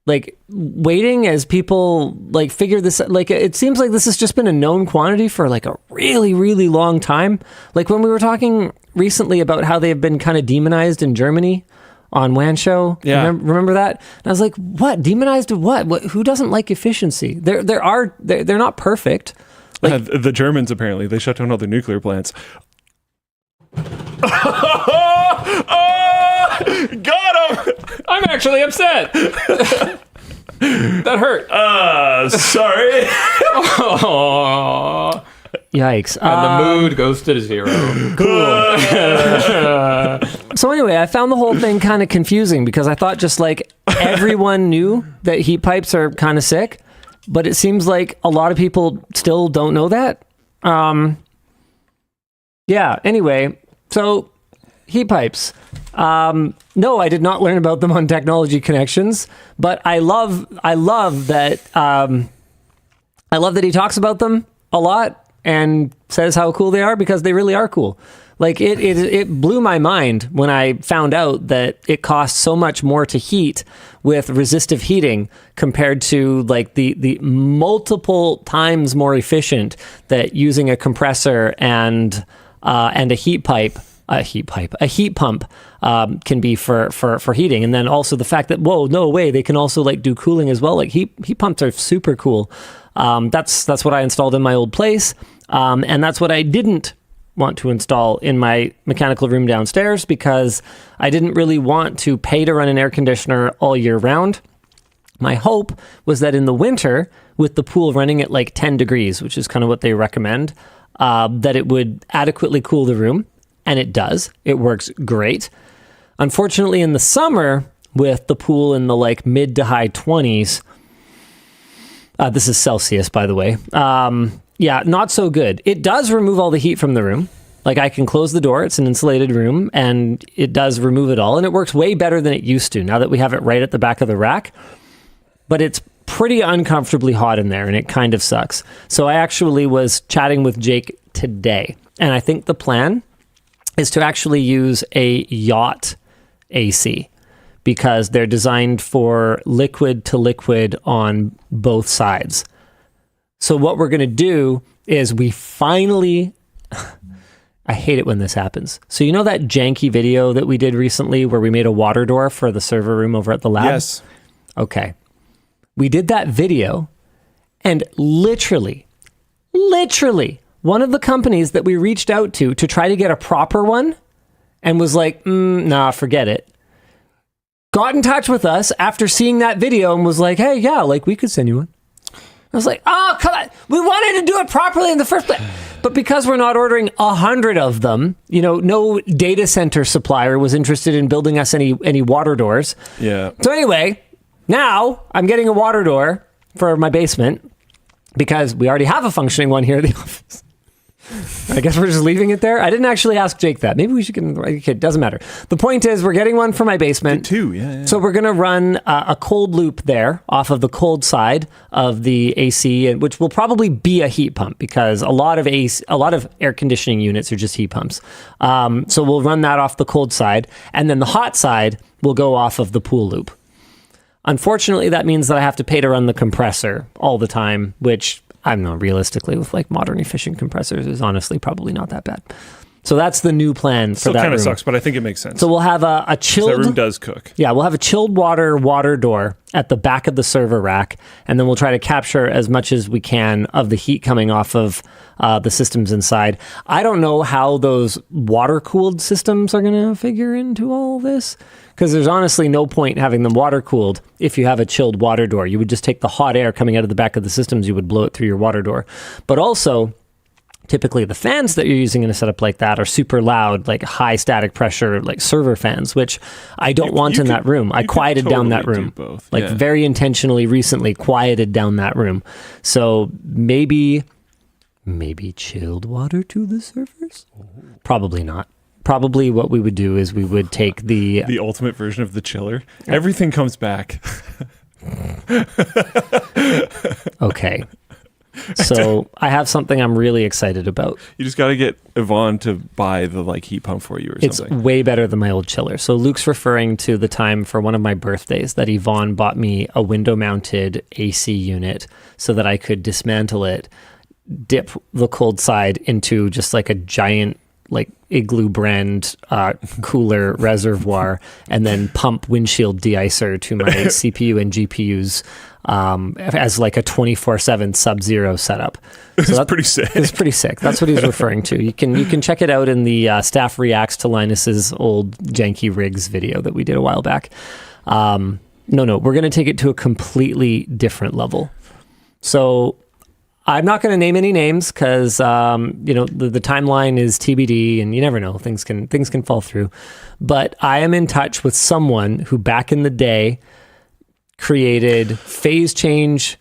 like waiting as people like figure this, like it seems like this has just been a known quantity for like a really, really long time. Like when we were talking recently about how they have been kind of demonized in Germany on WAN Show. Yeah. Remember that? And I was like, what? Demonized to what? Who doesn't like efficiency? They're not perfect. Like, the Germans, apparently, they shut down all their nuclear plants. Got him! I'm actually upset. That hurt. Sorry. Aww. Yikes. And the mood goes to 0. Cool. So anyway, I found the whole thing kind of confusing because I thought just like everyone knew that heat pipes are kind of sick, but it seems like a lot of people still don't know that. Yeah, anyway, so heat pipes. No, I did not learn about them on Technology Connections, but I love that he talks about them a lot and says how cool they are because they really are cool. Like it blew my mind when I found out that it costs so much more to heat with resistive heating compared to like the multiple times more efficient that using a compressor and a heat pump can be for heating. And then also the fact that, whoa, no way, they can also like do cooling as well. Like heat pumps are super cool. That's what I installed in my old place. And that's what I didn't want to install in my mechanical room downstairs because I didn't really want to pay to run an air conditioner all year round. My hope was that in the winter, with the pool running at like 10 degrees, which is kind of what they recommend, that it would adequately cool the room. And it does. It works great. Unfortunately, in the summer, with the pool in the like mid to high 20s, this is Celsius, by the way. Yeah, not so good. It does remove all the heat from the room. Like I can close the door. It's an insulated room and it does remove it all. And it works way better than it used to now that we have it right at the back of the rack. But it's pretty uncomfortably hot in there and it kind of sucks. So I actually was chatting with Jake today. And I think the plan is to actually use a yacht AC because they're designed for liquid to liquid on both sides. So what we're going to do is we finally, I hate it when this happens. So you know that janky video that we did recently where we made a water door for the server room over at the lab? Yes. Okay. We did that video and literally, one of the companies that we reached out to try to get a proper one and was like, nah, forget it. Got in touch with us after seeing that video and was like, hey, yeah, like we could send you one. I was like, oh, come on. We wanted to do it properly in the first place. But because we're not ordering 100 of them, no data center supplier was interested in building us any water doors. Yeah. So anyway, now I'm getting a water door for my basement because we already have a functioning one here at the office. I guess we're just leaving it there. I didn't actually ask Jake that. Maybe we should get it. Doesn't matter. The point is we're getting one for my basement. Two, yeah. So we're going to run a cold loop there off of the cold side of the AC, which will probably be a heat pump because a lot of air conditioning units are just heat pumps. So we'll run that off the cold side. And then the hot side will go off of the pool loop. Unfortunately, that means that I have to pay to run the compressor all the time, which I don't know, realistically, with like modern efficient compressors is honestly probably not that bad. So that's the new plan for Still that kind room. of sucks, but I think it makes sense. So we'll have a 'Cause chilled... that room does cook. Yeah, we'll have a chilled water door at the back of the server rack, and then we'll try to capture as much as we can of the heat coming off of the systems inside. I don't know how those water-cooled systems are going to figure into all this, because there's honestly no point having them water-cooled if you have a chilled water door. You would just take the hot air coming out of the back of the systems, you would blow it through your water door. But also, typically the fans that you're using in a setup like that are super loud, like high static pressure, like server fans, which I don't want in that room. I quieted down that room. Both. Like very intentionally recently quieted down that room. So maybe chilled water to the servers? Probably not. Probably what we would do is we would take the ultimate version of the chiller. Everything comes back. Okay. So I have something I'm really excited about. You just got to get Yvonne to buy the heat pump for you or It's something. way better than my old chiller. So Luke's referring to the time for one of my birthdays that Yvonne bought me a window-mounted AC unit so that I could dismantle it, dip the cold side into just like a giant igloo brand cooler reservoir, and then pump windshield de-icer to my CPU and GPUs as like a 24/7 Sub-Zero setup. So that's pretty sick. It's pretty sick. That's what he's referring to. You can check it out in the Staff Reacts to Linus's old janky rigs video that we did a while back. No, we're going to take it to a completely different level. So I'm not going to name any names because the timeline is TBD, and you never know, things can fall through. But I am in touch with someone who back in the day created phase change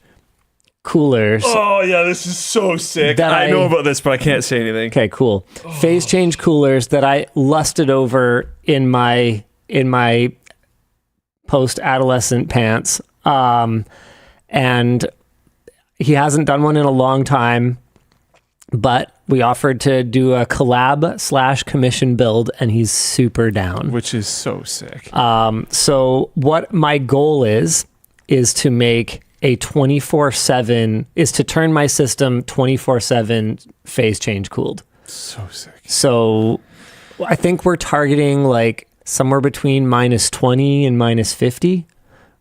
coolers. Oh yeah, this is so sick. I know about this, but I can't say anything. Okay, cool. Phase change coolers that I lusted over in my post-adolescent pants, and he hasn't done one in a long time, but we offered to do a collab/commission build, and he's super down. Which is so sick. So what my goal is to make a 24/7, is to turn my system 24/7 phase change cooled. So sick. So I think we're targeting like somewhere between -20 and -50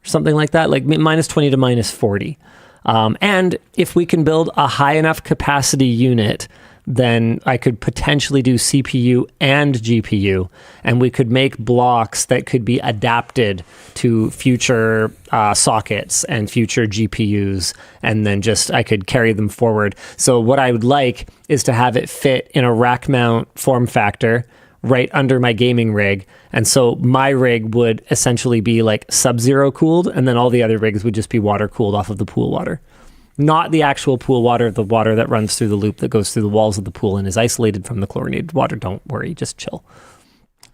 or something like that, like -20 to -40. And if we can build a high enough capacity unit, then I could potentially do CPU and GPU, and we could make blocks that could be adapted to future sockets and future GPUs, and then I could carry them forward. So what I would like is to have it fit in a rack mount form factor right under my gaming rig. And so my rig would essentially be like Sub-Zero cooled, and then all the other rigs would just be water cooled off of the pool water. Not the actual pool water, the water that runs through the loop that goes through the walls of the pool and is isolated from the chlorinated water. Don't worry, just chill.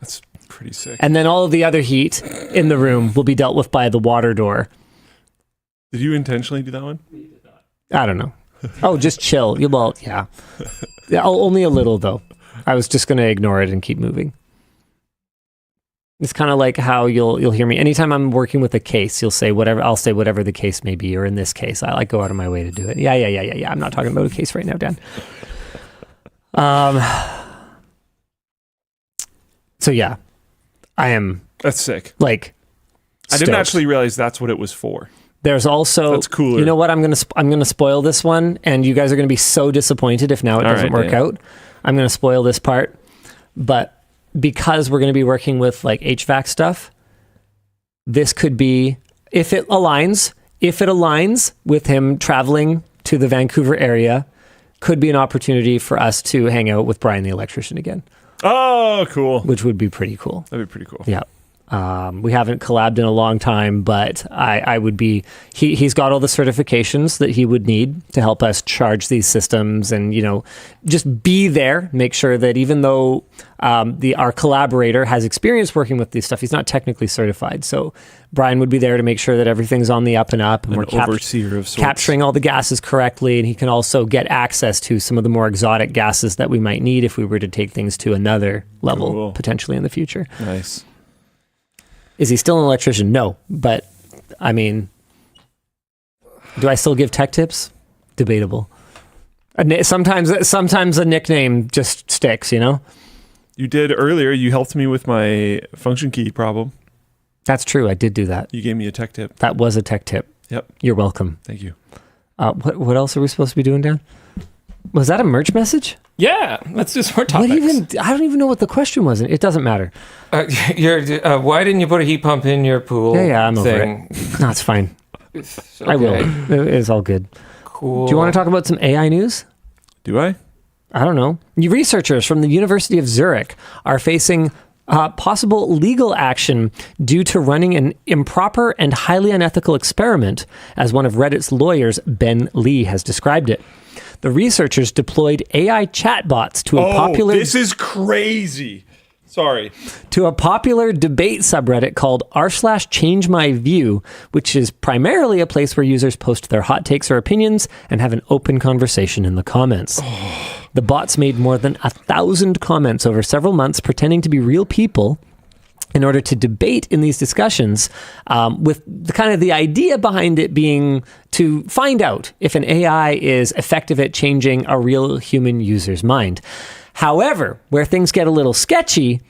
That's pretty sick. And then all of the other heat in the room will be dealt with by the water door. Did you intentionally do that one? I don't know. Oh, just chill. Well, yeah. Only a little though. I was just going to ignore it and keep moving. It's kind of like how you'll hear me anytime I'm working with a case. You'll say whatever. I'll say whatever the case may be, or in this case, I go out of my way to do it. Yeah. I'm not talking about a case right now, Dan. So yeah, I am. That's sick. Like, I didn't stoked. actually realize that's what it was for. There's also, that's cooler. You know what? I'm gonna spoil this one, and you guys are gonna be so disappointed if now it doesn't work out. I'm gonna spoil this part, but because we're gonna be working with like HVAC stuff, this could be, if it aligns with him traveling to the Vancouver area, could be an opportunity for us to hang out with Brian the electrician again. Oh, cool. Which would be pretty cool. That'd be pretty cool. Yeah. We haven't collabed in a long time, but I would be, he's got all the certifications that he would need to help us charge these systems, and, just be there, make sure that even though our collaborator has experience working with this stuff, he's not technically certified. So Brian would be there to make sure that everything's on the up and up, and An we're overseer of sorts. capturing all the gases correctly, and he can also get access to some of the more exotic gases that we might need if we were to take things to another level, potentially in the future. Nice. Is he still an electrician? No, but I mean, do I still give tech tips? Debatable. Sometimes a nickname just sticks, You did earlier. You helped me with my function key problem. That's true. I did do that. You gave me a tech tip. That was a tech tip. Yep. You're welcome. Thank you. What else are we supposed to be doing, Dan? Was that a merch message? Yeah, let's do some more topics. I don't even know what the question was. It doesn't matter. Why didn't you put a heat pump in your pool? Yeah, I'm over thing? it. No, it's fine. Okay. I will. It's all good. Cool. Do you want to talk about some AI news? Do I? I don't know. Researchers from the University of Zurich are facing possible legal action due to running an improper and highly unethical experiment, as one of Reddit's lawyers, Ben Lee, has described it. The researchers deployed AI chatbots to a popular... This is crazy. Sorry. To a popular debate subreddit called r/ChangeMyView, which is primarily a place where users post their hot takes or opinions and have an open conversation in the comments. The bots made more than 1,000 comments over several months, pretending to be real people in order to debate in these discussions, with the idea behind it being to find out if an AI is effective at changing a real human user's mind. However, where things get a little sketchy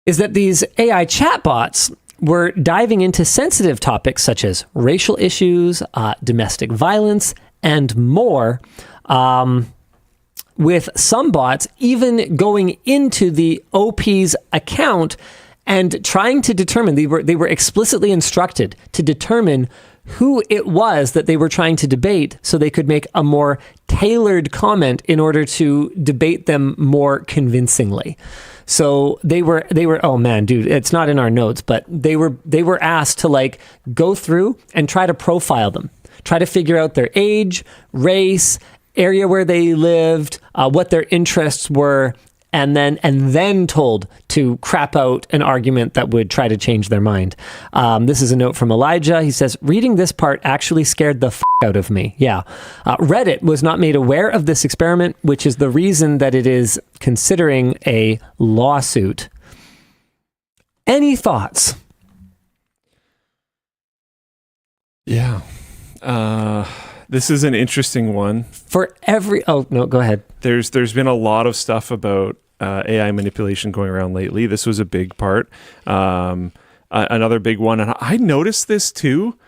is that these AI chatbots were diving into sensitive topics such as racial issues, domestic violence, and more, with some bots even going into the OP's account and trying to determine, they were explicitly instructed to determine who it was that they were trying to debate so they could make a more tailored comment in order to debate them more convincingly. So they were, oh man, dude, it's not in our notes, but they were asked to go through and try to profile them, try to figure out their age, race, area where they lived, what their interests were, and then told to crap out an argument that would try to change their mind. This is a note from Elijah. He says, reading this part actually scared the out of me. Yeah. Reddit was not made aware of this experiment, which is the reason that it is considering a lawsuit. Any thoughts? Yeah. This is an interesting one. Oh, no, go ahead. There's been a lot of stuff about AI manipulation going around lately. This was a big part. Another big one. And I noticed this too,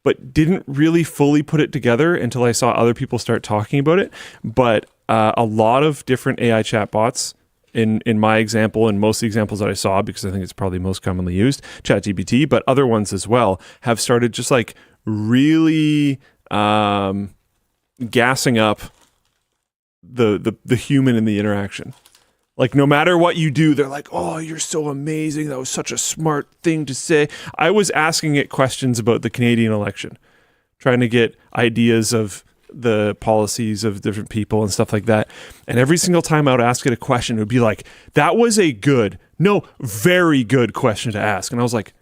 but didn't really fully put it together until I saw other people start talking about it. But a lot of different AI chatbots, in my example, and most of the examples that I saw, because I think it's probably most commonly used, ChatGPT, but other ones as well, have started just really gassing up the human in the interaction. No matter what you do, they're like, oh, you're so amazing. That was such a smart thing to say. I was asking it questions about the Canadian election, trying to get ideas of the policies of different people and stuff like that. And every single time I would ask it a question, it would be like, that was a very good question to ask. And I was like,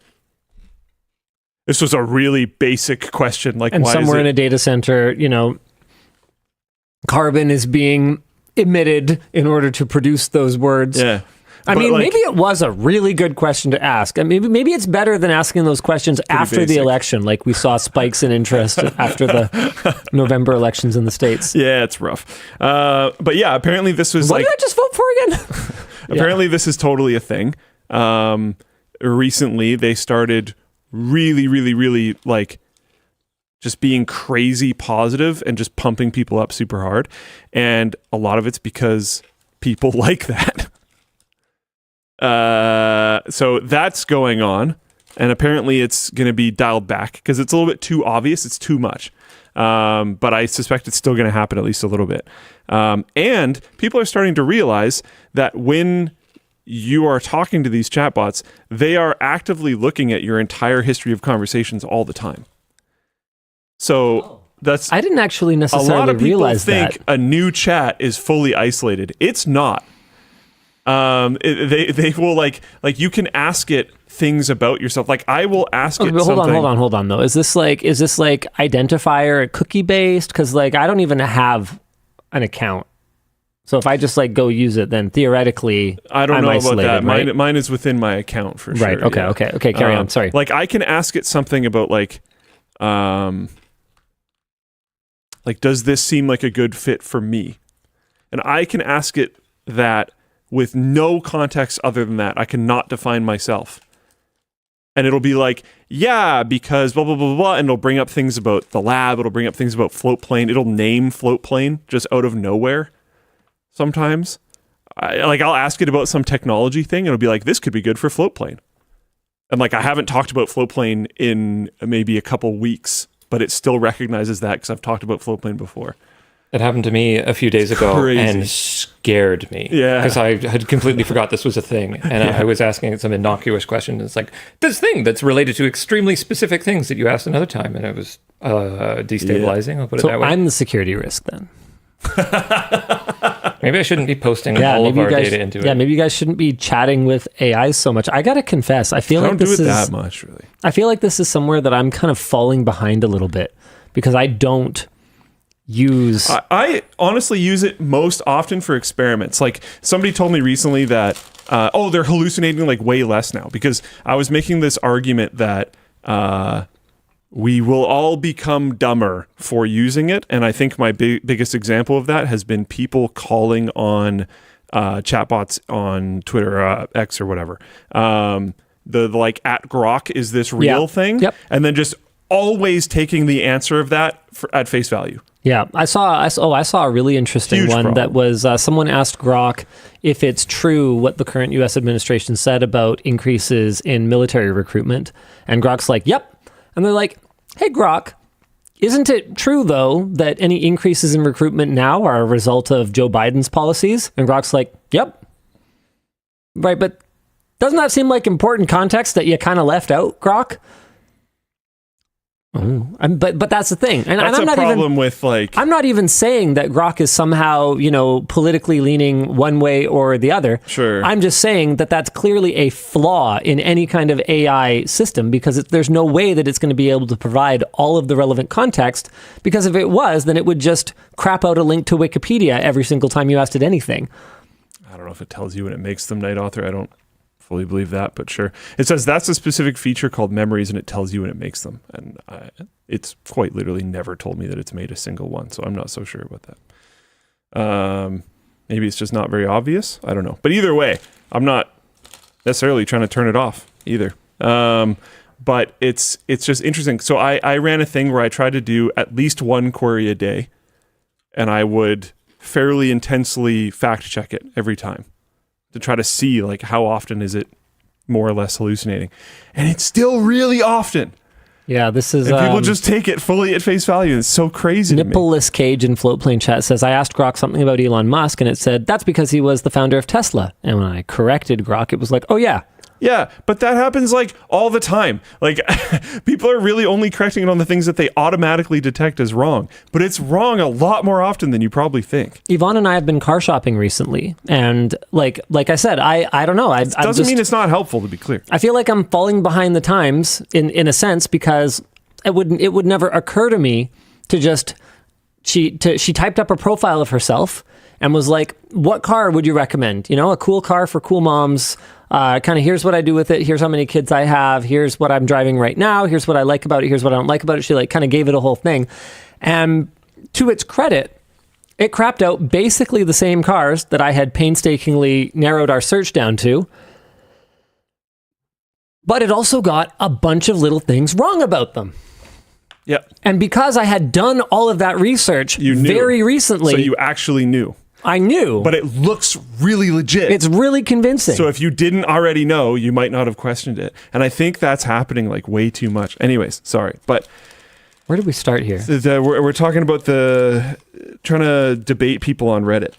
this was a really basic question. And why somewhere in a data center, carbon is being emitted in order to produce those words. Yeah. I mean, maybe it was a really good question to ask. And maybe it's better than asking those questions after basic. The election, like we saw spikes in interest after the November elections in the States. Yeah, it's rough. But yeah, apparently this was what did I just vote for again? Apparently this is totally a thing. Recently, they started really just being crazy positive and just pumping people up super hard. And a lot of it's because people like that. So that's going on. And apparently it's going to be dialed back because it's a little bit too obvious. It's too much. But I suspect it's still going to happen at least a little bit. And people are starting to realize that when you are talking to these chatbots, they are actively looking at your entire history of conversations all the time. So that's... I didn't actually necessarily realize that. A lot of people think a new chat is fully isolated. It's not. They will you can ask it things about yourself. I will ask it something. Hold on though. Is this identifier cookie based? Because I don't even have an account. So if I just go use it, then theoretically I don't know about that. Right? Mine is within my account for sure. Right. Okay. Yeah. Okay. Carry on. Sorry. I can ask it something about does this seem like a good fit for me? And I can ask it that with no context other than that. I cannot define myself. And it'll be like, yeah, because blah, blah, blah, blah, blah. And it'll bring up things about the lab. It'll bring up things about float plane. It'll name float plane just out of nowhere sometimes. I'll ask it about some technology thing. And it'll be like, this could be good for float plane. And like, I haven't talked about float plane in maybe a couple weeks, but it still recognizes that because I've talked about float plane before. It happened to me a few days ago crazy. And scared me. Yeah. Because I had completely forgot this was a thing. And I was asking it some innocuous question. It's like, this thing that's related to extremely specific things that you asked another time. And it was destabilizing, I'll put it that way. I'm the security risk then. Maybe I shouldn't be posting all of our data into it. Yeah, maybe you guys shouldn't be chatting with AI so much. I got to confess, I feel like this is... Don't do it that much, really. I feel like this is somewhere that I'm kind of falling behind a little bit because I don't use... I honestly use it most often for experiments. Like somebody told me recently that, they're hallucinating like way less now because I was making this argument that we will all become dumber for using it. And I think my biggest example of that has been people calling on chatbots on Twitter, X or whatever. The like at Grok is this real thing? Yep. And then just always taking the answer of that at face value. Yeah, I saw a really interesting Huge one problem. that was someone asked Grok if it's true what the current U.S. administration said about increases in military recruitment. And Grok's like, yep. And they're like, hey, Grok, isn't it true, though, that any increases in recruitment now are a result of Joe Biden's policies? And Grok's like, yep. Right, but doesn't that seem like important context that you kind of left out, Grok? But that's the thing. And That's I'm a not problem even, with like... I'm not even saying that Grok is somehow, politically leaning one way or the other. Sure. I'm just saying that that's clearly a flaw in any kind of AI system because there's no way that it's going to be able to provide all of the relevant context because if it was, then it would just crap out a link to Wikipedia every single time you asked it anything. I don't know if it tells you when it makes them night author. I don't fully believe that, but sure. It says that's a specific feature called memories, and it tells you when it makes them. And it's quite literally never told me that it's made a single one, so I'm not so sure about that. Maybe it's just not very obvious. I don't know. But either way, I'm not necessarily trying to turn it off either. But it's just interesting. So I ran a thing where I tried to do at least one query a day, and I would fairly intensely fact check it every time to try to see like how often is it more or less hallucinating. And it's still really often. Yeah, this is... And people just take it fully at face value. It's so crazy to me. Nippleless Cage in Floatplane Chat says, I asked Grok something about Elon Musk, and it said, that's because he was the founder of Tesla. And when I corrected Grok, it was like, oh yeah. Yeah, but that happens like all the time. Like people are really only correcting it on the things that they automatically detect as wrong. But it's wrong a lot more often than you probably think. Yvonne and I have been car shopping recently. And like I said, I don't know. It doesn't mean it's not helpful, to be clear. I feel like I'm falling behind the times in a sense because it would never occur to me to just... She typed up a profile of herself and was like, what car would you recommend? A cool car for cool moms. Kind of here's what I do with it. Here's how many kids I have. Here's what I'm driving right now. Here's what I like about it. Here's what I don't like about it. She kind of gave it a whole thing. And to its credit, it crapped out basically the same cars that I had painstakingly narrowed our search down to. But it also got a bunch of little things wrong about them. Yep. And because I had done all of that research very recently... So you actually knew. I knew. But it looks really legit. It's really convincing. So if you didn't already know, you might not have questioned it. And I think that's happening like way too much. Anyways, sorry. But where did we start here? We're talking about trying to debate people on Reddit.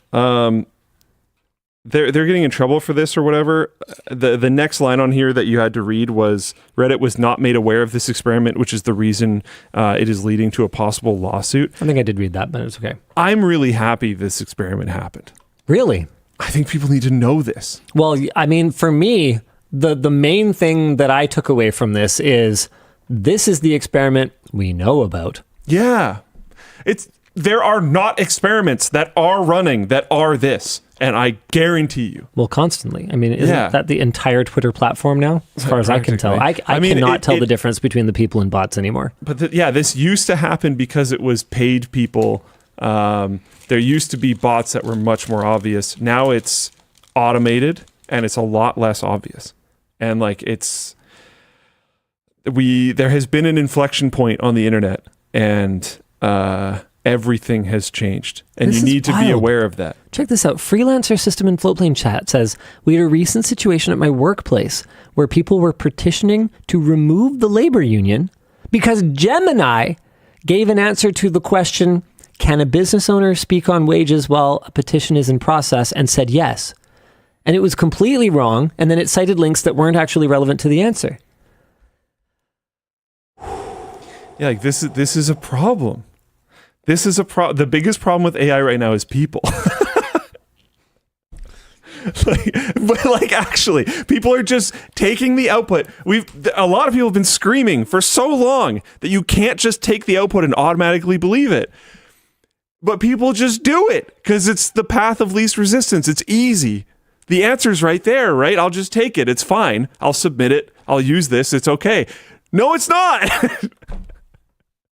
They're getting in trouble for this or whatever. The next line on here that you had to read was Reddit was not made aware of this experiment, which is the reason it is leading to a possible lawsuit. I think I did read that, but it's okay. I'm really happy this experiment happened. Really? I think people need to know this. Well, I mean, for me, the main thing that I took away from this is the experiment we know about. Yeah. There are not experiments that are running that are this. And I guarantee you. Well, constantly. I mean, isn't that the entire Twitter platform now? As far as I can tell. I cannot tell the difference between the people and bots anymore. But this used to happen because it was paid people. There used to be bots that were much more obvious. Now it's automated and it's a lot less obvious. And like there has been an inflection point on the internet, and everything has changed, and you need to be aware of that. Check this out. Freelancer System in Floatplane Chat says, we had a recent situation at my workplace where people were petitioning to remove the labor union because Gemini gave an answer to the question, can a business owner speak on wages while a petition is in process, and said yes. And it was completely wrong, and then it cited links that weren't actually relevant to the answer. Yeah, like this is a problem. This is the biggest problem with AI right now is people. Actually, people are just taking the output. A lot of people have been screaming for so long that you can't just take the output and automatically believe it. But people just do it because it's the path of least resistance. It's easy. The answer's right there, right? I'll just take it. It's fine. I'll submit it. I'll use this. It's okay. No, it's not.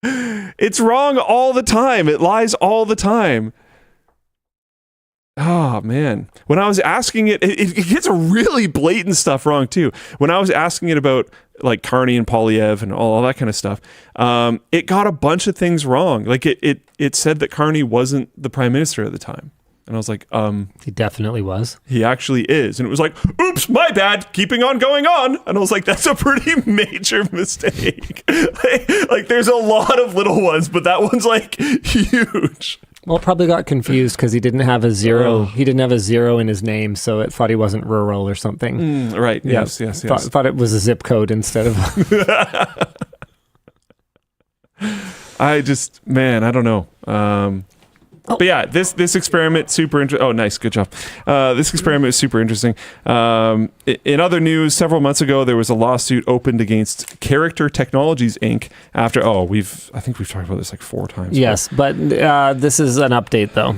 It's wrong all the time. It lies all the time. Oh, man. When I was asking it gets a really blatant stuff wrong, too. When I was asking it about, like, Carney and Polyev and all that kind of stuff, it got a bunch of things wrong. Like, it said that Carney wasn't the prime minister at the time. And I was like, he definitely was. He actually is. And it was like, oops, my bad, keeping on going on. And I was like, that's a pretty major mistake. like, there's a lot of little ones, but that one's like huge. Well, probably got confused because he didn't have a zero. He didn't have a zero in his name, so it thought he wasn't rural or something. Right. Yeah. Yes. Thought it was a zip code instead of. I don't know. But yeah, this experiment, super interesting. Oh, nice. Good job. This experiment is super interesting. In other news, several months ago, there was a lawsuit opened against Character Technologies, Inc. after, I think we've talked about this like 4 times. Yes, but this is an update, though.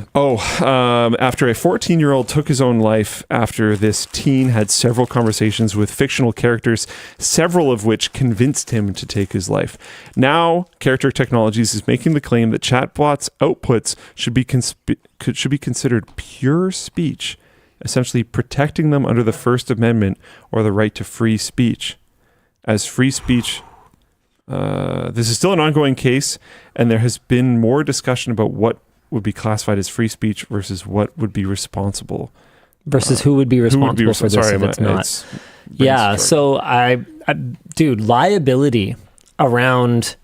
After a 14-year-old took his own life after this teen had several conversations with fictional characters, several of which convinced him to take his life. Now, Character Technologies is making the claim that chatbots' outputs should be considered pure speech, essentially protecting them under the First Amendment or the right to free speech. As free speech, this is still an ongoing case, and there has been more discussion about what would be classified as free speech versus what would be responsible. Versus who would be responsible for this if it's not. Yeah, so dude, liability around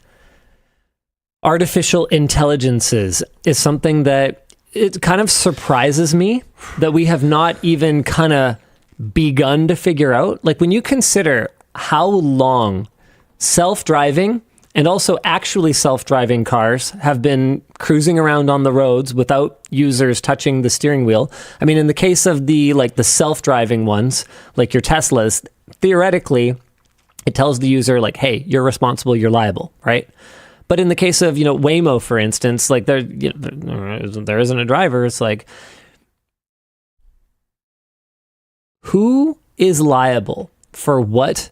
artificial intelligences is something that it kind of surprises me that we have not even kind of begun to figure out. Like when you consider how long self-driving and also actually self-driving cars have been cruising around on the roads without users touching the steering wheel. I mean, in the case of the self-driving ones, like your Teslas, theoretically, it tells the user like, hey, you're responsible, you're liable, right? But in the case of, Waymo, for instance, like there isn't a driver. It's like, who is liable for what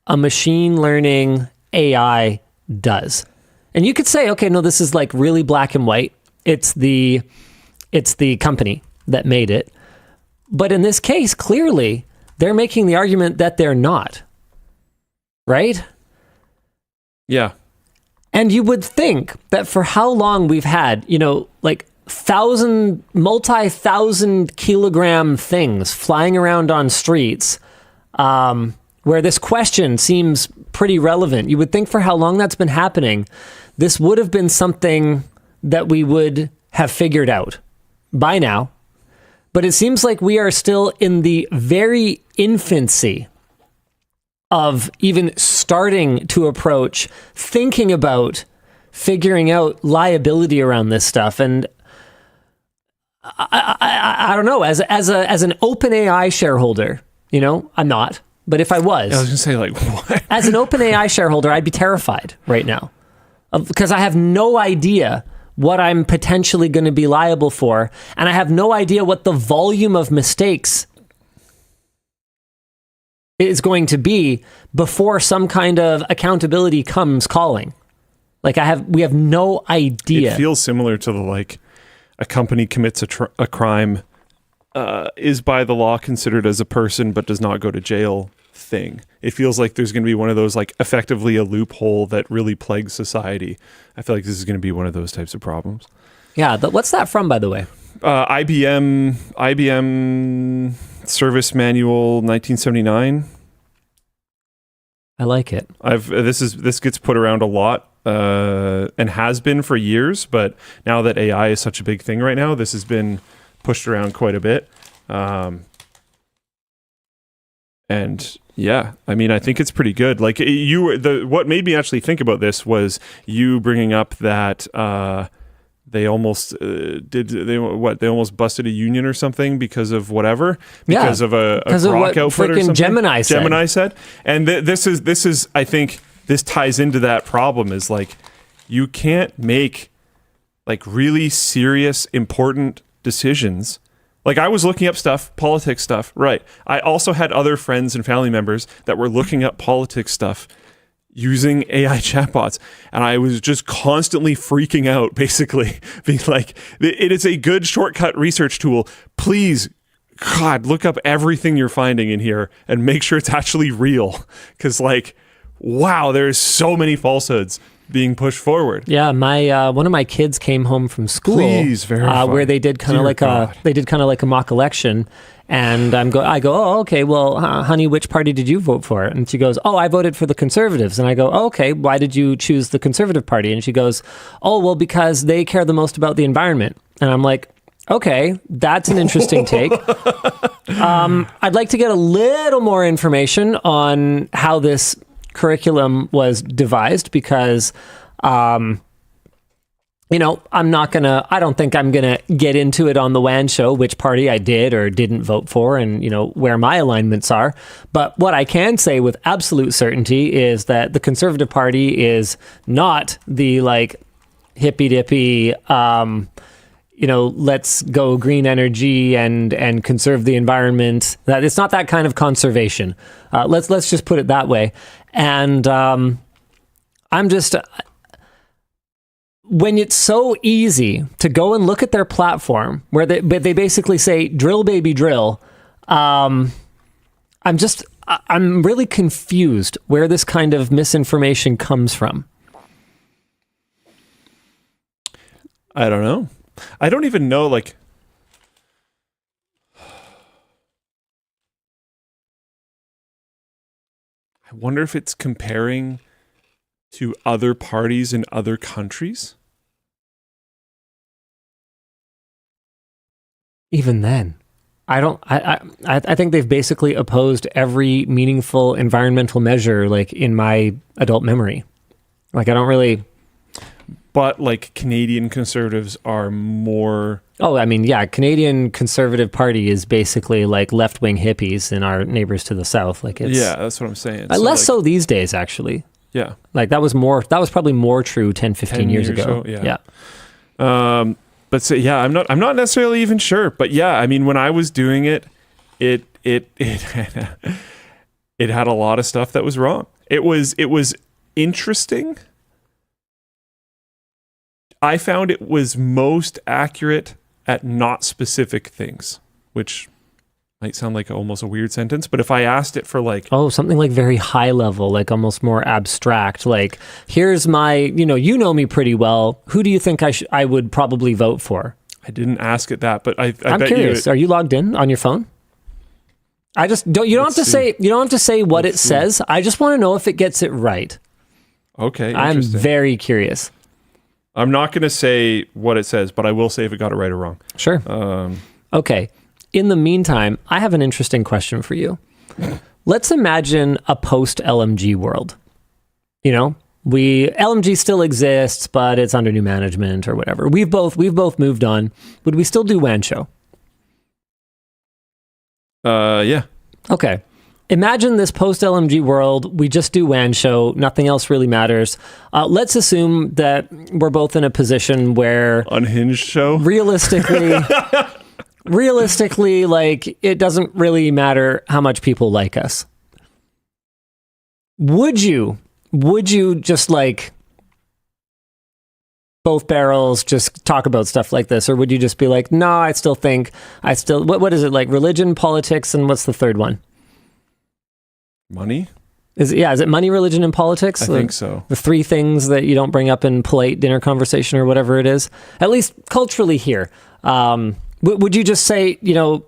a machine learning AI does? And you could say, okay, no, this is like really black and white. It's the company that made it. But in this case, clearly, they're making the argument that they're not. Right? Yeah. And you would think that for how long we've had, multi-thousand kilogram things flying around on streets, where this question seems pretty relevant. You would think for how long that's been happening, this would have been something that we would have figured out by now. But it seems like we are still in the very infancy of even starting to approach thinking about figuring out liability around this stuff. And I don't know, as an OpenAI shareholder, I'm not, but if I was going to say, like, what? As an OpenAI shareholder, I'd be terrified right now because I have no idea what I'm potentially going to be liable for. And I have no idea what the volume of mistakes is going to be before some kind of accountability comes calling. Like we have no idea. It feels similar to a company commits a crime is by the law considered as a person but does not go to jail thing. It feels like there's going to be one of those, like, effectively a loophole that really plagues society. I feel like this is going to be one of those types of problems. Yeah, what's that from, by the way? IBM Service Manual 1979. I like it. This gets put around a lot and has been for years, but now that AI is such a big thing right now, this has been pushed around quite a bit. And yeah, I mean, I think it's pretty good. Like what made me actually think about this was you bringing up that they almost they almost busted a union or something because of whatever, because of a grok output or something. Gemini said. And this is I think this ties into that problem, is like, you can't make like really serious, important decisions. Like, I was looking up stuff, politics stuff, right? I also had other friends and family members that were looking up politics stuff using AI chatbots, and I was just constantly freaking out, basically being like, it is a good shortcut research tool. Please, God, look up everything you're finding in here and make sure it's actually real. Because, like, wow, there's so many falsehoods being pushed forward. Yeah, my one of my kids came home from school, where they did kind of like a mock election, and I go, oh, okay, well, honey, which party did you vote for? And she goes, oh, I voted for the Conservatives. And I go, oh, okay, why did you choose the Conservative Party? And she goes, oh, well, because they care the most about the environment. And I'm like, okay, that's an interesting take. I'd like to get a little more information on how this curriculum was devised, because I don't think I'm gonna get into it on the WAN show which party I did or didn't vote for, and where my alignments are. But what I can say with absolute certainty is that the Conservative Party is not the like hippy dippy let's go green energy and conserve the environment. That it's not that kind of conservation. Let's just put it that way. And I'm just, when it's so easy to go and look at their platform where they basically say drill baby drill, I'm really confused where this kind of misinformation comes from. I don't know. I don't even know, like, I wonder if it's comparing to other parties in other countries. Even then, I think they've basically opposed every meaningful environmental measure, like, in my adult memory. Like, I don't really... But, like, Canadian Conservatives are more... Oh, I mean, yeah, Canadian Conservative Party is basically like left-wing hippies in our neighbors to the south. Like, it's... Yeah, that's what I'm saying. So these days, actually. Yeah. Like, that was probably more true 10, 15 years ago. Yeah. But so, yeah, I'm not necessarily even sure. But yeah, I mean, when I was doing it had a lot of stuff that was wrong. It was interesting. I found it was most accurate at not specific things, which might sound like almost a weird sentence, but if I asked it for like... Oh, something like very high level, like almost more abstract, like, here's my, you know me pretty well. Who do you think I would probably vote for? I didn't ask it that, but I'm curious. Are you logged in on your phone? You don't have to say what it says. I just want to know if it gets it right. Okay, I'm very curious. I'm not going to say what it says, but I will say if it got it right or wrong. Sure. Okay. In the meantime, I have an interesting question for you. Let's imagine a post-LMG world. LMG still exists, but it's under new management or whatever. We've both moved on. Would we still do WAN Show? Yeah. Okay. Imagine this post-LMG world. We just do WAN Show. Nothing else really matters. Let's assume that we're both in a position where... Unhinged show? Realistically, like, it doesn't really matter how much people like us. Would you just, like, both barrels, just talk about stuff like this? Or would you just be like, no, I still think, what is it, like religion, politics, and what's the third one? Money? Is it money, religion, and politics? I think so. The three things that you don't bring up in polite dinner conversation or whatever it is, at least culturally here. Would you just say, f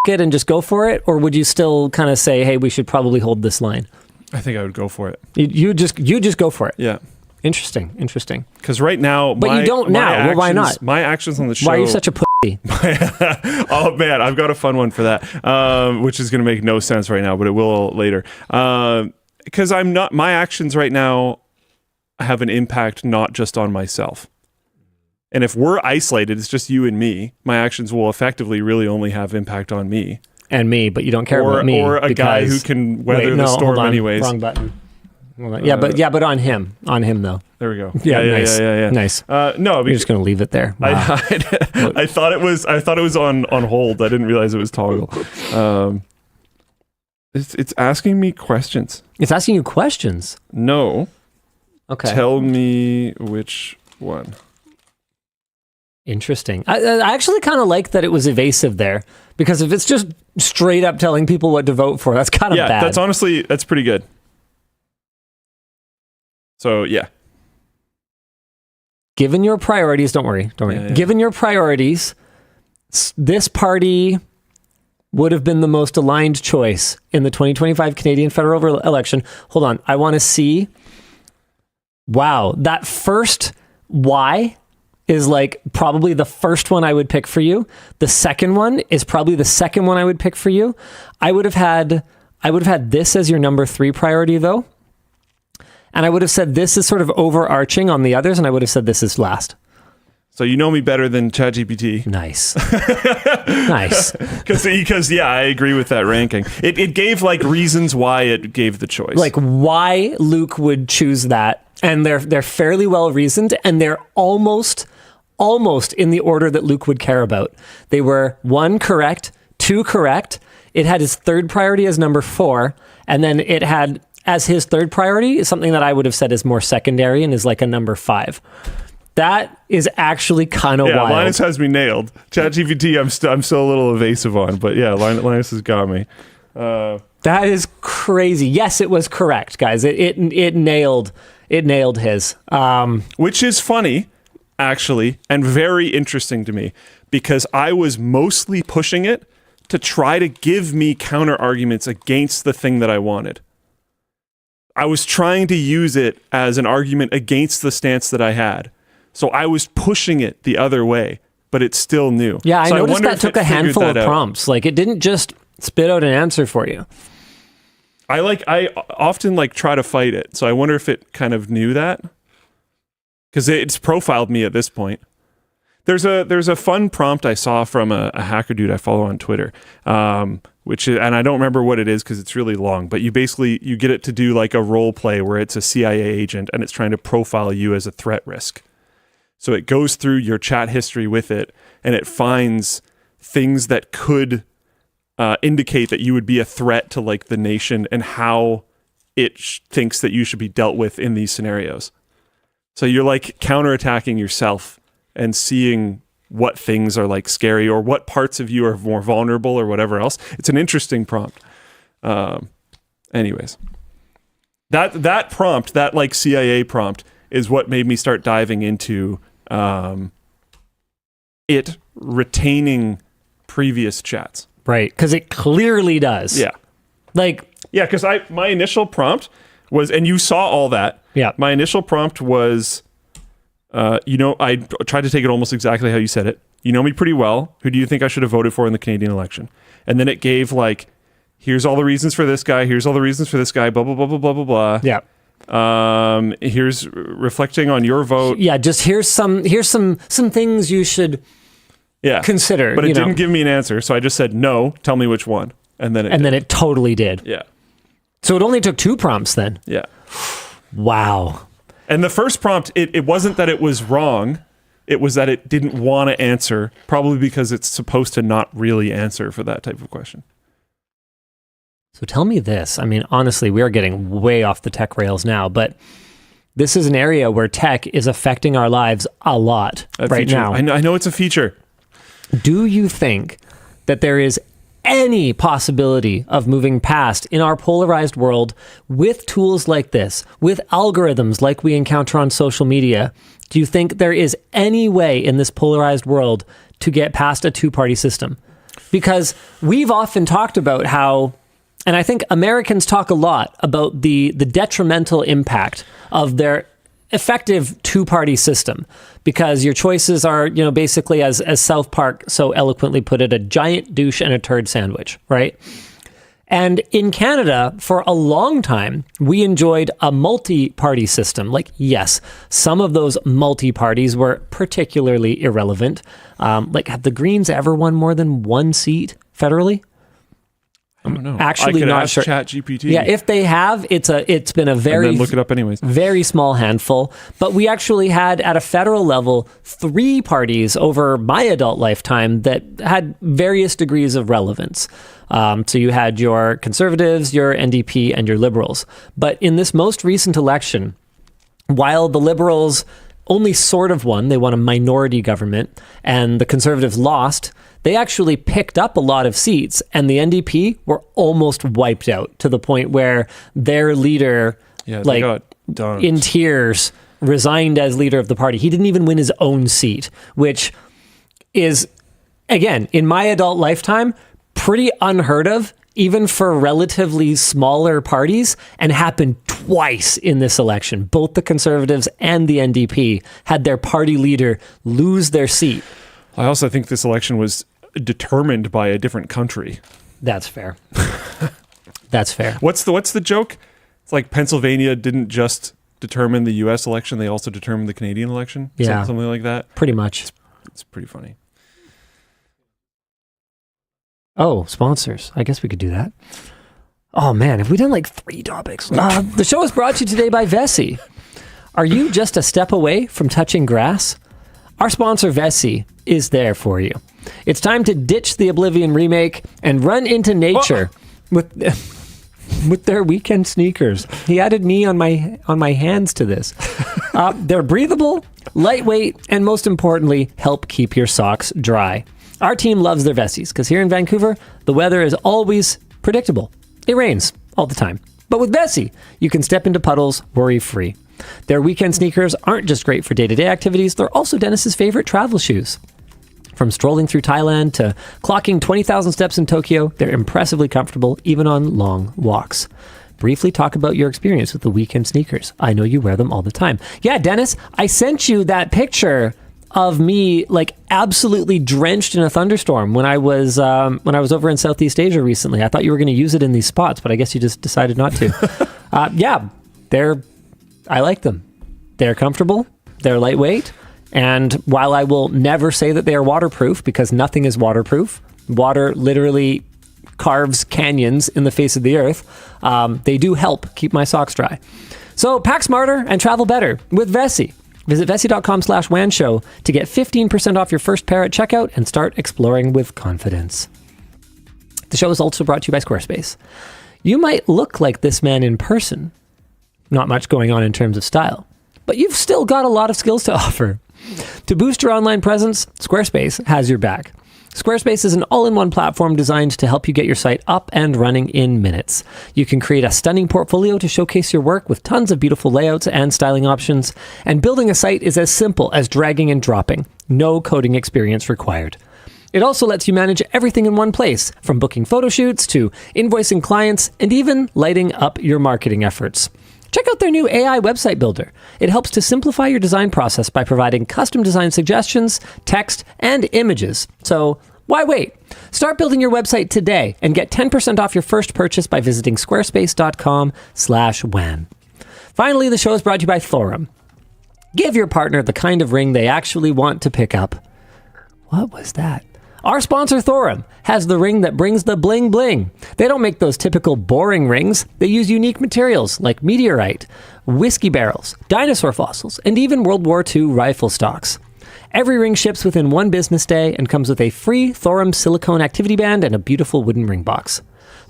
it and just go for it? Or would you still kind of say, hey, we should probably hold this line? I think I would go for it. You just go for it. Yeah. Interesting. Because right now, but you don't now. Well, why not? My actions on the show. Why are you such a pussy? Oh man, I've got a fun one for that, which is going to make no sense right now, but it will later. Because my actions right now have an impact not just on myself. And if we're isolated, it's just you and me, my actions will effectively really only have impact on me. And me, but you don't care about me. Or a guy who can weather the storm anyways. Wrong button. But on him though. There we go. Yeah. Nice. No, you're just gonna leave it there. Wow. I thought it was on hold. I didn't realize it was toggle. It's asking me questions. It's asking you questions. No. Okay. Tell me which one. Interesting. I actually kind of like that it was evasive there, because if it's just straight up telling people what to vote for, that's kind of bad. That's pretty good. So, yeah. Given your priorities, don't worry. Yeah. Given your priorities, this party would have been the most aligned choice in the 2025 Canadian federal election. Hold on. I want to see. Wow. That first Y is like probably the first one I would pick for you. The second one is probably the second one I would pick for you. I would have had this as your number 3 priority though. And I would have said this is sort of overarching on the others, and I would have said this is last. So you know me better than ChatGPT. Nice. Nice. Because I agree with that ranking. It gave like reasons why it gave the choice. Like why Luke would choose that, and they're fairly well reasoned, and they're almost in the order that Luke would care about. They were 1 correct, 2 correct. It had his third priority as number 4, and then it had as his third priority is something that I would have said is more secondary and is like a number 5. That is actually kind of wild. Linus has me nailed. ChatGPT, I'm still a little evasive on, but yeah, Linus has got me. That is crazy. Yes, it was correct, guys. It nailed his. Which is funny, actually, and very interesting to me, because I was mostly pushing it to try to give me counter arguments against the thing that I wanted. I was trying to use it as an argument against the stance that I had. So I was pushing it the other way, but it still knew. Yeah, I so noticed that took a handful of prompts. Like it didn't just spit out an answer for you. I often try to fight it. So I wonder if it kind of knew that, because it's profiled me at this point. There's a fun prompt I saw from a hacker dude I follow on Twitter, which is, and I don't remember what it is because it's really long, but you get it to do like a role play where it's a CIA agent and it's trying to profile you as a threat risk. So it goes through your chat history with it, and it finds things that could indicate that you would be a threat to like the nation and how it thinks that you should be dealt with in these scenarios. So you're like counterattacking yourself and seeing what things are like scary or what parts of you are more vulnerable or whatever else. It's an interesting prompt. Anyways, that prompt, that like CIA prompt, is what made me start diving into it retaining previous chats. Right, because it clearly does. Yeah. Yeah, because my initial prompt was, and you saw all that. Yeah. My initial prompt was, I tried to take it almost exactly how you said it. You know me pretty well. Who do you think I should have voted for in the Canadian election? And then it gave like, here's all the reasons for this guy. Here's all the reasons for this guy. Blah blah blah blah blah blah blah. Yeah. Here's reflecting on your vote. Yeah. Just here's some things you should consider. But it didn't give me an answer, so I just said no. Tell me which one, and then it totally did. Yeah. So it only took 2 prompts then. Yeah. Wow. And the first prompt, it wasn't that it was wrong. It was that it didn't want to answer, probably because it's supposed to not really answer for that type of question. So tell me this. I mean, honestly, we are getting way off the tech rails now, but this is an area where tech is affecting our lives a lot right now. I know it's a feature. Do you think that there is any possibility of moving past in our polarized world with tools like this, with algorithms like we encounter on social media? Do you think there is any way in this polarized world to get past a two-party system? Because we've often talked about how, and I think Americans talk a lot about the detrimental impact of their effective two-party system, because your choices are, basically, as South Park so eloquently put it, a giant douche and a turd sandwich, right? And in Canada, for a long time, we enjoyed a multi-party system. Like, yes, some of those multi-parties were particularly irrelevant. Like, have the Greens ever won more than one seat federally? I don't know. Actually, I could not ask sure. ChatGPT. Yeah, if they have, it's been a very and then look it up anyways. Very small handful. But we actually had at a federal level 3 parties over my adult lifetime that had various degrees of relevance. So you had your Conservatives, your NDP, and your Liberals. But in this most recent election, while the Liberals only sort of won, they won a minority government, and the Conservatives lost, they actually picked up a lot of seats, and the NDP were almost wiped out to the point where their leader, in tears, resigned as leader of the party. He didn't even win his own seat, which is, again, in my adult lifetime, pretty unheard of, even for relatively smaller parties, and happened twice in this election. Both the Conservatives and the NDP had their party leader lose their seat. I also think this election was determined by a different country. That's fair. That's fair. What's the joke? It's like Pennsylvania didn't just determine the U.S. election; they also determined the Canadian election. Yeah, something like that. Pretty much. It's pretty funny. Oh, sponsors. I guess we could do that. Oh man, have we done like 3 topics? The show is brought to you today by Vessi. Are you just a step away from touching grass? Our sponsor Vessi is there for you. It's time to ditch the Oblivion remake and run into nature with their weekend sneakers. He added me on my hands to this. They're breathable, lightweight, and most importantly, help keep your socks dry. Our team loves their Vessis because here in Vancouver, the weather is always predictable. It rains all the time. But with Vessi, you can step into puddles worry-free. Their weekend sneakers aren't just great for day-to-day activities, they're also Dennis's favorite travel shoes. From strolling through Thailand to clocking 20,000 steps in Tokyo, they're impressively comfortable even on long walks. Briefly talk about your experience with the weekend sneakers. I know you wear them all the time. Yeah, Dennis, I sent you that picture of me like absolutely drenched in a thunderstorm when I was over in Southeast Asia recently. I thought you were going to use it in these spots, but I guess you just decided not to. I like them. They're comfortable. They're lightweight. And while I will never say that they are waterproof, because nothing is waterproof, water literally carves canyons in the face of the earth, they do help keep my socks dry. So pack smarter and travel better with Vessi. Visit Vessi.com/WAN Show to get 15% off your first pair at checkout and start exploring with confidence. The show is also brought to you by Squarespace. You might look like this man in person. Not much going on in terms of style, but you've still got a lot of skills to offer. To boost your online presence, Squarespace has your back. Squarespace is an all-in-one platform designed to help you get your site up and running in minutes. You can create a stunning portfolio to showcase your work with tons of beautiful layouts and styling options. And building a site is as simple as dragging and dropping. No coding experience required. It also lets you manage everything in one place, from booking photo shoots to invoicing clients and even lighting up your marketing efforts. Check out their new AI website builder. It helps to simplify your design process by providing custom design suggestions, text, and images. So why wait? Start building your website today and get 10% off your first purchase by visiting squarespace.com/WAN. Finally, the show is brought to you by Thorum. Give your partner the kind of ring they actually want to pick up. What was that? Our sponsor, Thorum, has the ring that brings the bling bling. They don't make those typical boring rings. They use unique materials like meteorite, whiskey barrels, dinosaur fossils, and even World War II rifle stocks. Every ring ships within one business day and comes with a free Thorum silicone activity band and a beautiful wooden ring box.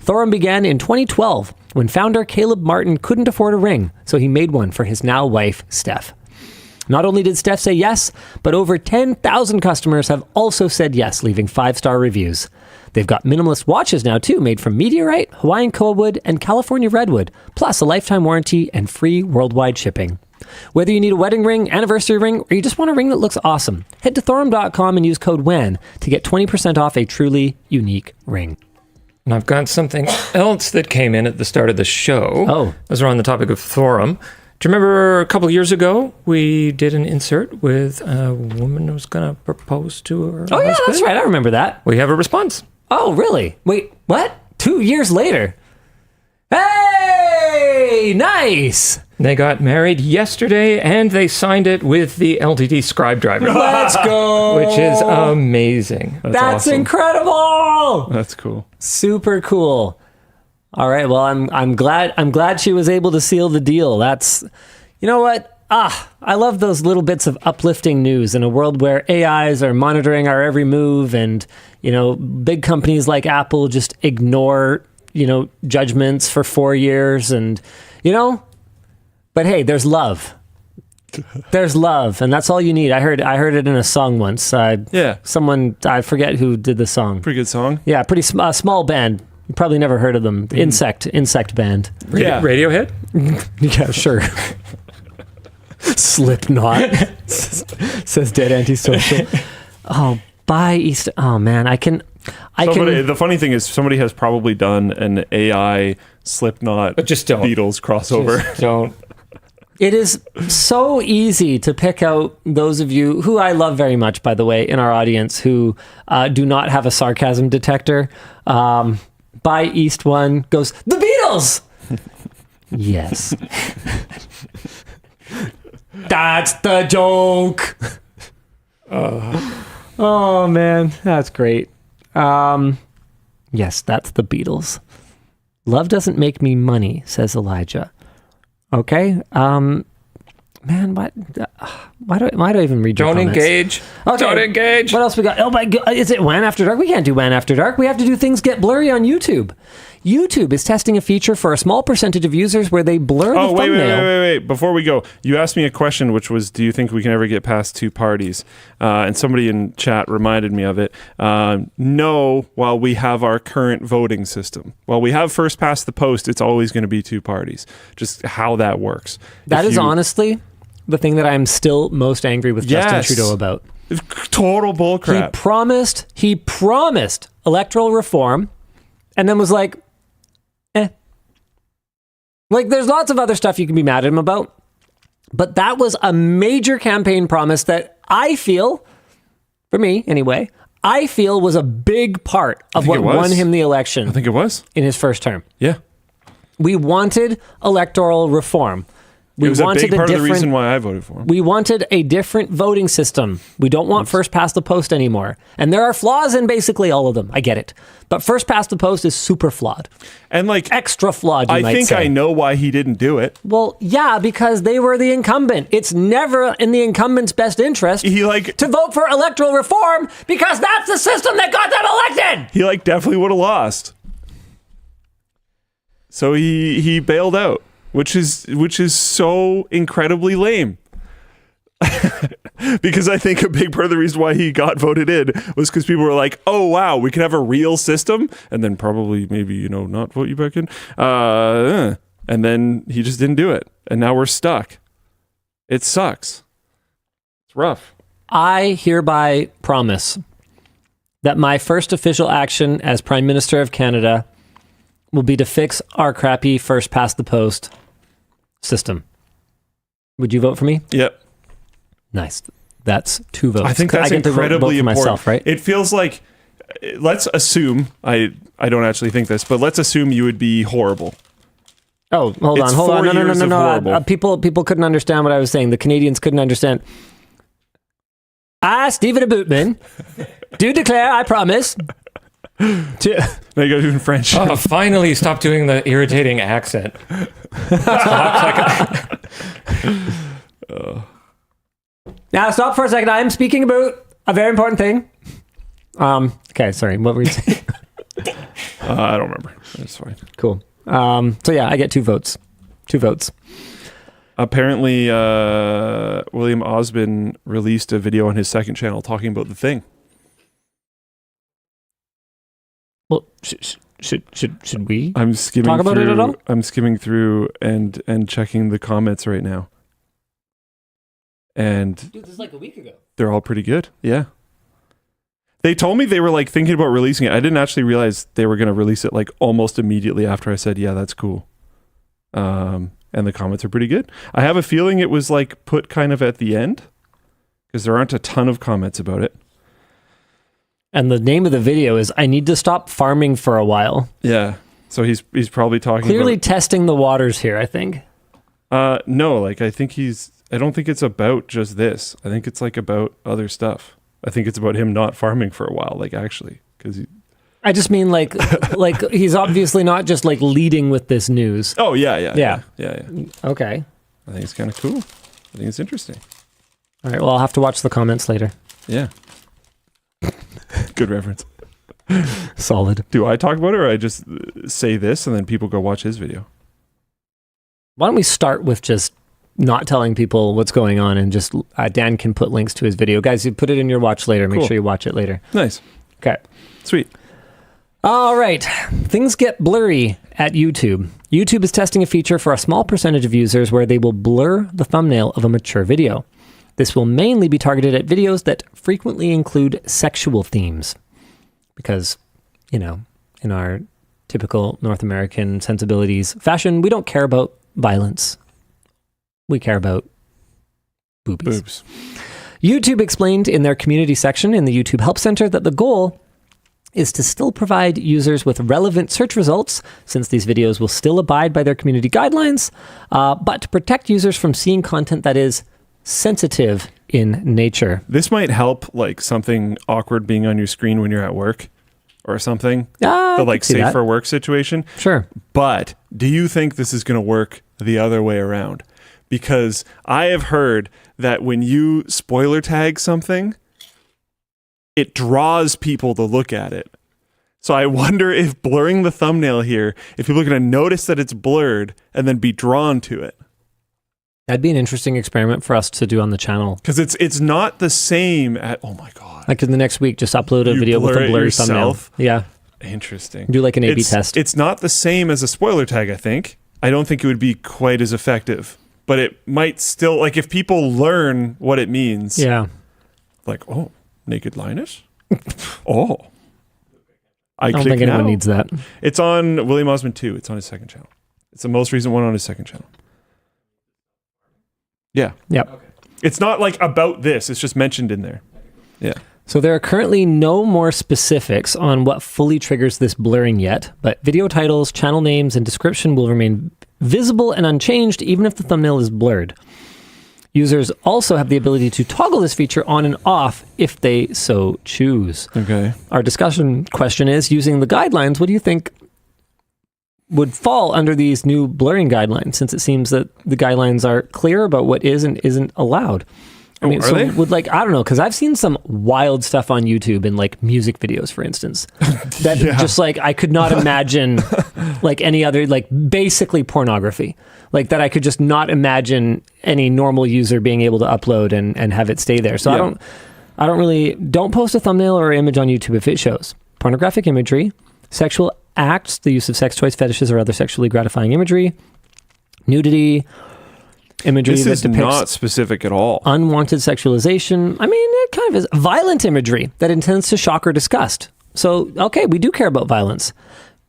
Thorum began in 2012 when founder Caleb Martin couldn't afford a ring, so he made one for his now wife, Steph. Not only did Steph say yes, but over 10,000 customers have also said yes, leaving 5-star reviews. They've got minimalist watches now too, made from meteorite, Hawaiian koa and California redwood, plus a lifetime warranty and free worldwide shipping. Whether you need a wedding ring, anniversary ring, or you just want a ring that looks awesome, head to Thorum.com and use code WAN to get 20% off a truly unique ring. And I've got something else that came in at the start of the show. Oh. As we're on the topic of Thorum. Do you remember a couple of years ago, we did an insert with a woman who was going to propose to her Oh, yeah, husband? that's right. I remember that. We have a response. Oh, really? Wait, what? 2 years later? Hey, nice. They got married yesterday, and they signed it with the LTT Scribedriver. Let's go. Which is amazing. That's awesome. Incredible. That's cool. Super cool. All right. Well, I'm glad she was able to seal the deal. That's, you know what? I love those little bits of uplifting news in a world where AIs are monitoring our every move, and big companies like Apple just ignore judgments for 4 years, and But hey, there's love. There's love, and that's all you need. I heard it in a song once. Yeah. Someone, I forget who did the song. Pretty good song. Yeah, pretty small band. You probably never heard of them. Insect band. Yeah. Radiohead? Yeah, sure. Slipknot. Says Dead Antisocial. Oh, by East. Oh man, I can. The funny thing is, somebody has probably done an AI Slipknot But just don't. Beatles crossover. Just don't. It is so easy to pick out those of you who I love very much, by the way, in our audience who do not have a sarcasm detector. By East One goes, the Beatles! Yes. That's the joke. Oh, man. That's great. Yes, that's the Beatles. Love doesn't make me money, says Elijah. Okay. Man, why do I even read your Don't comments? engage. Okay. Don't engage. What else we got? Oh my God. Is it WAN After Dark? We can't do WAN After Dark. We have to do things get blurry on YouTube. YouTube is testing a feature for a small percentage of users where they blur the thumbnail. Wait. Before we go, you asked me a question, which was, do you think we can ever get past 2 parties? And somebody in chat reminded me of it. No, while we have our current voting system. While we have first past the post, it's always going to be 2 parties. Just how that works. That is honestly the thing that I'm still most angry with Justin Trudeau about. It's total bullcrap. He promised electoral reform and then was like, Like, there's lots of other stuff you can be mad at him about, but that was a major campaign promise that I feel, for me anyway, I feel was a big part of what won him the election. I think it was. In his first term. Yeah. We wanted electoral reform. It was a big part of the reason why I voted for him. We wanted a different voting system. We don't want first past the post anymore. And there are flaws in basically all of them. I get it. But first past the post is super flawed. And like extra flawed, you might say. I think I know why he didn't do it. Well, yeah, because they were the incumbent. It's never in the incumbent's best interest to vote for electoral reform because that's the system that got them elected. He definitely would have lost. So he bailed out. Which is so incredibly lame. Because I think a big part of the reason why he got voted in was because people were like, oh, wow, we can have a real system. And then probably maybe, not vote you back in. And then he just didn't do it. And now we're stuck. It sucks. It's rough. I hereby promise that my first official action as Prime Minister of Canada will be to fix our crappy first past the post system. Would you vote for me? Yep. Nice. That's 2 votes. I think that's incredibly important. Myself, right? It feels like, let's assume, I don't actually think this, but let's assume you would be horrible. Oh, hold on. No. People couldn't understand what I was saying. The Canadians couldn't understand. I, Stephen Aboutman, do declare, I promise. Now you gotta do it in French. Oh, finally stop doing the irritating accent. Now stop for a second. I am speaking about a very important thing. Okay, sorry. What were you saying? I don't remember. That's fine. Cool. So yeah, I get 2 votes. 2 votes. Apparently, William Osman released a video on his second channel talking about the thing. Well, should we I'm skimming talk about through, it at all? I'm skimming through and checking the comments right now. And Dude, this is like a week ago. they're all pretty good. Yeah. They told me they were like thinking about releasing it. I didn't actually realize they were going to release it like almost immediately after I said, yeah, that's cool. And the comments are pretty good. I have a feeling it was like put kind of at the end because there aren't a ton of comments about it. And the name of the video is I Need to Stop Farming for a While. Yeah. So he's probably talking Clearly about... testing the waters here, I think. No, like I don't think it's about just this. I think it's like about other stuff. I think it's about him not farming for a while, like actually, because I just mean like he's obviously not just like leading with this news. Oh yeah. Okay. I think it's kind of cool. I think it's interesting. All right. Well, I'll have to watch the comments later. Yeah. Good reference. Solid. Do I talk about it or I just say this and then people go watch his video? Why don't we start with just not telling people what's going on and just Dan can put links to his video. Guys, you put it in your watch later. Make Cool. sure you watch it later. Nice. Okay. Sweet. All right. Things get blurry at YouTube. YouTube is testing a feature for a small percentage of users where they will blur the thumbnail of a mature video. This will mainly be targeted at videos that frequently include sexual themes. Because, you know, in our typical North American sensibilities, fashion, we don't care about violence. We care about boobies. Boobs. YouTube explained in their community section in the YouTube Help Center that the goal is to still provide users with relevant search results, since these videos will still abide by their community guidelines, but to protect users from seeing content that is sensitive in nature. This might help like something awkward being on your screen when you're at work or something. I The could like see safe that. for work situation. Sure. But do you think this is going to work the other way around? Because I have heard that when you spoiler tag something, it draws people to look at it. So I wonder if blurring the thumbnail here, if people are going to notice that it's blurred and then be drawn to it. That'd be an interesting experiment for us to do on the channel. Because it's not the same at, oh my God. Like in the next week, just upload a You video with blur a it blurry yourself? thumbnail. Yeah. Interesting. Do like an A/B test. It's not the same as a spoiler tag, I think. I don't think it would be quite as effective. But it might still, like if people learn what it means. Yeah. Like, oh, naked Linus? Oh. I don't think anyone needs that. It's on William Osman 2. It's on his second channel. It's the most recent one on his second channel. Yeah. Yep. Okay. It's not like about this. It's just mentioned in there. Yeah. So there are currently no more specifics on what fully triggers this blurring yet, but video titles, channel names, and description will remain visible and unchanged even if the thumbnail is blurred. Users also have the ability to toggle this feature on and off if they so choose. Okay. Our discussion question is, using the guidelines, what do you think would fall under these new blurring guidelines, since it seems that the guidelines are clear about what is and isn't allowed? I mean, are they? would like, I don't know, because I've seen some wild stuff on YouTube in like music videos, for instance, that just like I could not imagine like any other, like basically pornography, like that I could just not imagine any normal user being able to upload and have it stay there. So I don't post a thumbnail or image on YouTube if it shows pornographic imagery, sexual acts, the use of sex toys, fetishes, or other sexually gratifying imagery, nudity, imagery This that is depicts not specific at all. unwanted sexualization. I mean, it kind of is. Violent imagery that intends to shock or disgust. So, okay, we do care about violence.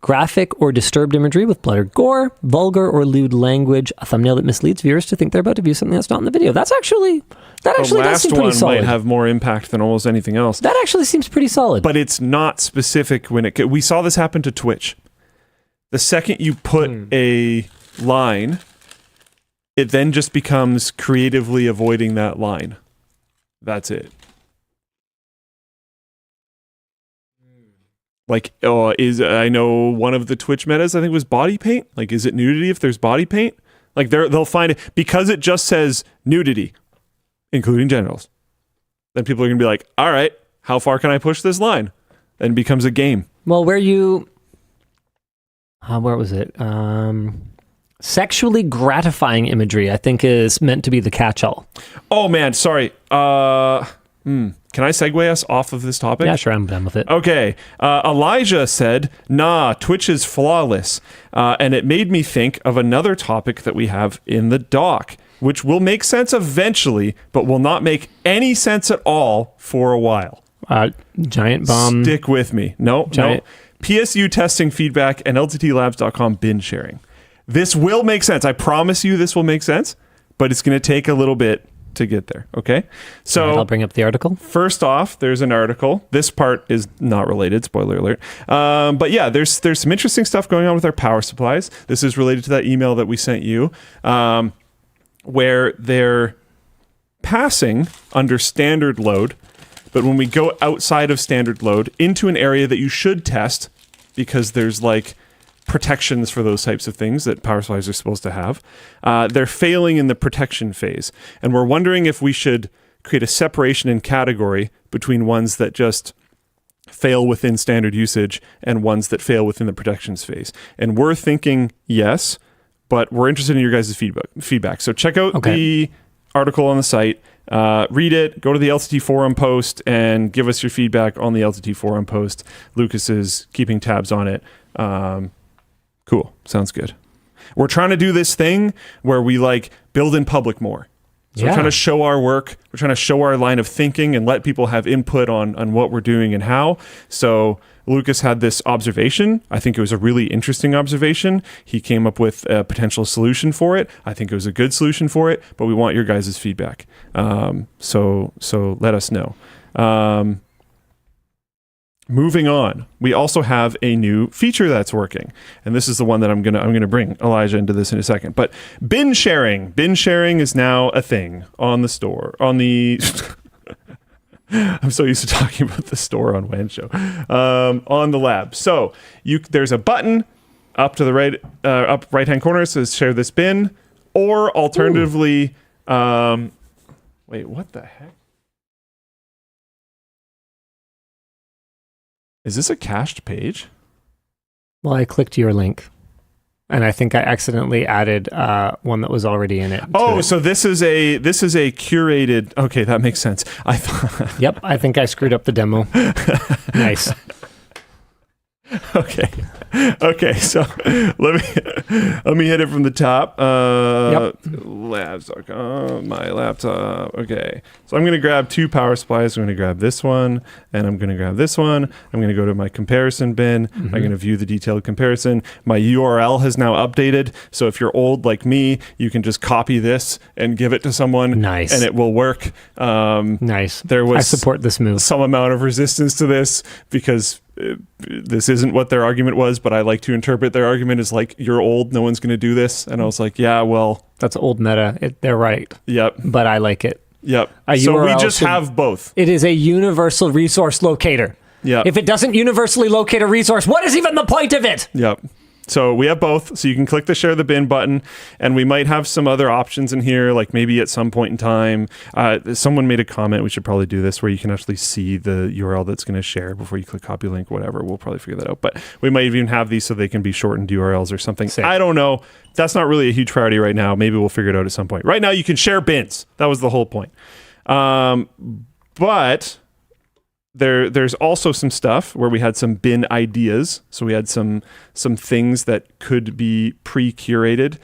Graphic or disturbed imagery with blood or gore, vulgar or lewd language, a thumbnail that misleads viewers to think they're about to view something that's not in the video. That actually does last seem pretty one solid. might have more impact than almost anything else. That actually seems pretty solid. But it's not specific when it... We saw this happen to Twitch. The second you put a line, it then just becomes creatively avoiding that line. That's it. Like, I know one of the Twitch metas, I think, was body paint. Like, is it nudity if there's body paint? Like, they'll find it because it just says nudity, including genitals. Then people are going to be like, all right, how far can I push this line? And it becomes a game. Well, where was it? Sexually gratifying imagery, I think, is meant to be the catch-all. Oh man, sorry. Can I segue us off of this topic? Yeah, sure, I'm done with it. Okay. Elijah said, nah, Twitch is flawless. And it made me think of another topic that we have in the doc, which will make sense eventually, but will not make any sense at all for a while. Giant bomb. Stick with me. No. PSU testing feedback and LTTLabs.com bin sharing. This will make sense. I promise you this will make sense, but it's going to take a little bit to get there. Okay. So I'll bring up the article. First off, there's an article. This part is not related. Spoiler alert. But yeah, there's some interesting stuff going on with our power supplies. This is related to that email that we sent you, where they're passing under standard load. But when we go outside of standard load into an area that you should test, because there's like protections for those types of things that power supplies are supposed to have, they're failing in the protection phase. And we're wondering if we should create a separation in category between ones that just fail within standard usage and ones that fail within the protections phase. And we're thinking yes, but we're interested in your guys' feedback. So check out the article on the site. Read it, go to the LTT forum post, and give us your feedback on the LTT forum post. Lucas is keeping tabs on it. Cool. Sounds good. We're trying to do this thing where we like build in public more. So we're trying to show our work. We're trying to show our line of thinking and let people have input on what we're doing and how. So Lucas had this observation. I think it was a really interesting observation. He came up with a potential solution for it. I think it was a good solution for it, but we want your guys' feedback. So let us know. Moving on, we also have a new feature that's working, and this is the one that I'm gonna bring Elijah into this in a second. But bin sharing is now a thing on the store. On the I'm so used to talking about the store on WAN Show. On the lab, so there's a button up to the right, up right hand corner. It says share this bin, or alternatively, wait, what the heck? Is this a cached page? Well, I clicked your link, and I think I accidentally added one that was already in it. Oh, so this is a curated. Okay, that makes sense. I thought. Yep, I think I screwed up the demo. Nice. Okay. So let me hit it from the top. Labs.com, my laptop. Okay. So I'm going to grab two power supplies. I'm going to grab this one, and I'm going to grab this one. I'm going to go to my comparison bin. I'm going to view the detailed comparison. My URL has now updated. So if you're old like me, you can just copy this and give it to someone. Nice. And it will work. Nice. I support this move. Some amount of resistance to this because this isn't what their argument was, but I like to interpret their argument as like, you're old, no one's going to do this. And I was like, yeah, well. That's old meta. They're right. Yep. But I like it. Yep. So we just have both. It is a universal resource locator. Yeah. If it doesn't universally locate a resource, what is even the point of it? Yep. So we have both. So you can click the share the bin button, and we might have some other options in here, like maybe at some point in time. Someone made a comment, we should probably do this, where you can actually see the URL that's going to share before you click copy link, whatever. We'll probably figure that out. But we might even have these so they can be shortened URLs or something. Sick. I don't know. That's not really a huge priority right now. Maybe we'll figure it out at some point. Right now, you can share bins. That was the whole point. But there's also some stuff where we had some bin ideas. So we had some things that could be pre-curated.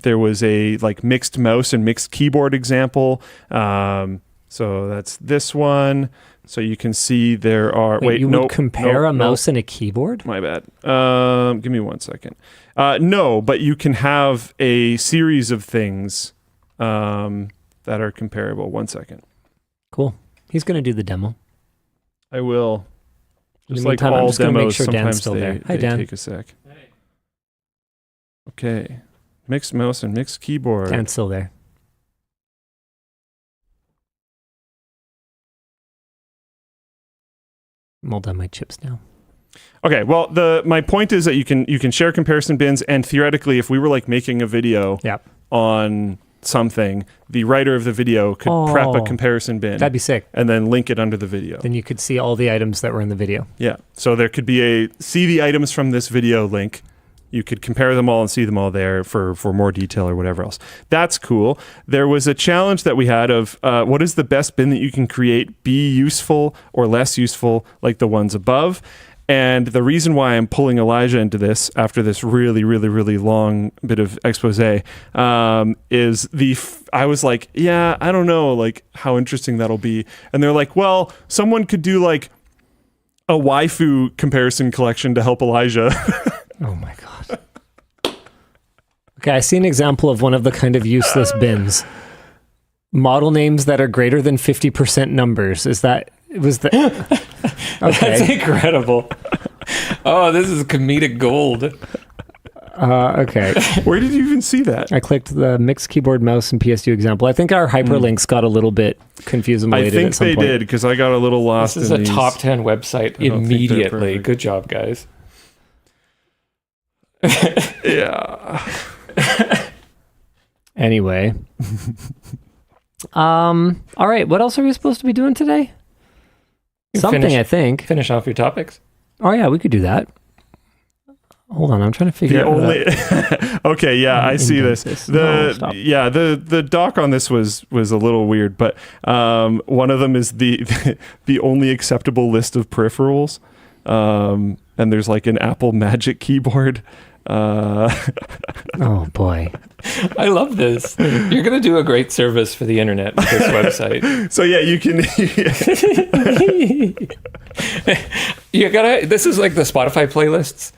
There was a like mixed mouse and mixed keyboard example. So that's this one. So you can see there are. Wait, you would compare a mouse and a keyboard? My bad. Give me 1 second. No, but you can have a series of things that are comparable. 1 second. Cool. He's going to do the demo. I will. Just like all all I'm just going to make demos, sure Dan's sometimes still they, there. Hi, they Dan. take a sec. Okay. Mixed mouse and mixed keyboard. Dan's still there. I'm all done my chips now. Okay, well, my point is that you can share comparison bins, and theoretically, if we were like making a video on something, the writer of the video could prep a comparison bin. That'd be sick. And then link it under the video. Then you could see all the items that were in the video. Yeah. So there could be see the items from this video link, You could compare them all and see them all there for more detail or whatever else. That's cool. There was a challenge that we had of what is the best bin that you can create be useful or less useful like the ones above. And the reason why I'm pulling Elijah into this after this really, really, really long bit of expose is I was like, yeah, I don't know, like how interesting that'll be. And they're like, well, someone could do like a waifu comparison collection to help Elijah. Oh my God. Okay, I see an example of one of the kind of useless bins. Model names that are greater than 50% numbers. Okay. That's incredible. Oh, this is comedic gold. Okay. Where did you even see that? I clicked the mixed keyboard, mouse, and PS2 example. I think our hyperlinks got a little bit confused and I think they did because I got a little lost. This is a top 10 website immediately. Good job, guys. Yeah. Anyway. All right. What else are we supposed to be doing today? Something, I think. Finish off your topics. Oh, yeah, we could do that. Hold on, I'm trying to figure out. Okay, yeah, I see this. The doc on this was a little weird, but one of them is the only acceptable list of peripherals, and there's like an Apple Magic keyboard. Oh boy, I love this. You're gonna do a great service for the internet with this website. So yeah, you can. This is like the Spotify playlists.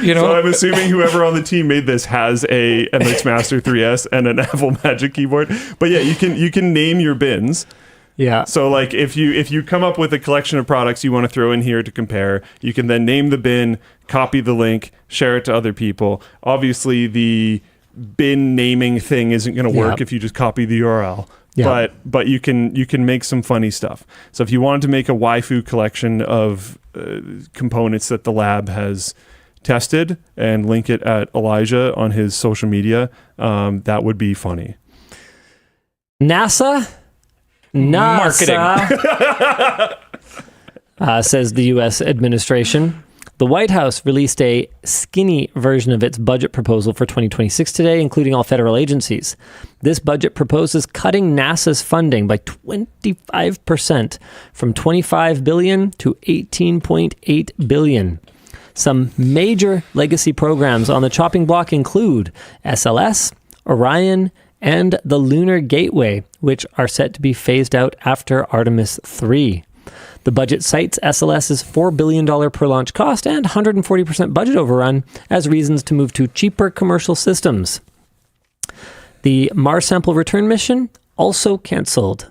You know, so I'm assuming whoever on the team made this has a MX Master 3S and an Apple Magic keyboard. But yeah, you can name your bins. Yeah. So like if you come up with a collection of products you want to throw in here to compare, you can then name the bin, copy the link, share it to other people. Obviously the bin naming thing isn't going to work if you just copy the URL. Yeah. But you can make some funny stuff. So if you wanted to make a waifu collection of components that the lab has tested and link it at Elijah on his social media, that would be funny. NASA marketing says the U.S. administration. The White House released a skinny version of its budget proposal for 2026 today, including all federal agencies. This budget proposes cutting NASA's funding by 25% from $25 billion to $18.8 billion. Some major legacy programs on the chopping block include SLS, Orion, and the Lunar Gateway, which are set to be phased out after Artemis 3. The budget cites SLS's $4 billion per launch cost and 140% budget overrun as reasons to move to cheaper commercial systems. The Mars sample return mission also canceled.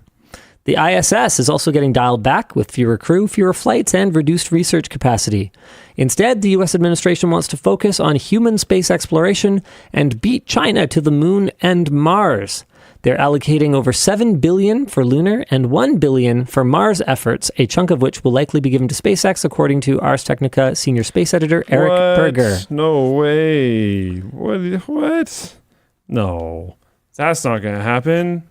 The ISS is also getting dialed back with fewer crew, fewer flights, and reduced research capacity. Instead, the U.S. administration wants to focus on human space exploration and beat China to the moon and Mars. They're allocating over $7 billion for lunar and $1 billion for Mars efforts, a chunk of which will likely be given to SpaceX, according to Ars Technica senior space editor Eric Berger. No way. What? No. That's not going to happen.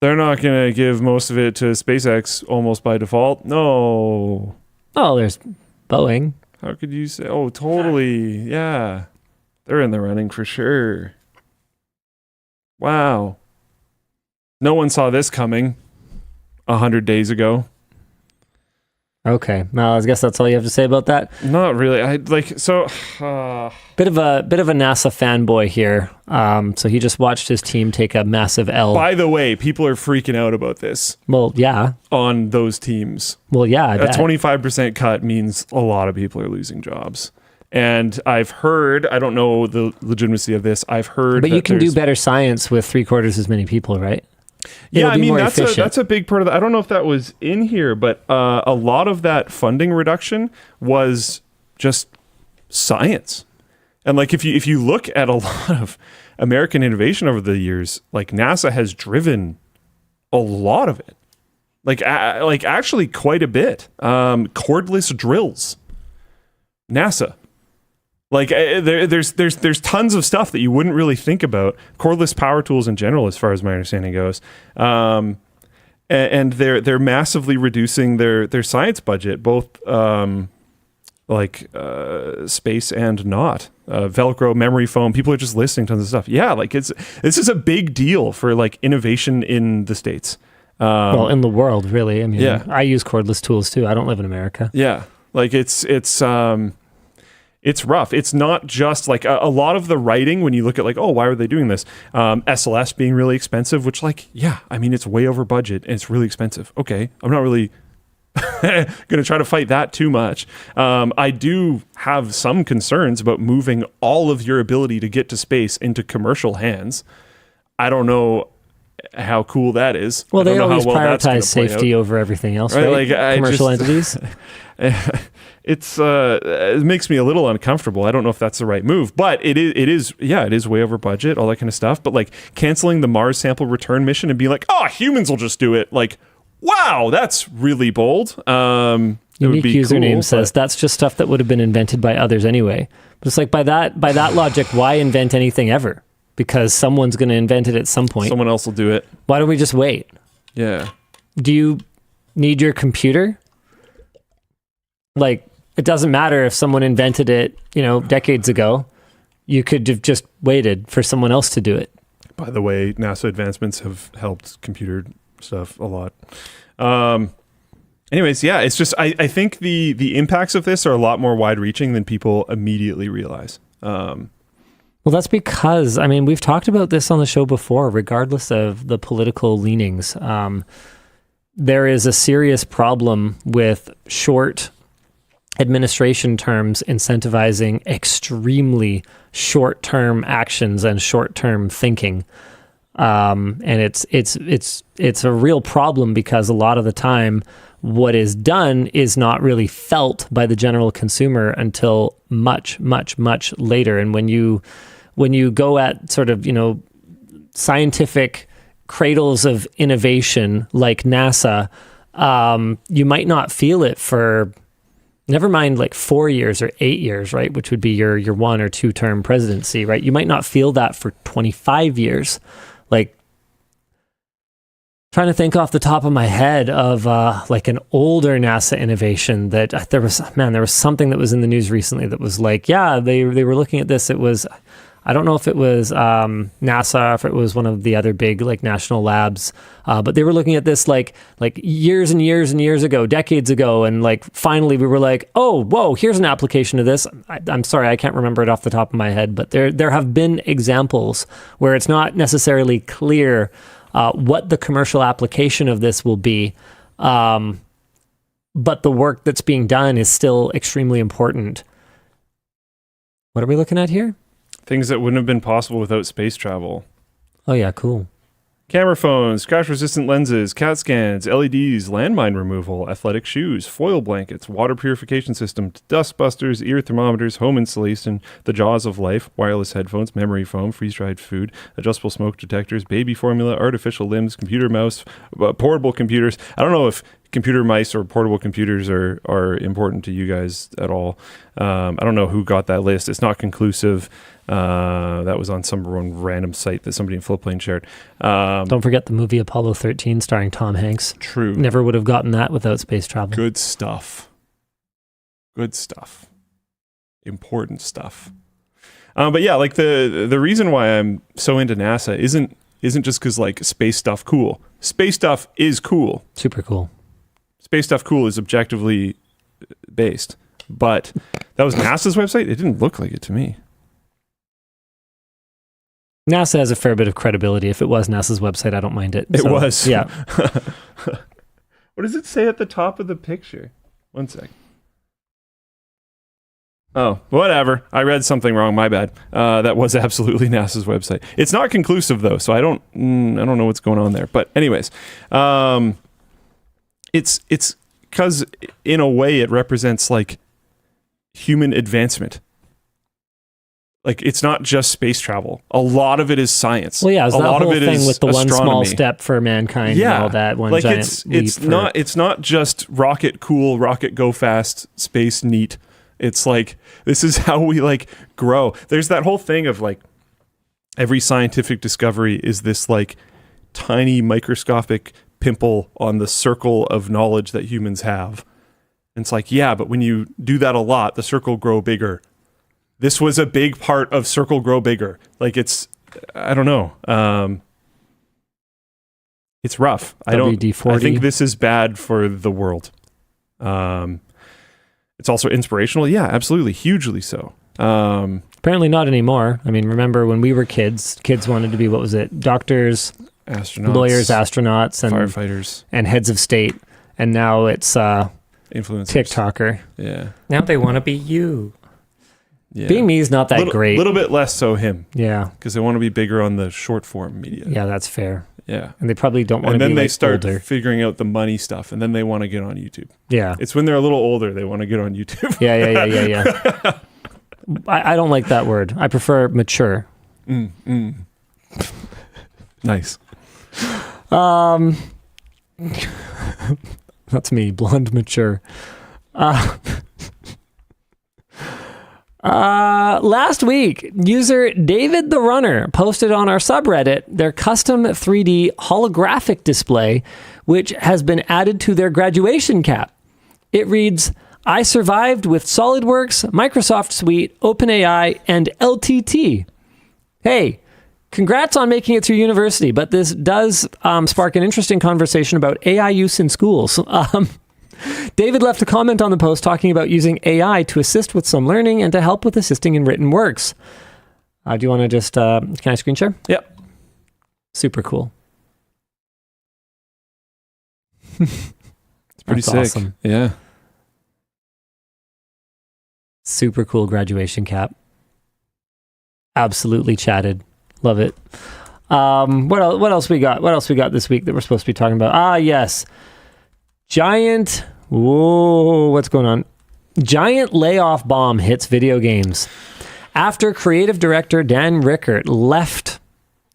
They're not going to give most of it to SpaceX almost by default. No. Oh, there's Boeing. How could you say? Oh, totally. Yeah. They're in the running for sure. Wow. No one saw this coming 100 days ago. Okay. Well, I guess that's all you have to say about that. Not really. Bit of a NASA fanboy here. So he just watched his team take a massive L. By the way, people are freaking out about this. Well, yeah. On those teams. Well, yeah. A 25% cut means a lot of people are losing jobs. And I've heard, I don't know the legitimacy of this, I've heard But you can do better science with 3/4 as many people, right? Yeah, I mean, that's a big part of that. I don't know if that was in here, but a lot of that funding reduction was just science. And like if you look at a lot of American innovation over the years, like NASA has driven a lot of it. Like actually quite a bit. Cordless drills. NASA. Like there's tons of stuff that you wouldn't really think about. Cordless power tools in general, as far as my understanding goes, and they're massively reducing their science budget, both like space and not Velcro, memory foam. People are just listing tons of stuff. Yeah, like this is a big deal for like innovation in the States. Well, in the world, really. I mean, yeah. I use cordless tools too. I don't live in America. Yeah, like it's rough. It's not just like a lot of the writing when you look at like, oh, why are they doing this? SLS being really expensive, which like, yeah, I mean, it's way over budget and it's really expensive. Okay, I'm not really going to try to fight that too much. I do have some concerns about moving all of your ability to get to space into commercial hands. I don't know how cool that is. Well, they know always how well that's prioritize safety over everything else, right? Like, commercial entities. It makes me a little uncomfortable. I don't know if that's the right move, but it is way over budget, all that kind of stuff. But like canceling the Mars sample return mission and being like, oh, humans will just do it. Like, wow, that's really bold. Unique username says that's just stuff that would have been invented by others anyway. But it's like by that logic, why invent anything ever? Because someone's going to invent it at some point. Someone else will do it. Why don't we just wait? Yeah. Do you need your computer? Like, it doesn't matter if someone invented it, decades ago. You could have just waited for someone else to do it. By the way, NASA advancements have helped computer stuff a lot. Anyways, yeah, it's just I think the impacts of this are a lot more wide-reaching than people immediately realize. Well, that's because, I mean, we've talked about this on the show before, regardless of the political leanings. There is a serious problem with short administration terms incentivizing extremely short-term actions and short-term thinking. And it's a real problem because a lot of the time what is done is not really felt by the general consumer until much, much, much later. And when you go at sort of, scientific cradles of innovation like NASA, you might not feel it for, never mind like 4 years or 8 years, right? Which would be your 1 or 2 term presidency, right? You might not feel that for 25 years. Like, trying to think off the top of my head of like an older NASA innovation that there was something that was in the news recently that was like, yeah, they were looking at this. It was, I don't know if it was NASA, if it was one of the other big like national labs, but they were looking at this like years and years and years ago, decades ago, and like finally we were like, oh, whoa, here's an application of this. I'm sorry, I can't remember it off the top of my head, but there have been examples where it's not necessarily clear what the commercial application of this will be, but the work that's being done is still extremely important. What are we looking at here? Things that wouldn't have been possible without space travel. Oh yeah, cool. Camera phones, crash-resistant lenses, CAT scans, LEDs, landmine removal, athletic shoes, foil blankets, water purification system, dust busters, ear thermometers, home insulation, the jaws of life, wireless headphones, memory foam, freeze-dried food, adjustable smoke detectors, baby formula, artificial limbs, computer mouse, portable computers. I don't know if computer mice or portable computers are important to you guys at all. I don't know who got that list. It's not conclusive. That was on some random site that somebody in Flipplane shared. Don't forget the movie Apollo 13 starring Tom Hanks. True. Never would have gotten that without space travel. Good stuff. Important stuff. But yeah, like the reason why I'm so into NASA isn't just because like space stuff cool. Space stuff is cool. Super cool. Space stuff cool is objectively based. But that was NASA's website? It didn't look like it to me. NASA has a fair bit of credibility. If it was NASA's website, I don't mind it. It was. Yeah. What does it say at the top of the picture? One sec. Oh, whatever. I read something wrong. My bad. That was absolutely NASA's website. It's not conclusive though, so I don't know what's going on there. But anyways, it's because in a way it represents like human advancement. Like, it's not just space travel. A lot of it is science. Well, yeah, it's a that lot whole of it thing is with the astronomy. one small step for mankind and all that, one like giant leap. It's not just rocket cool, rocket go fast, space neat. It's like, this is how we like grow. There's that whole thing of like, every scientific discovery is this like tiny microscopic pimple on the circle of knowledge that humans have. And it's like, yeah, but when you do that a lot, the circle grow bigger. This was a big part of circle grow bigger. Like I don't know. It's rough. WD-40. I think this is bad for the world. It's also inspirational. Yeah, absolutely. Hugely so. Apparently not anymore. I mean, remember when we were kids wanted to be, what was it? Doctors, astronauts, lawyers, astronauts, and firefighters, and heads of state. And now it's influencers, TikToker. Yeah. Now they want to be you. Yeah. Being me is not that great. A little bit less so him. Yeah. Because they want to be bigger on the short form media. Yeah, that's fair. Yeah. And they probably don't want to be And then they like start older. figuring out the money stuff, and then they want to get on YouTube. Yeah. It's when they're a little older they want to get on YouTube. Yeah. I don't like that word. I prefer mature. Nice. That's me, blonde mature. Last week, user David the Runner posted on our subreddit their custom 3D holographic display, which has been added to their graduation cap. It reads, "I survived with SolidWorks, Microsoft Suite, OpenAI, and LTT." Hey, congrats on making it through university, but this does spark an interesting conversation about AI use in schools. David left a comment on the post talking about using AI to assist with some learning and to help with assisting in written works. Do you want to just, can I screen share? Yep. Super cool. It's pretty That's sick. awesome. Yeah. Super cool graduation cap. Absolutely chatted. Love it. What else we got? What else we got this week that we're supposed to be talking about? Yes. What's going on? Giant layoff bomb hits video games. After creative director Dan Rickert left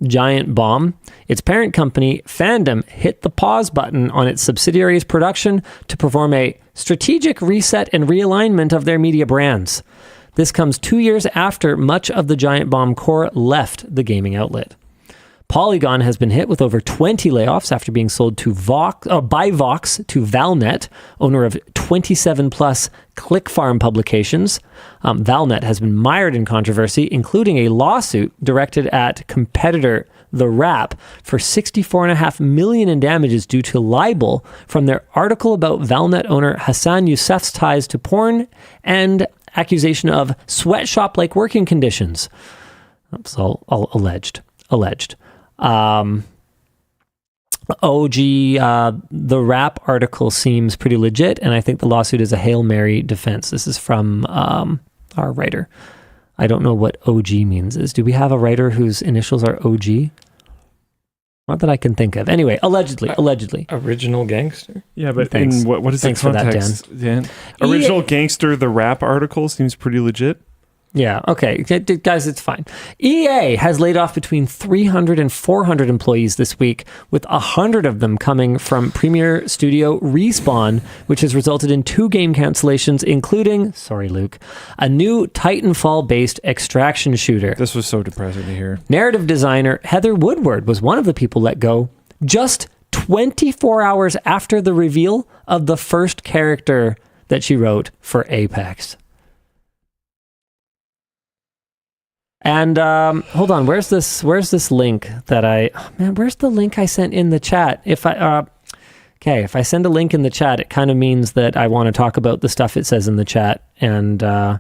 Giant Bomb, its parent company, Fandom, hit the pause button on its subsidiary's production to perform a strategic reset and realignment of their media brands. This comes 2 years after much of the Giant Bomb core left the gaming outlet. Polygon has been hit with over 20 layoffs after being sold to by Vox to Valnet, owner of 27-plus ClickFarm publications. Valnet has been mired in controversy, including a lawsuit directed at competitor The Wrap for $64.5 million in damages due to libel from their article about Valnet owner Hassan Youssef's ties to porn and accusation of sweatshop-like working conditions. That's all alleged. The Wrap article seems pretty legit, and I think the lawsuit is a Hail Mary defense. This is from our writer. I don't know what OG means. Do we have a writer whose initials are OG? Not that I can think of. Anyway, allegedly. Original gangster? Yeah, but Thanks. in what is Thanks the for that, context, Dan? Original Gangster, the Rap article seems pretty legit. Yeah, okay. Guys, it's fine. EA has laid off between 300 and 400 employees this week, with 100 of them coming from Premier Studio Respawn, which has resulted in 2 game cancellations, including, sorry, Luke, a new Titanfall-based extraction shooter. This was so depressing to hear. Narrative designer Heather Woodward was one of the people let go just 24 hours after the reveal of the first character that she wrote for Apex. And hold on, where's this link that where's the link I sent in the chat? If I send a link in the chat, it kind of means that I want to talk about the stuff it says in the chat. And how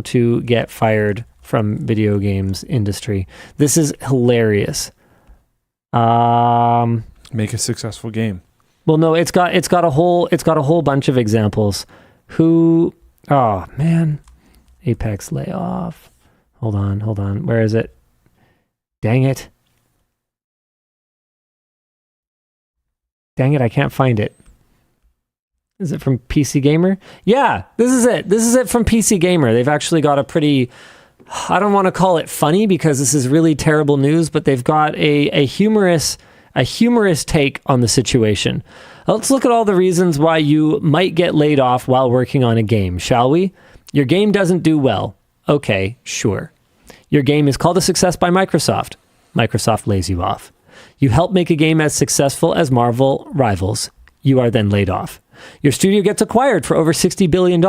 to get fired from video games industry. This is hilarious. Make a successful game. Well, no, it's got a whole bunch of examples. Apex layoff. Hold on. Where is it? Dang it, I can't find it. Is it from PC Gamer? Yeah, this is it. This is it from PC Gamer. They've actually got a pretty, I don't want to call it funny because this is really terrible news, but they've got a humorous take on the situation. Let's look at all the reasons why you might get laid off while working on a game, shall we? Your game doesn't do well. Okay, sure. Your game is called a success by Microsoft. Microsoft lays you off. You help make a game as successful as Marvel Rivals. You are then laid off. Your studio gets acquired for over $60 billion.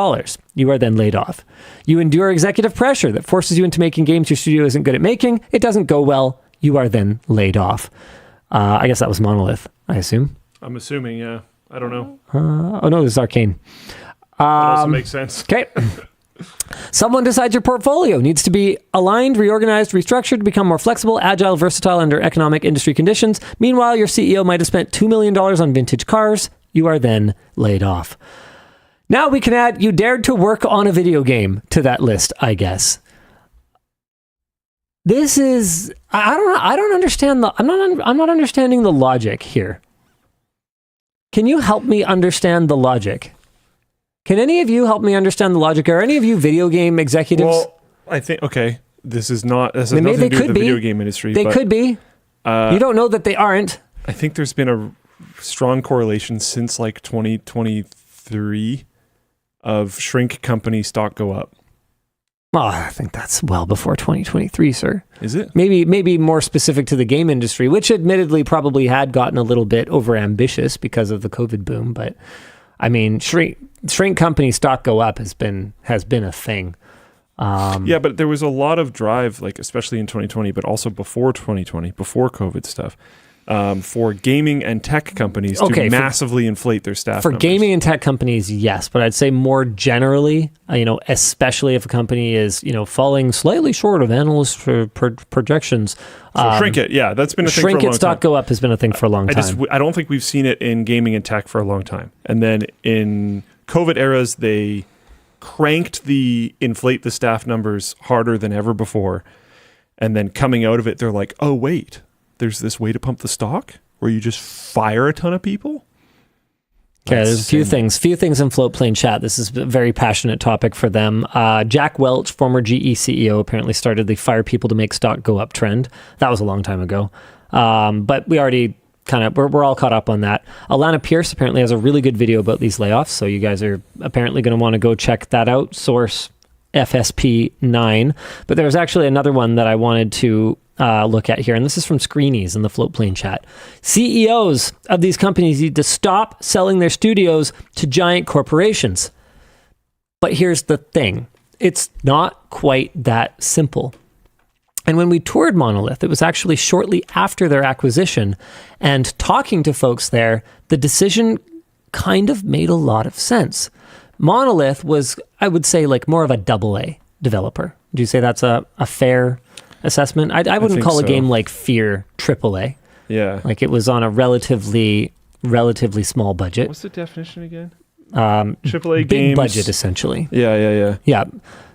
You are then laid off. You endure executive pressure that forces you into making games your studio isn't good at making. It doesn't go well. You are then laid off. I guess that was Monolith, I assume. I'm assuming, yeah. I don't know. Oh, no, this is Arcane. That also makes sense. Okay. Someone decides your portfolio needs to be aligned, reorganized, restructured to become more flexible, agile, versatile under economic industry conditions. Meanwhile, your CEO might have spent $2 million on vintage cars. You are then laid off. Now we can add, you dared to work on a video game to that list, I guess. This is, I don't understand I'm not understanding the logic here. Can you help me understand the logic? Can any of you help me understand the logic? Are any of you video game executives? Well, I think, okay, this has nothing to do with the video game industry. They could be. You don't know that they aren't. I think there's been a strong correlation since like 2023 of shrink company stock go up. Oh, I think that's well before 2023, sir. Is it? Maybe more specific to the game industry, which admittedly probably had gotten a little bit overambitious because of the COVID boom. But I mean, shrink company stock go up has been a thing. Yeah, but there was a lot of drive, like especially in 2020, but also before 2020, before COVID stuff, for gaming and tech companies to massively inflate their staff for numbers. Gaming and tech companies, yes, but I'd say more generally, especially if a company is, falling slightly short of analyst projections. So shrink it, yeah, that's been a thing for a long time. Shrink it, stock go up has been a thing for a long time. I don't think we've seen it in gaming and tech for a long time. And then in COVID eras, they cranked the inflate the staff numbers harder than ever before. And then coming out of it, they're like, oh, wait. There's this way to pump the stock where you just fire a ton of people. Okay, there's a few things in Float Plane chat. This is a very passionate topic for them. Jack Welch, former GE CEO, apparently started the fire people to make stock go up trend. That was a long time ago. But we already we're all caught up on that. Alana Pierce apparently has a really good video about these layoffs. So you guys are apparently going to want to go check that out. Source FSP9. But there was actually another one that I wanted to look at here, and this is from Screenies in the Float Plane chat. CEOs of these companies need to stop selling their studios to giant corporations. But here's the thing. It's not quite that simple. And when we toured Monolith, it was actually shortly after their acquisition, and talking to folks there, the decision kind of made a lot of sense. Monolith was, I would say, like more of a AA developer. Do you say that's a fair assessment? I wouldn't call a game like Fear AAA. Yeah. Like it was on a relatively small budget. What's the definition again? AAA big games. Budget, essentially. Yeah.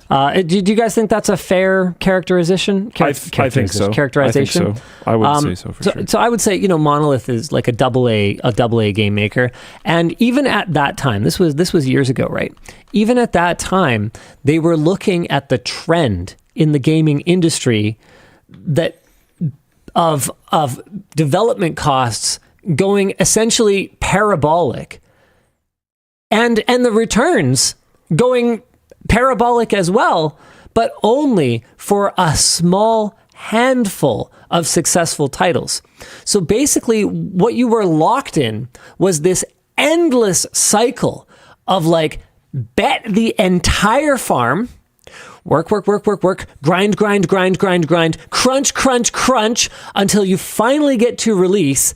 Do you guys think that's a fair characterization? I think so. Characterization? I think so. I would say so for sure. So I would say, Monolith is like a double A game maker. And even at that time, this was years ago, right? Even at that time, they were looking at the trend in the gaming industry that of development costs going essentially parabolic, and the returns going parabolic as well, but only for a small handful of successful titles. So basically, what you were locked in was this endless cycle of like, bet the entire farm, work, grind, crunch, until you finally get to release,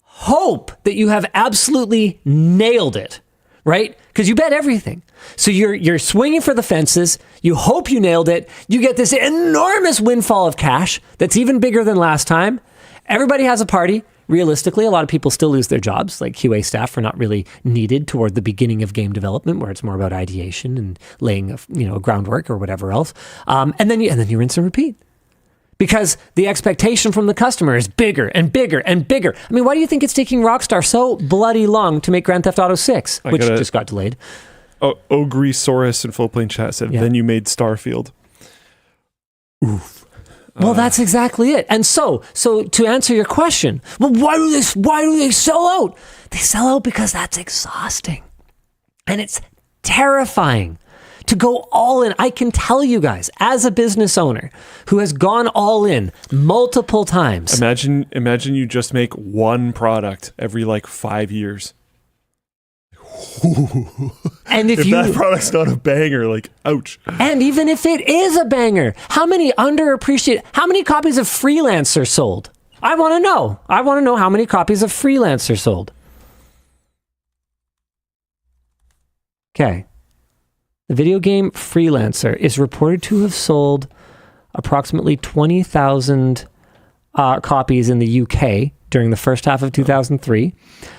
hope that you have absolutely nailed it, right? Because you bet everything. So you're swinging for the fences, you hope you nailed it, you get this enormous windfall of cash that's even bigger than last time. Everybody has a party. Realistically, a lot of people still lose their jobs, like QA staff are not really needed toward the beginning of game development, where it's more about ideation and laying a groundwork or whatever else. And then you rinse and repeat. Because the expectation from the customer is bigger and bigger and bigger. I mean, why do you think it's taking Rockstar so bloody long to make Grand Theft Auto 6, which just got delayed? Ogresaurus in Full Plane chat said, then you made Starfield. Oof. Well, that's exactly it. And so to answer your question, well, why do they sell out? They sell out because that's exhausting. And it's terrifying to go all in. I can tell you guys, as a business owner who has gone all in multiple times. Imagine you just make one product every like 5 years. And if that product's not a banger, like, ouch. And even if it is a banger, how many copies of Freelancer sold? I want to know. I want to know how many copies of Freelancer sold. Okay. The video game Freelancer is reported to have sold approximately 20,000 copies in the UK during the first half of 2003.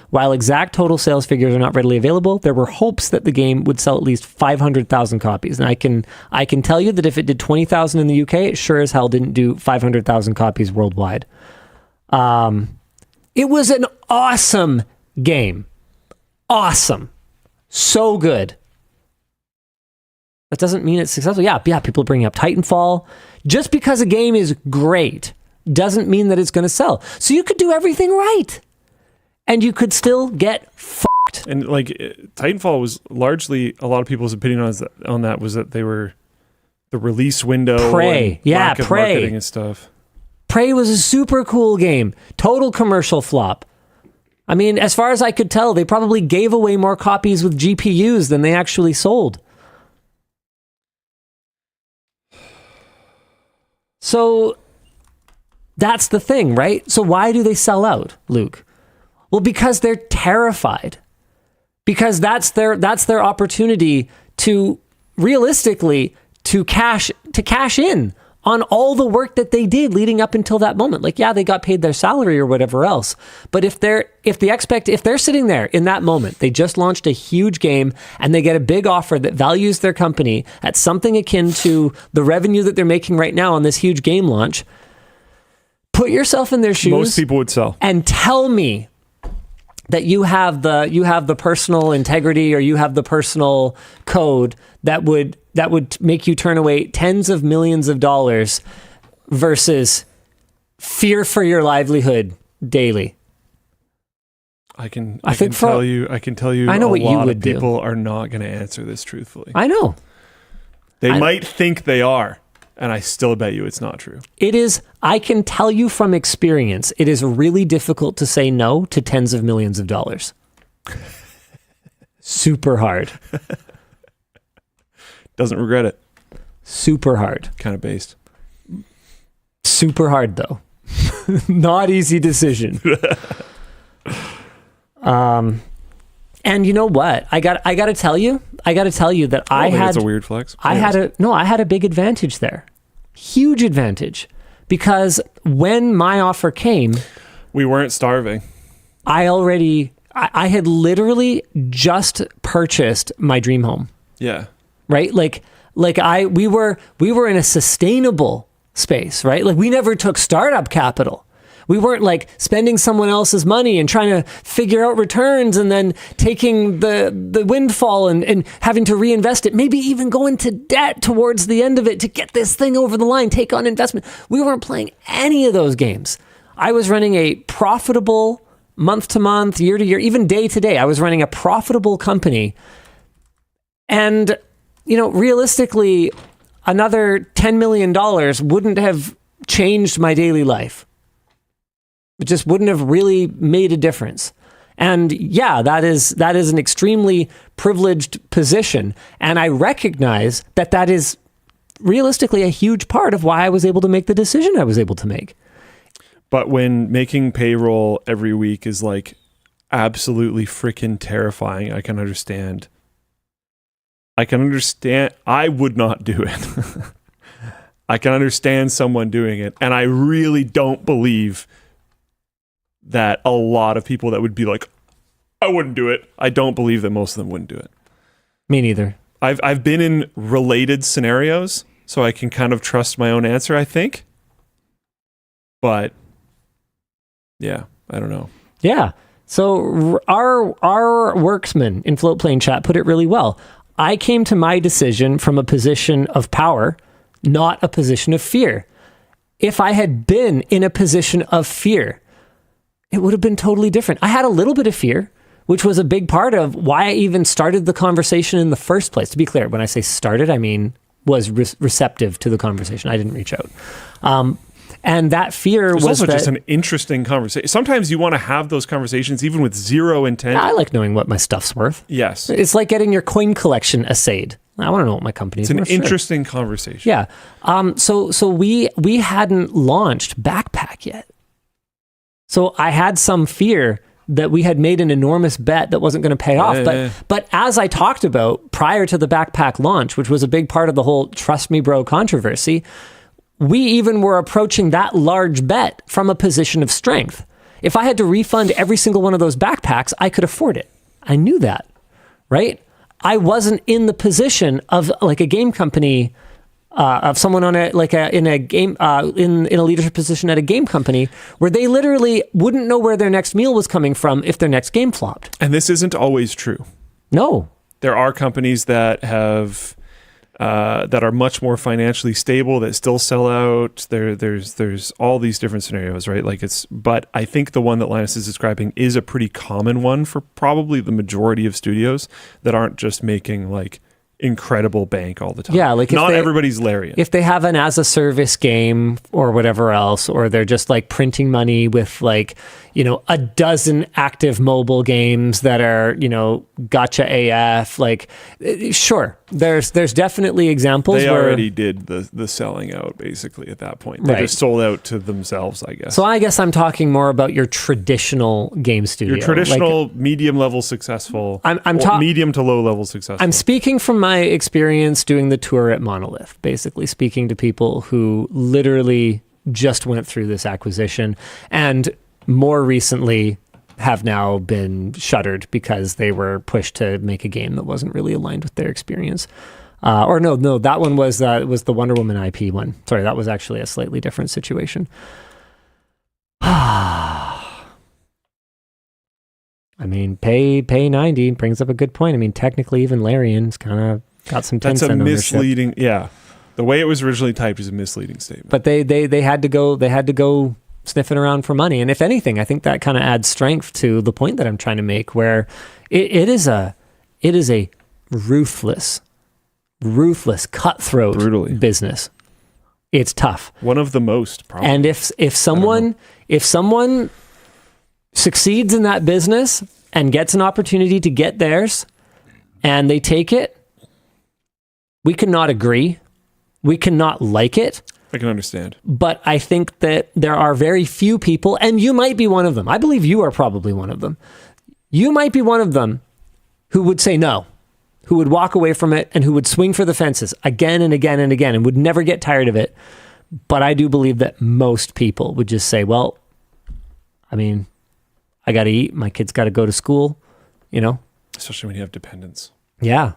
While exact total sales figures are not readily available, there were hopes that the game would sell at least 500,000 copies. And I can tell you that if it did 20,000 in the UK, it sure as hell didn't do 500,000 copies worldwide. It was an awesome game. Awesome. So good. That doesn't mean it's successful. Yeah, people are bringing up Titanfall. Just because a game is great doesn't mean that it's going to sell. So you could do everything right, and you could still get fucked. And like Titanfall was largely, a lot of people's opinion on that was that they were the release window. Prey. Lack of marketing and stuff. Prey was a super cool game. Total commercial flop. I mean, as far as I could tell, they probably gave away more copies with GPUs than they actually sold. So that's the thing, right? So why do they sell out, Luke? Well, because they're terrified. Because that's their opportunity to realistically to cash in on all the work that they did leading up until that moment. Like, yeah, they got paid their salary or whatever else. But if they're sitting there in that moment, they just launched a huge game and they get a big offer that values their company at something akin to the revenue that they're making right now on this huge game launch. Put yourself in their shoes. Most people would sell. And tell me that you have the personal integrity or you have the personal code that would make you turn away tens of millions of dollars versus fear for your livelihood daily. I can tell you I know what you would do. People are not going to answer this truthfully. I know. They might think they are, and I still bet you it's not true. It is. I can tell you from experience, it is really difficult to say no to tens of millions of dollars. Super hard. Doesn't regret it. Super hard. Kind of based. Super hard, though. Not easy decision. And you know what? I got to tell you that I had it's a weird flex. I had a big advantage there. Huge advantage. Because when my offer came, we weren't starving. I had literally just purchased my dream home. Yeah. Right? We were in a sustainable space, right? Like, we never took startup capital. We weren't like spending someone else's money and trying to figure out returns and then taking the windfall and having to reinvest it, maybe even go into debt towards the end of it to get this thing over the line, take on investment. We weren't playing any of those games. I was running a profitable month to month, year to year, even day to day. I was running a profitable company. And, realistically, another $10 million wouldn't have changed my daily life. It just wouldn't have really made a difference. And yeah, that is an extremely privileged position. And I recognize that is realistically a huge part of why I was able to make the decision I was able to make. But when making payroll every week is like absolutely freaking terrifying, I can understand. I would not do it. I can understand someone doing it. And I really don't believe that a lot of people that would be like, I wouldn't do it. I don't believe that most of them wouldn't do it. Me neither. I've been in related scenarios, so I can kind of trust my own answer, I think. But yeah, I don't know. Yeah. So our worksman in Floatplane chat put it really well. I came to my decision from a position of power, not a position of fear. If I had been in a position of fear, it would have been totally different. I had a little bit of fear, which was a big part of why I even started the conversation in the first place. To be clear, when I say started, I mean was receptive to the conversation. I didn't reach out. And that fear It's was also that, just an interesting conversation. Sometimes you want to have those conversations even with zero intent. I like knowing what my stuff's worth. Yes. It's like getting your coin collection assayed. I want to know what my company's It's worth. an interesting conversation. Yeah. So we hadn't launched Backpack yet. So I had some fear that we had made an enormous bet that wasn't going to pay off. But as I talked about prior to the Backpack launch, which was a big part of the whole Trust Me Bro controversy, we even were approaching that large bet from a position of strength. If I had to refund every single one of those backpacks, I could afford it. I knew that, right? I wasn't in the position of like a game company, of someone on in a leadership position at a game company where they literally wouldn't know where their next meal was coming from if their next game flopped. And this isn't always true. No. There are companies that have that are much more financially stable that still sell out. There's all these different scenarios, right? But I think the one that Linus is describing is a pretty common one for probably the majority of studios that aren't just making like incredible bank all the time. Yeah, like not everybody's Larian. If they have an as a service game or whatever else, or they're just like printing money with like, a dozen active mobile games that are, gotcha AF, like sure, there's definitely examples they where already did the selling out basically at that point. They Right. just sold out to themselves, I guess. So I guess I'm talking more about your traditional game studio. Your traditional medium level successful, medium to low level successful. I'm speaking from my experience doing the tour at Monolith, basically speaking to people who literally just went through this acquisition and more recently have now been shuttered because they were pushed to make a game that wasn't really aligned with their experience. No, that one was the Wonder Woman IP one. Sorry, that was actually a slightly different situation. I mean, pay 90 brings up a good point. I mean, technically, even Larian's kind of got some That's Tencent a ownership. misleading. Yeah, the way it was originally typed is a misleading statement. But they had to go sniffing around for money. And if anything, I think that kind of adds strength to the point that I'm trying to make, where it is a ruthless, cutthroat Brutally. business. It's tough. One of the most, probably. And if someone succeeds in that business and gets an opportunity to get theirs and they take it, we cannot agree. We cannot like it. I can understand. But I think that there are very few people, and you might be one of them. I believe you are probably one of them. You might be one of them who would say no, who would walk away from it and who would swing for the fences again and again and again and would never get tired of it. But I do believe that most people would just say, well, I mean, I got to eat. My kids got to go to school, Especially when you have dependents. Yeah.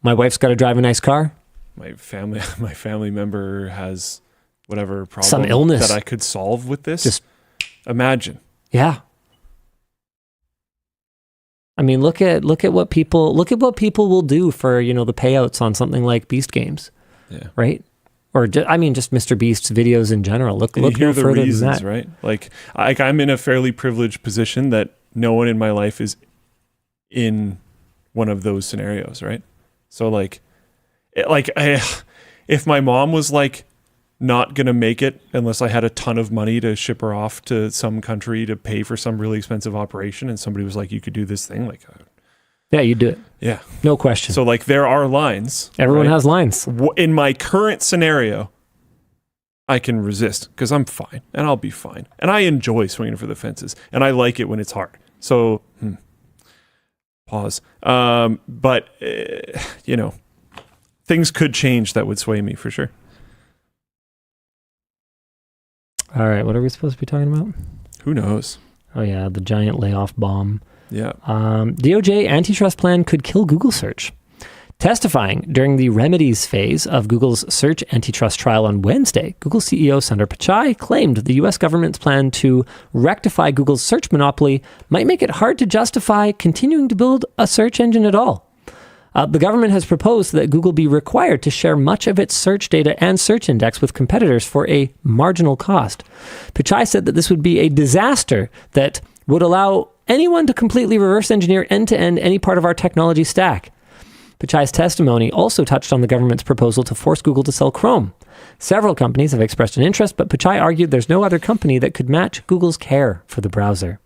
My wife's got to drive a nice car. My family member has whatever problem, some illness that I could solve with this. Just imagine. Yeah. I mean, look at what people will do for, the payouts on something like Beast Games. Yeah. Right? Or just Mr. Beast's videos in general. Look no further reasons, than that. right? Like I'm in a fairly privileged position that no one in my life is in one of those scenarios, right? So if my mom was not going to make it unless I had a ton of money to ship her off to some country to pay for some really expensive operation, and somebody was like, you could do this thing, yeah, you do it. Yeah. No question. So there are lines. Everyone right? has lines. In my current scenario, I can resist because I'm fine and I'll be fine. And I enjoy swinging for the fences and I like it when it's hard. So, pause. But things could change that would sway me for sure. All right, what are we supposed to be talking about? Who knows? Oh yeah, the giant layoff bomb. Yeah. DOJ antitrust plan could kill Google search. Testifying during the remedies phase of Google's search antitrust trial on Wednesday, Google CEO Sundar Pichai claimed the U.S. government's plan to rectify Google's search monopoly might make it hard to justify continuing to build a search engine at all. The government has proposed that Google be required to share much of its search data and search index with competitors for a marginal cost. Pichai said that this would be a disaster that would allow anyone to completely reverse engineer end-to-end any part of our technology stack. Pichai's testimony also touched on the government's proposal to force Google to sell Chrome. Several companies have expressed an interest, but Pichai argued there's no other company that could match Google's care for the browser.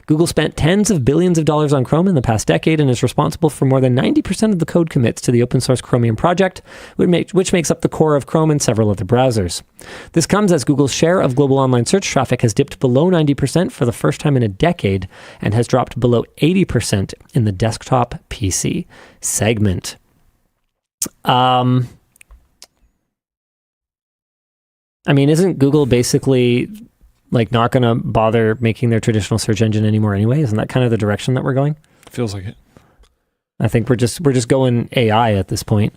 Google spent tens of billions of dollars on Chrome in the past decade and is responsible for more than 90% of the code commits to the open source Chromium project, which makes up the core of Chrome and several other browsers. This comes as Google's share of global online search traffic has dipped below 90% for the first time in a decade and has dropped below 80% in the desktop PC segment. I mean, isn't Google basically like not going to bother making their traditional search engine anymore anyway? Isn't that kind of the direction that we're going? Feels like it. I think we're just going AI at this point.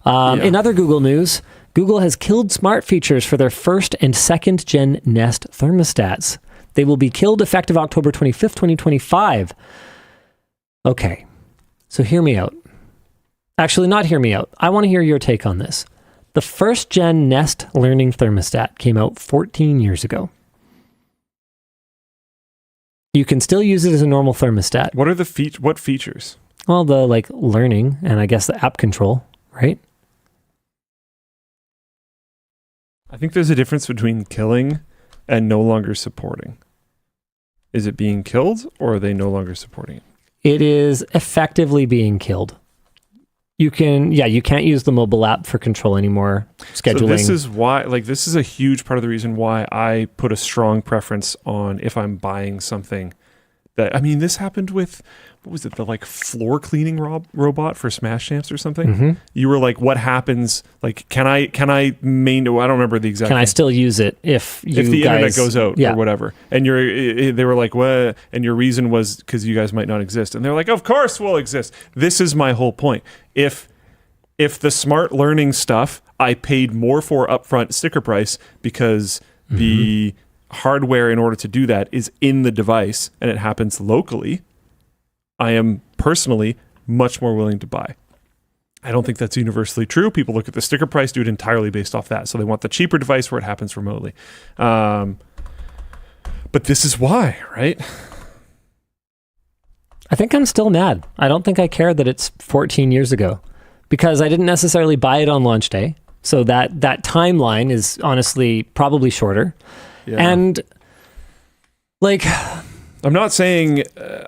In other Google news, Google has killed smart features for their first and second gen Nest thermostats. They will be killed effective October 25th, 2025. Okay, so hear me out. Actually, not hear me out. I want to hear your take on this. The first gen Nest learning thermostat came out 14 years ago. You can still use it as a normal thermostat. What are the what features? Well, the like learning and I guess the app control, right? I think there's a difference between killing and no longer supporting. Is it being killed or are they no longer supporting it? It is effectively being killed. You can't use the mobile app for control anymore. Scheduling. So this is why, this is a huge part of the reason why I put a strong preference on if I'm buying something that, I mean, this happened with, what was it, the floor cleaning robot for Smash Champs or something? Mm-hmm. You were like, what happens? Can I I don't remember the exact. Can I still use it if the internet goes out or whatever? And they were like, what? And your reason was because you guys might not exist. And they're like, of course we'll exist. This is my whole point. If the smart learning stuff I paid more for upfront sticker price because the hardware in order to do that is in the device and it happens locally, I am personally much more willing to buy. I don't think that's universally true. People look at the sticker price, do it entirely based off that. So they want the cheaper device where it happens remotely. But this is why, right? I think I'm still mad. I don't think I care that it's 14 years ago because I didn't necessarily buy it on launch day. So that timeline is honestly probably shorter. Yeah. And I'm not saying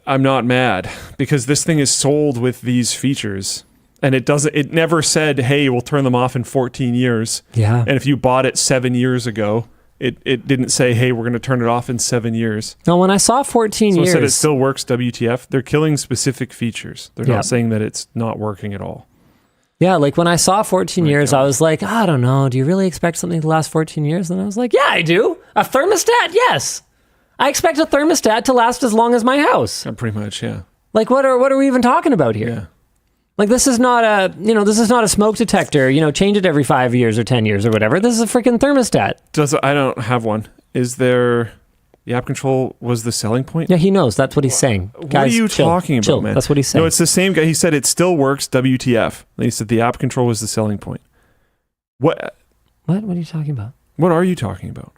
I'm not mad because this thing is sold with these features and it never said, hey, we'll turn them off in 14 years. Yeah. And if you bought it 7 years ago, it didn't say, hey, we're going to turn it off in 7 years. No, when I saw 14 years. So it said it still works, WTF. They're killing specific features. They're not saying that it's not working at all. Yeah, when I saw 14 years, I was like, I don't know. Do you really expect something to last 14 years? And I was like, yeah, I do. A thermostat? Yes. I expect a thermostat to last as long as my house. Pretty much, yeah. What are we even talking about here? Yeah. This is not a smoke detector, change it every 5 years or 10 years or whatever. This is a freaking thermostat. I don't have one. Is there the app control was the selling point? Yeah, he knows. That's what he's saying. What Guys, are you talking about, man? That's what he's saying. No, it's the same guy. He said it still works, WTF. And he said the app control was the selling point. What? What are you talking about? What are you talking about?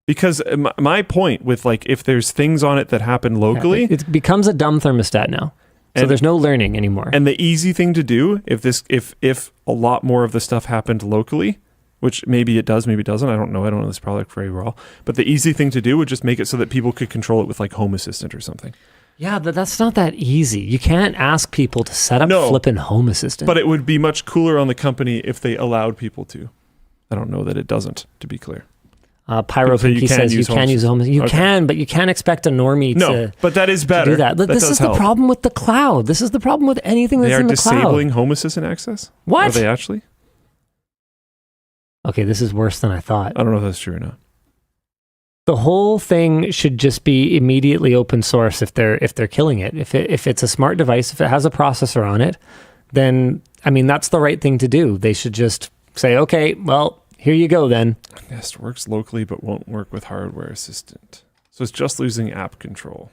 Because my point with if there's things on it that happen locally, it becomes a dumb thermostat now. So there's no learning anymore. And the easy thing to do, if a lot more of the stuff happened locally, which maybe it does, maybe it doesn't. I don't know this product very well. But the easy thing to do would just make it so that people could control it with Home Assistant or something. Yeah, but that's not that easy. You can't ask people to set up flipping Home Assistant. But it would be much cooler on the company if they allowed people to. I don't know that it doesn't, to be clear. Pyro Pinky says you can use Home Assistant. You can, but you can't expect a normie to but that is better. Do that. This is the problem with the cloud. This is the problem with anything that's in the cloud. They are disabling Home Assistant access? What? Are they actually? Okay, this is worse than I thought. I don't know if that's true or not. The whole thing should just be immediately open source if they're killing it. If it's a smart device, if it has a processor on it, then that's the right thing to do. They should just say, okay, well, here you go then. Nest works locally but won't work with hardware assistant. So it's just losing app control.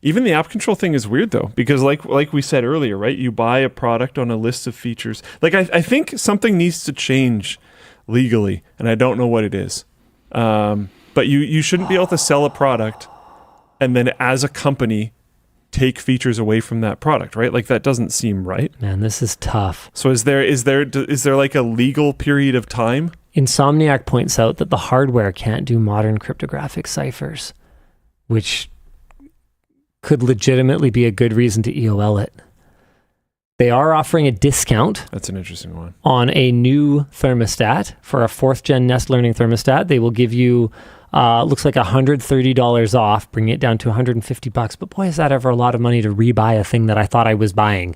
Even the app control thing is weird though, because like we said earlier, right? You buy a product on a list of features. I think something needs to change legally, and I don't know what it is. But you shouldn't be able to sell a product and then as a company take features away from that product, right? Like that doesn't seem right. Man, this is tough. So is there like a legal period of time? Insomniac points out that the hardware can't do modern cryptographic ciphers, which could legitimately be a good reason to EOL it. They are offering a discount. That's an interesting one. On a new thermostat for a 4th gen Nest Learning thermostat. They will give you, looks like $130 off, bringing it down to $150. But boy, is that ever a lot of money to rebuy a thing that I thought I was buying.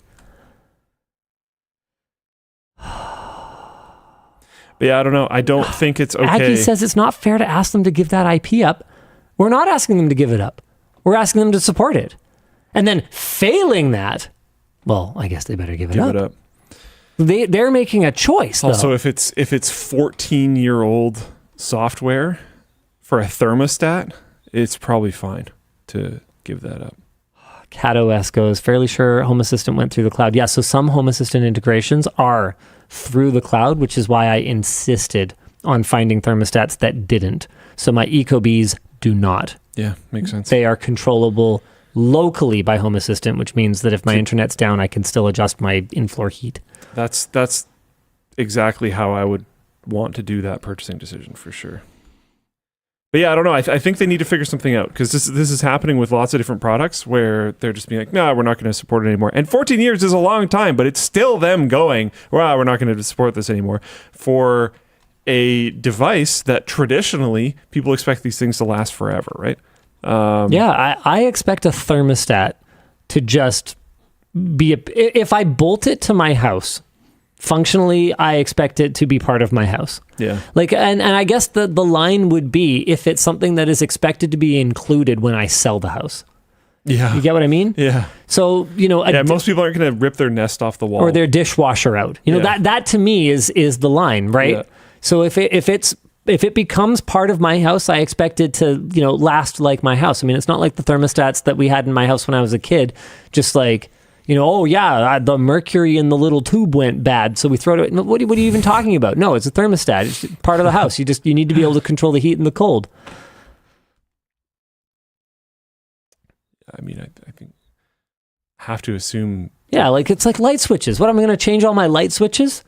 But yeah, I don't know. I don't think it's okay. Aggie says it's not fair to ask them to give that IP up. We're not asking them to give it up. We're asking them to support it. And then failing that, well, I guess they better give it up. They're making a choice, though. Also, if it's 14-year-old software for a thermostat, it's probably fine to give that up. CatOS goes, fairly sure Home Assistant went through the cloud. Yeah, so some Home Assistant integrations are through the cloud, which is why I insisted on finding thermostats that didn't. So my EcoBees do not. Yeah, makes sense. They are controllable locally by Home Assistant, which means that if my internet's down, I can still adjust my in-floor heat. That's exactly how I would want to do that purchasing decision for sure. But yeah, I don't know. I think they need to figure something out because this is happening with lots of different products where they're just being like, no, we're not going to support it anymore. And 14 years is a long time, but it's still them going, well, we're not going to support this anymore for a device that traditionally people expect these things to last forever, right? I expect a thermostat to just be if I bolt it to my house, functionally, I expect it to be part of my house. Yeah. Like, and I guess the line would be if it's something that is expected to be included when I sell the house. Yeah. You get what I mean? Yeah. So, most people aren't going to rip their Nest off the wall. Or their dishwasher out. That to me is the line, right? Yeah. So if it becomes part of my house, I expect it to, last like my house. I mean, it's not like the thermostats that we had in my house when I was a kid, just like, the mercury in the little tube went bad, so we throw it away. What are you even talking about? No, it's a thermostat. It's part of the house. You need to be able to control the heat and the cold. I mean, I think I have to assume. Yeah, like it's like light switches. What, am I going to change all my light switches?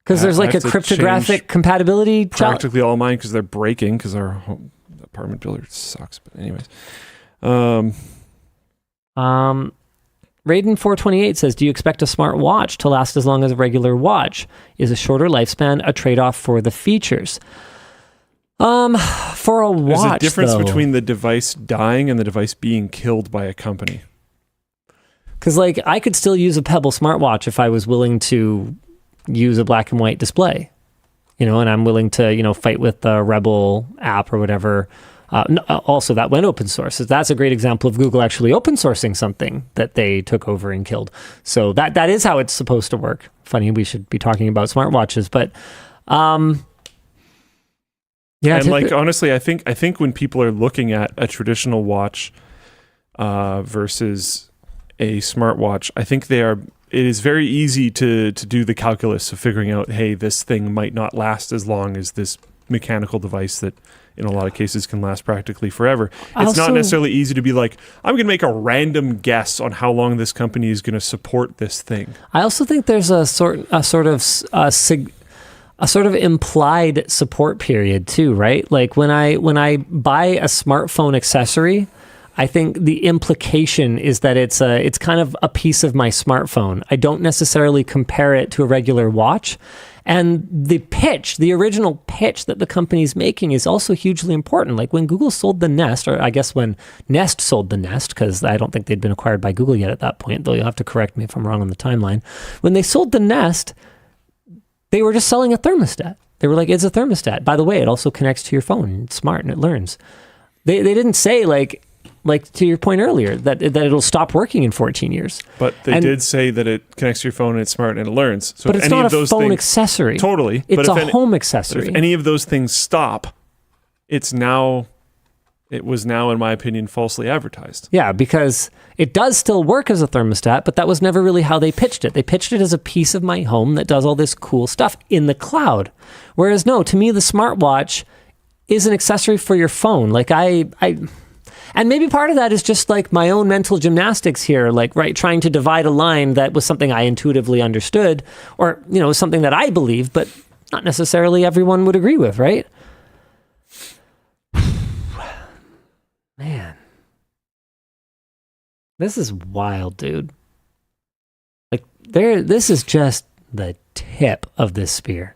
Because there's like a cryptographic compatibility. Practically all mine because they're breaking because our home apartment builder sucks. But anyways, Raiden 428 says, do you expect a smart watch to last as long as a regular watch? Is a shorter lifespan a trade-off for the features? For a watch, there's a difference between the device dying and the device being killed by a company. Because I could still use a Pebble smartwatch if I was willing to use a black and white display, and I'm willing to, fight with the Rebel app or whatever. Also, that went open source. That's a great example of Google actually open sourcing something that they took over and killed. So that is how it's supposed to work. Funny, we should be talking about smartwatches, but yeah. And honestly, I think when people are looking at a traditional watch versus a smartwatch, I think it is very easy to do the calculus of figuring out, hey, this thing might not last as long as this mechanical device that in a lot of cases can last practically forever. It's not necessarily easy to be like, I'm going to make a random guess on how long this company is going to support this thing. I also think there's a sort of implied support period too, right? Like when I buy a smartphone accessory, I think the implication is that it's kind of a piece of my smartphone. I don't necessarily compare it to a regular watch. And the original pitch that the company's making is also hugely important. Like when Google sold the Nest, or I guess when Nest sold the Nest, because I don't think they'd been acquired by Google yet at that point, though you'll have to correct me if I'm wrong on the timeline. When they sold the Nest, they were just selling a thermostat. They were like, it's a thermostat. By the way, it also connects to your phone. It's smart and it learns. They didn't say like to your point earlier, that it'll stop working in 14 years. But they did say that it connects to your phone and it's smart and it learns. So but it's not a phone accessory. Totally. It's a home accessory. If any of those things stop, it was now, in my opinion, falsely advertised. Yeah, because it does still work as a thermostat, but that was never really how they pitched it. They pitched it as a piece of my home that does all this cool stuff in the cloud. Whereas no, to me, the smartwatch is an accessory for your phone. Like And maybe part of that is just like my own mental gymnastics here, like, right, trying to divide a line that was something I intuitively understood, or, something that I believe, but not necessarily everyone would agree with, right? Man. This is wild, dude. Like, this is just the tip of this spear.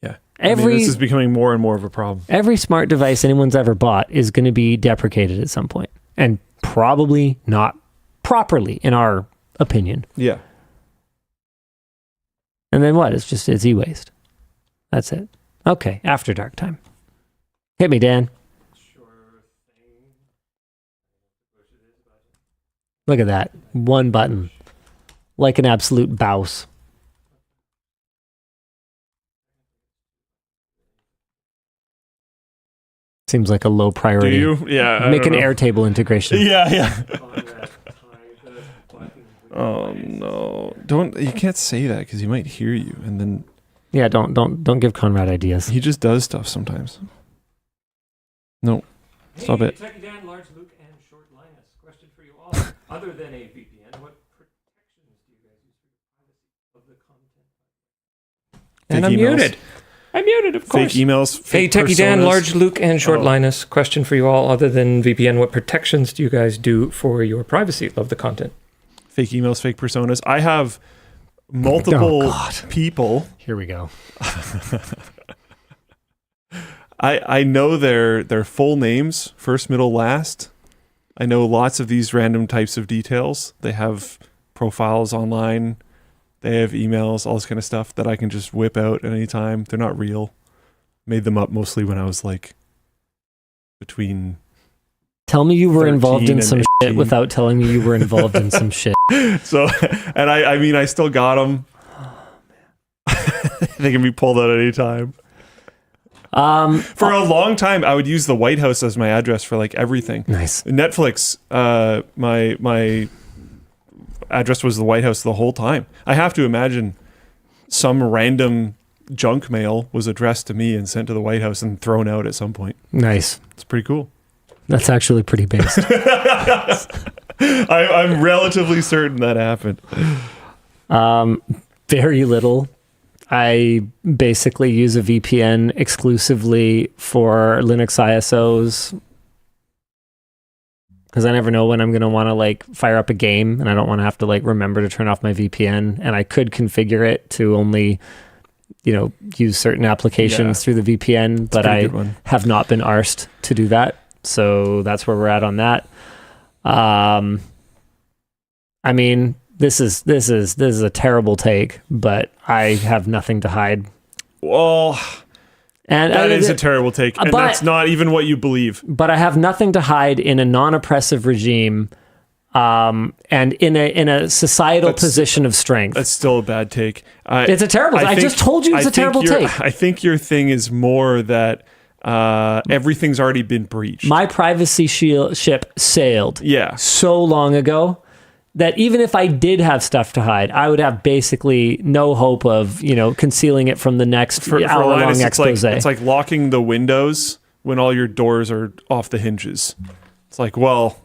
Yeah. This is becoming more and more of a problem. Every smart device anyone's ever bought is going to be deprecated at some point, and probably not properly, in our opinion. Yeah. And then what? It's e-waste. That's it. Okay, after dark time. Hit me, Dan. Look at that. One button. Like an absolute bouse. Seems like a low priority. Do you? Yeah. Make an Airtable integration. Yeah. Oh no! You can't say that because he might hear you, and then. Yeah, don't give Conrad ideas. He just does stuff sometimes. No, stop it. Techie Dan, Large Luke, and Short Linus. Question for you all. Other than a VPN, what protections do you guys use for the privacy of the content? And I'm muted. I'm muted, of course. Fake emails. Hey, Techie Dan, Large Luke, and Short Linus. Question for you all. Other than VPN, what protections do you guys do for your privacy of the content? Fake emails, fake personas. I have multiple people. Here we go. I know their full names, first, middle, last. I know lots of these random types of details. They have profiles online. They have emails, all this kind of stuff that I can just whip out at any time. They're not real. Made them up mostly when I was like between. Tell me you were involved in some shit without telling me you were involved in some shit. So, and I still got them. They can be pulled out at any time. For a long time, I would use the White House as my address for like everything. Nice. Netflix, my address was the White House the whole time. I have to imagine some random junk mail was addressed to me and sent to the White House and thrown out at some point. Nice. It's pretty cool. That's actually pretty based. I'm relatively certain that happened. Very little. I basically use a VPN exclusively for Linux ISOs because I never know when I'm going to want to like fire up a game, and I don't want to have to like remember to turn off my VPN. And I could configure it to only, use certain applications through the VPN, but I have not been arsed to do that. So that's where we're at on that. I mean, this is a terrible take, but I have nothing to hide. Well, and that is a terrible take, and that's not even what you believe. But I have nothing to hide in a non-oppressive regime, and in a societal position of strength. That's still a bad take. It's a terrible. I just told you it's a terrible take. I think your thing is more that everything's already been breached. My privacy ship sailed. So long ago that even if I did have stuff to hide, I would have basically no hope of, concealing it from the next hour-long expose. It's like locking the windows when all your doors are off the hinges. It's like, well,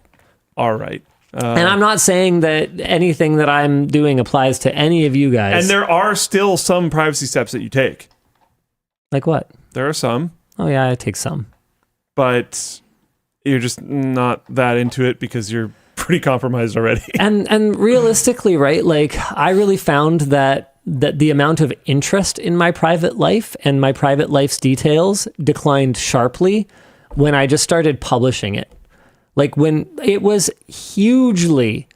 all right. And I'm not saying that anything that I'm doing applies to any of you guys. And there are still some privacy steps that you take. Like what? There are some. Oh, yeah, I take some. But you're just not that into it because you're pretty compromised already. And realistically, right, like I really found that the amount of interest in my private life and my private life's details declined sharply when I just started publishing it. Like when it was hugely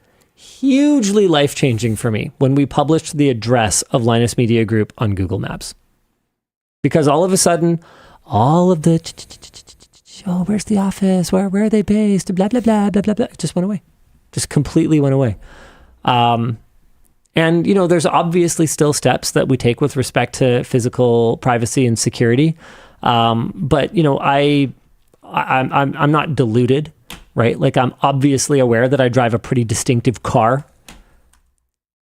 life-changing for me when we published the address of Linus Media Group on Google Maps. Because all of a sudden, all of the where's the office? Where are they based? Blah, blah, blah, blah, blah, blah. It just went away. Just completely went away. And, there's obviously still steps that we take with respect to physical privacy and security. But, I'm not deluded, right? Like I'm obviously aware that I drive a pretty distinctive car.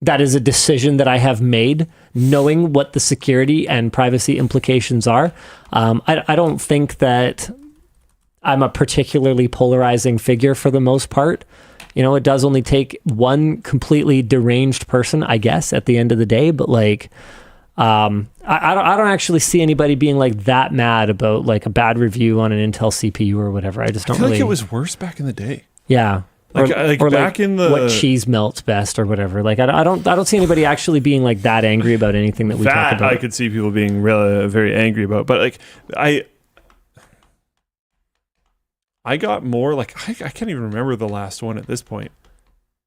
That is a decision that I have made, knowing what the security and privacy implications are. I don't think that I'm a particularly polarizing figure for the most part. It does only take one completely deranged person, I guess, at the end of the day. But like, I don't actually see anybody being like that mad about like a bad review on an Intel CPU or whatever. I just don't I feel really. like it was worse back in the day. Yeah. Or back in the what cheese melts best or whatever. Like I don't see anybody actually being like that angry about anything that we talk about. I could see people being really very angry about, but like I got more like I can't even remember the last one at this point,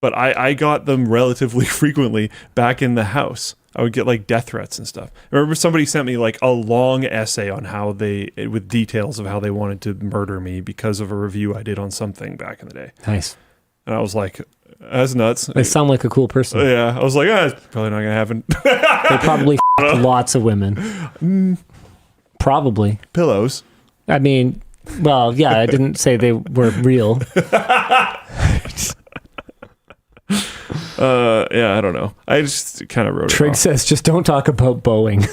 but I got them relatively frequently back in the house. I would get like death threats and stuff. I remember somebody sent me like a long essay on with details of how they wanted to murder me because of a review I did on something back in the day. Nice. And I was like, that's nuts. They sound like a cool person. Yeah. I was like, it's probably not going to happen. They probably lots of women. Probably. Pillows. I mean, well, yeah, I didn't say they were real. Yeah, I don't know. I just kind of wrote Trig it off. says, just don't talk about Boeing.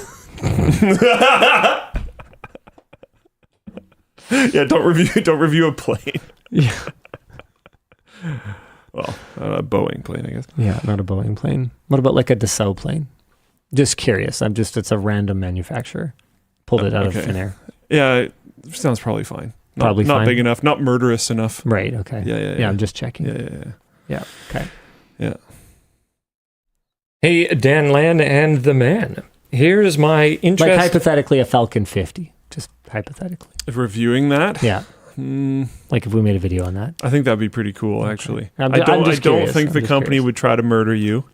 Yeah, don't review a plane. Yeah. Well, a Boeing plane, I guess. Yeah, not a Boeing plane. What about like a Dassault plane? Just curious. It's a random manufacturer. Pulled it out of thin air. Yeah, it sounds probably fine. Not fine. Big enough, not murderous enough. Right, okay. Yeah, I'm just checking. Yeah, okay. Yeah. Hey, Dan Land and the man. Here's my interest. Like hypothetically a Falcon 50. Just hypothetically. If reviewing that? Yeah. Like if we made a video on that. I think that'd be pretty cool, actually. I'm I don't curious. think the company would try to murder you.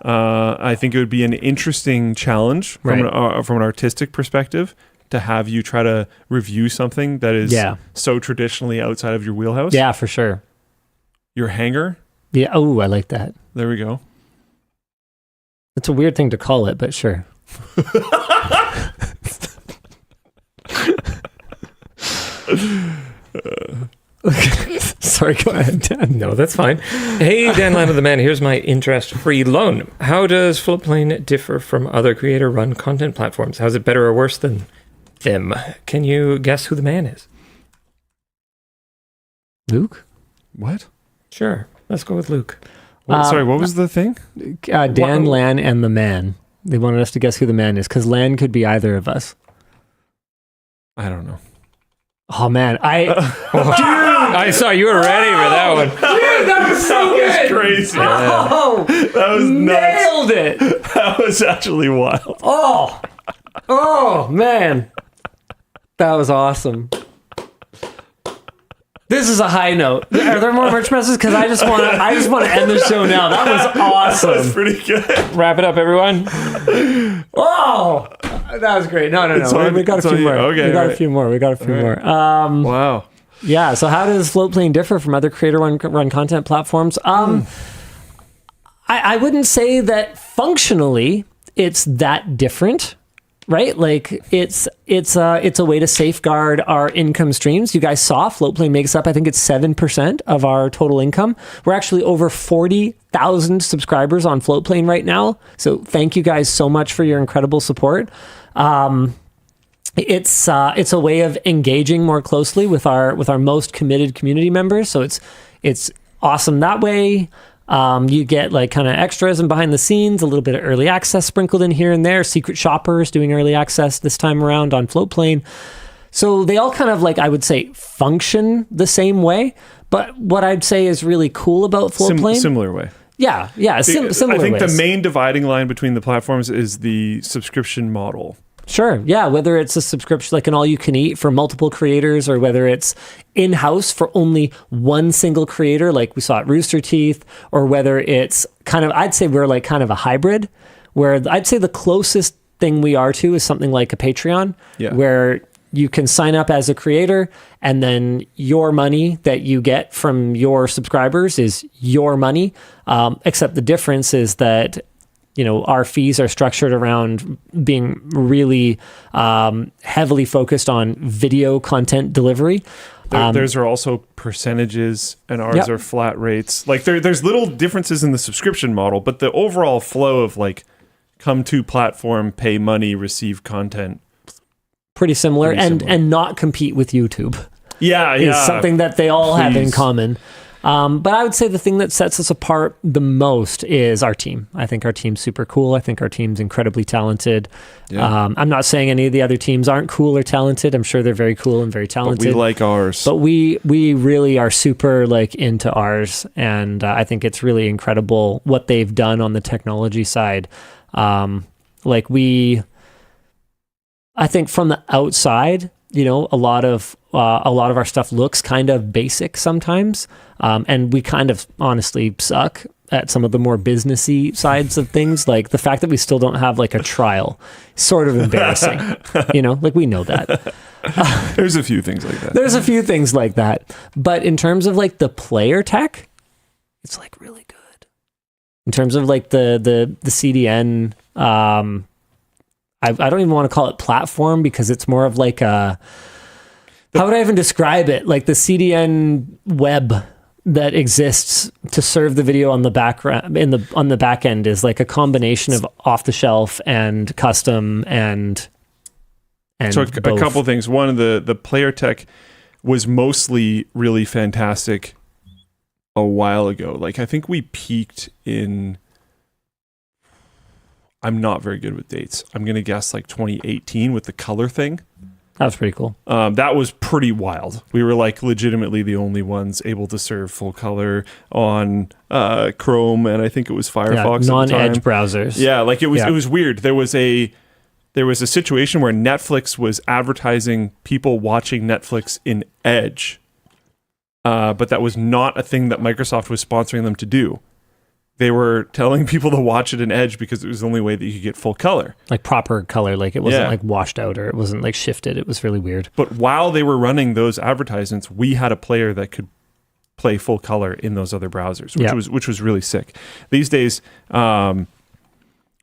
I think it would be an interesting challenge from an artistic perspective to have you try to review something that is so traditionally outside of your wheelhouse. Yeah, for sure. Your hanger. Yeah. Oh, I like that. There we go. It's a weird thing to call it, but sure. Sorry, go ahead, Dan. No, that's fine. Hey, Dan Land of the Man, here's my interest-free loan. How does Floatplane differ from other creator-run content platforms? How's it better or worse than them? Can you guess who the man is? Luke? What? Sure. Let's go with Luke. Sorry, what was the thing? Dan, Lan, and the man. They wanted us to guess who the man is, because Lan could be either of us. I don't know. Oh, man. I saw you were ready for that one. Dude, that was so good. That was crazy. Oh, That was nuts. nailed it. That was actually wild. Oh, man. That was awesome. This is a high note. Are there more merch messages? Because I just want to end the show now. That was awesome. That was pretty good. Wrap it up, everyone. Oh, that was great. No. We got a few more. Okay, we got a few more. Wow. Yeah. So how does Floatplane differ from other creator-run content platforms? I wouldn't say that functionally it's that different. Right? Like it's a way to safeguard our income streams. You guys saw Floatplane makes up, I think it's 7% of our total income. We're actually over 40,000 subscribers on Floatplane right now. So thank you guys so much for your incredible support. It's a way of engaging more closely with our most committed community members. So it's awesome that way. You get like kind of extras and behind the scenes, a little bit of early access sprinkled in here and there, secret shoppers doing early access this time around on Floatplane. So they all kind of like, I would say, function the same way. But what I'd say is really cool about Floatplane. Similar way. Yeah. Similar I think ways. the main dividing line between the platforms is the subscription model. Sure. Yeah. Whether it's a subscription, like an all you can eat for multiple creators, or whether it's in-house for only one single creator, like we saw at Rooster Teeth, or whether it's kind of, I'd say we're like kind of a hybrid, where I'd say the closest thing we are to is something like a Patreon, where you can sign up as a creator and then your money that you get from your subscribers is your money. Except the difference is that our fees are structured around being really heavily focused on video content delivery. Theirs are also percentages, and ours are flat rates. Like there's little differences in the subscription model, but the overall flow of like come to platform, pay money, receive content. Pretty similar. And not compete with YouTube. is something that they all have in Please. common. But I would say the thing that sets us apart the most is our team. I think our team's super cool. I think our team's incredibly talented. Yeah. I'm not saying any of the other teams aren't cool or talented. I'm sure they're very cool and very But talented. we like ours. But we really are super like into ours, and I think it's really incredible what they've done on the technology side. I think from the outside, a lot of our stuff looks kind of basic sometimes, and we kind of honestly suck at some of the more businessy sides of things. Like the fact that we still don't have like a trial, is sort of embarrassing. Like we know that. There's a few things like that. There's a few things like that, but in terms of like the player tech, it's like really good. In terms of like the CDN, I don't even want to call it platform because it's more of like how would I even describe it? Like the CDN web that exists to serve the video on the background on the back end is like a combination of off the shelf and custom and so a couple things. One, the player tech was mostly really fantastic a while ago. Like I think we peaked in, I'm not very good with dates. I'm going to guess like 2018 with the color thing. That was pretty cool. That was pretty wild. We were like legitimately the only ones able to serve full color on Chrome, and I think it was Firefox. Non-edge browsers. Yeah, like it was weird. There was a situation where Netflix was advertising people watching Netflix in Edge, but that was not a thing that Microsoft was sponsoring them to do. They were telling people to watch it in Edge because it was the only way that you could get full color. Like proper color, like it wasn't like washed out or it wasn't like shifted. It was really weird. But while they were running those advertisements, we had a player that could play full color in those other browsers, which was really sick. These days,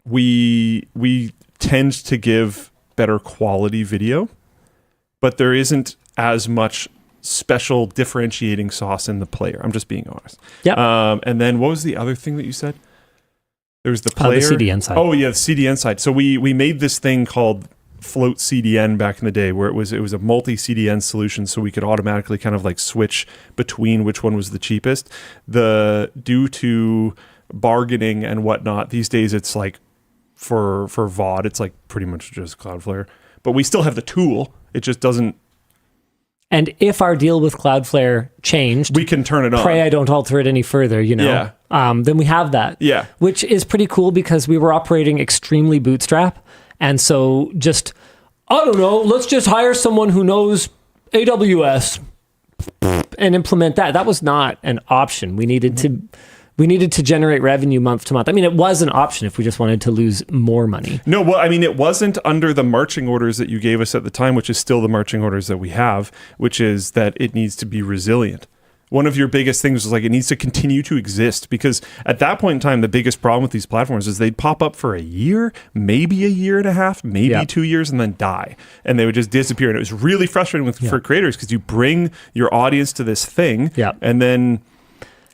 we tend to give better quality video, but there isn't as much special differentiating sauce in the player. I'm just being honest. Yeah. And then what was the other thing that you said? There was the player. The CDN side. Oh yeah, the CDN side. So we made this thing called Float CDN back in the day, where it was a multi CDN solution, so we could automatically kind of like switch between which one was the cheapest. Due to bargaining and whatnot, these days it's like for VOD, it's like pretty much just Cloudflare. But we still have the tool. It just doesn't. And if our deal with Cloudflare changed, we can turn it on. Pray I don't alter it any further, Yeah. Then we have that. Yeah. Which is pretty cool because we were operating extremely bootstrap. And so just, I don't know, let's just hire someone who knows AWS and implement that. That was not an option. We needed to generate revenue month to month. I mean, it was an option if we just wanted to lose more money. No, well, I mean, it wasn't under the marching orders that you gave us at the time, which is still the marching orders that we have, which is that it needs to be resilient. One of your biggest things was like it needs to continue to exist, because at that point in time, the biggest problem with these platforms is they'd pop up for a year, maybe a year and a half, maybe 2 years, and then die. And they would just disappear. And it was really frustrating for creators because you bring your audience to this thing and then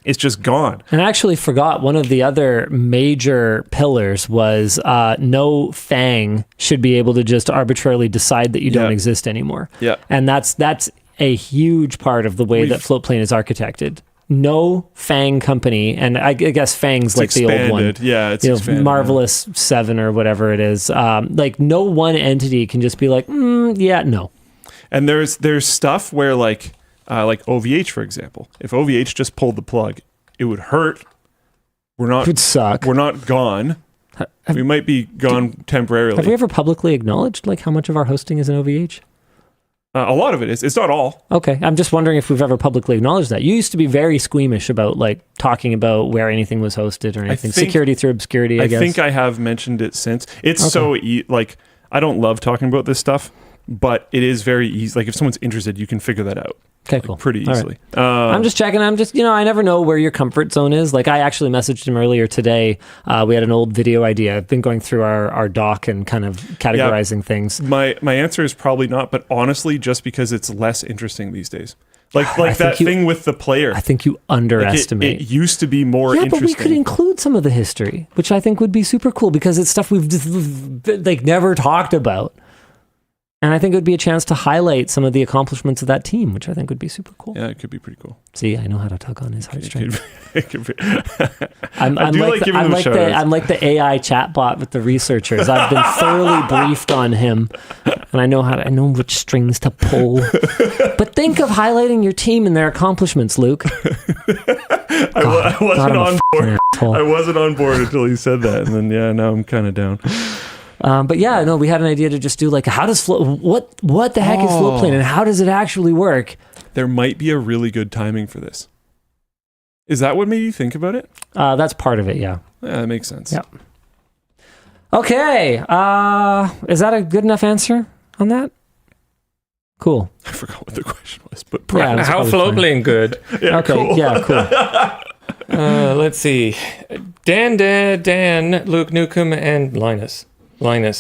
it's just gone. And I actually forgot one of the other major pillars was no FANG should be able to just arbitrarily decide that you don't exist anymore. Yeah. And that's a huge part of the way that Floatplane is architected. No FANG company, and I guess FANG's like expanded. The old one. Yeah, it's expanded. Marvelous 7 or whatever it is. Like no one entity can just be like, no. And there's stuff where like OVH, for example. If OVH just pulled the plug, it would hurt. It would suck. We're not gone. We might be gone temporarily. Have we ever publicly acknowledged like how much of our hosting is in OVH? A lot of it is. It's not all. Okay. I'm just wondering if we've ever publicly acknowledged that. You used to be very squeamish about like talking about where anything was hosted or anything. Security through obscurity, I guess. I think I have mentioned it since. It's so like, I don't love talking about this stuff, but it is very easy. Like if someone's interested, you can figure that out. Okay, cool. Pretty easily. I'm just checking. I'm just, I never know where your comfort zone is. Like I actually messaged him earlier today. We had an old video idea. I've been going through our doc and kind of categorizing things. My answer is probably not, but honestly, just because it's less interesting these days. Like that thing with the player. I think you underestimate. It used to be more interesting. But we could include some of the history, which I think would be super cool because it's stuff we've like never talked about. And I think it would be a chance to highlight some of the accomplishments of that team, which I think would be super cool. Yeah, it could be pretty cool. See, I know how to tug on his heartstrings. I'm like the AI chatbot with the researchers. I've been thoroughly briefed on him, and I know which strings to pull. But think of highlighting your team and their accomplishments, Luke. I wasn't on board. I wasn't on board until you said that, and then now I'm kind of down. But yeah, no, we had an idea to just do like, how does what the heck is float plane and how does it actually work? There might be a really good timing for this. Is that what made you think about it? That's part of it, yeah. Yeah, that makes sense. Yep. Okay. Is that a good enough answer on that? Cool. I forgot what the question was, but yeah, how float plane good? Yeah, okay. Cool. Yeah, cool. Let's see. Dan, Luke Newcomb, and Linus,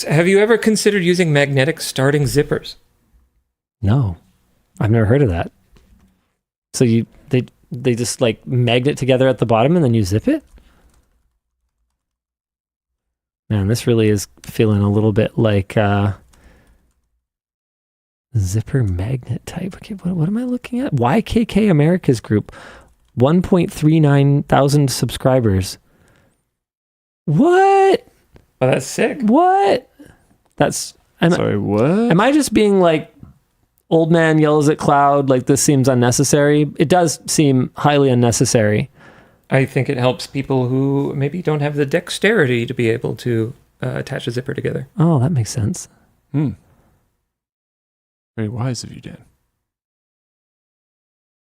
have you ever considered using magnetic starting zippers? No, I've never heard of that. So they just like magnet together at the bottom and then you zip it? Man, this really is feeling a little bit like zipper magnet type. Okay, what am I looking at? YKK America's Group, 1.39 thousand subscribers. What? Oh, that's sick. What? Sorry, what? Am I just being like old man yells at cloud, like this seems unnecessary? It does seem highly unnecessary. I think it helps people who maybe don't have the dexterity to be able to attach a zipper together. Oh, that makes sense. Very wise of you, Dan.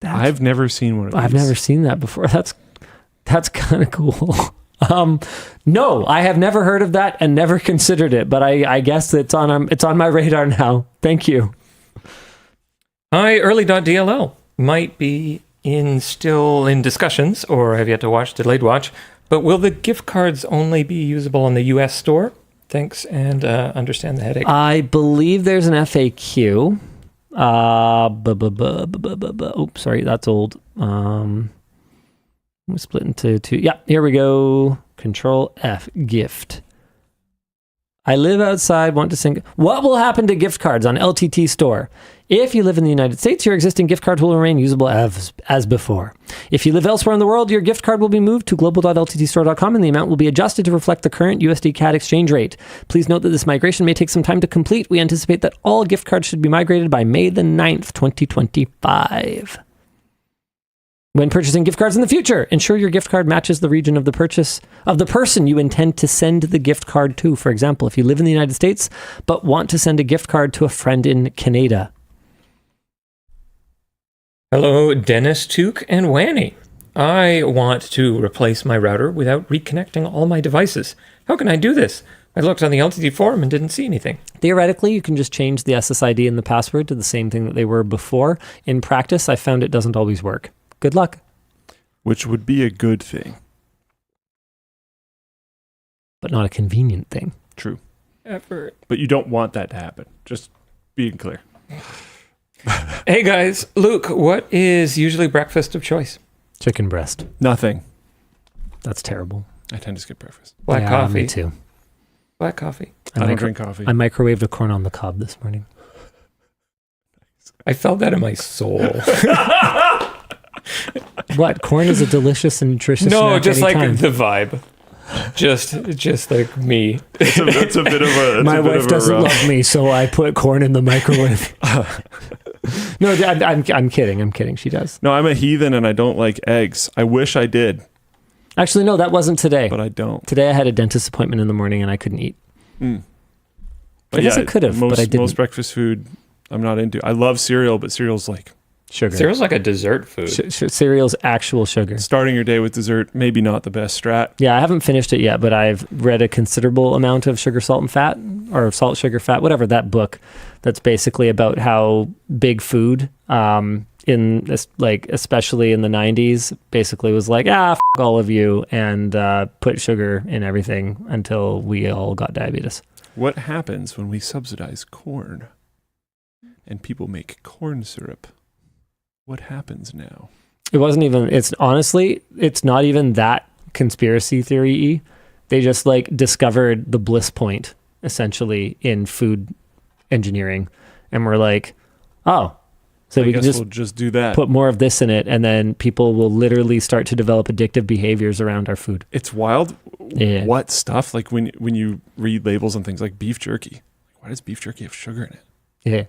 I've never seen one of these. I've never seen that before. That's kind of cool. No, I have never heard of that and never considered it, but I guess it's on my radar now. Thank you. Hi, early.dll might be still in discussions, or have yet to watch delayed watch, but will the gift cards only be usable on the US store? Thanks, and understand the headache. I believe there's an FAQ. Oops, sorry, that's old. We split into two. Yeah, here we go. Control F, gift. I live outside, want to sing. What will happen to gift cards on LTT Store? If you live in the United States, your existing gift card will remain usable as before. If you live elsewhere in the world, your gift card will be moved to global.lttstore.com and the amount will be adjusted to reflect the current USD CAD exchange rate. Please note that this migration may take some time to complete. We anticipate that all gift cards should be migrated by May the 9th, 2025. When purchasing gift cards in the future, ensure your gift card matches the region of the purchase of the person you intend to send the gift card to. For example, if you live in the United States but want to send a gift card to a friend in Canada. Hello, Dennis, Took, and Wanny. I want to replace my router without reconnecting all my devices. How can I do this? I looked on the LTT forum and didn't see anything. Theoretically, you can just change the SSID and the password to the same thing that they were before. In practice, I found it doesn't always work. Good luck. Which would be a good thing. But not a convenient thing. True. Effort. But you don't want that to happen. Just being clear. Hey guys, Luke, what is usually breakfast of choice? Chicken breast. Nothing. That's terrible. I tend to skip breakfast. Black coffee. Me too. Black coffee. I don't drink coffee. I microwaved a corn on the cob this morning. I felt that in my soul. What? Corn is a delicious and nutritious No, snack just like anytime. the vibe. Just like me. That's a bit of a. My wife doesn't love me, so I put corn in the microwave. No, I'm kidding. I'm kidding. She does. No, I'm a heathen and I don't like eggs. I wish I did, Actually, no, that wasn't today. but I don't. Today I had a dentist appointment in the morning and I couldn't eat. But I guess I could have, but I didn't. Most breakfast food I'm not into. I love cereal, but cereal's like Sugar. Cereal's like a dessert food. Cereal's actual sugar. starting your day with dessert, maybe not the best strat. Yeah, I haven't finished it yet, but I've read a considerable amount of Sugar, Salt, and Fat, or Salt, Sugar, Fat, whatever, that book that's basically about how big food, in this, like especially in the 90s, basically was like, f all of you, and put sugar in everything until we all got diabetes. What happens when we subsidize corn and people make corn syrup? What happens now? It wasn't even, it's not even that conspiracy theory-y. They just like discovered the bliss point essentially in food engineering And we're like, oh, so we can we'll just do that. put more of this in it, and then people will literally start to develop addictive behaviors around our food. It's wild. Yeah. What stuff? Like when you read labels on things like beef jerky, why does beef jerky have sugar in it? Yeah.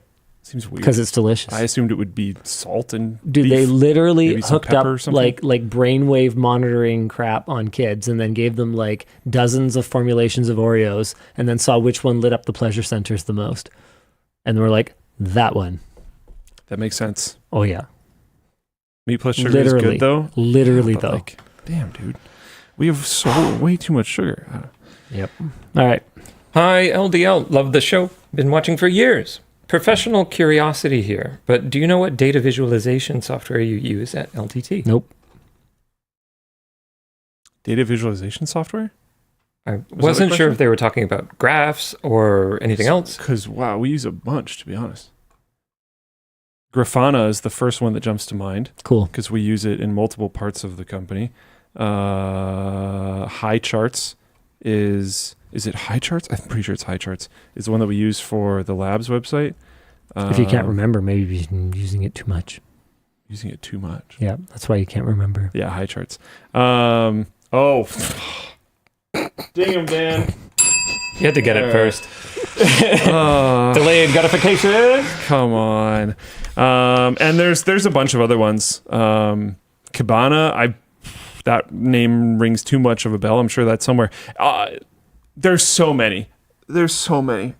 Seems weird. Because it's delicious. I assumed it would be salt and Dude, beef, they literally maybe some hooked up pepper or something. like brainwave monitoring crap on kids, and then gave them like dozens of formulations of Oreos, and then saw which one lit up the pleasure centers the most. And we're like, that one. That makes sense. Oh yeah. Meat plus sugar Literally. is good though. Literally But, though. like, damn, dude, we have way too much sugar. Yep. All right. Hi, LDL. Love the show. Been watching for years. Professional curiosity here, but do you know what data visualization software you use at LTT? Nope. Data visualization software? I that the wasn't sure question? if they were talking about graphs or anything else. Because wow, we use a bunch, to be honest. Grafana is the first one that jumps to mind Cool. because we use it in multiple parts of the company. High Charts is it High Charts? I'm pretty sure it's High Charts. It's the one that we use for the labs website. If you can't remember, maybe you've been using it too much. Using it too much. Yeah, that's why you can't remember. Yeah, High Charts. Ding 'em, Dan. You had to get it first. Delayed gratification. Come on. And there's a bunch of other ones. Kibana, that name rings too much of a bell. I'm sure that's somewhere. There's so many.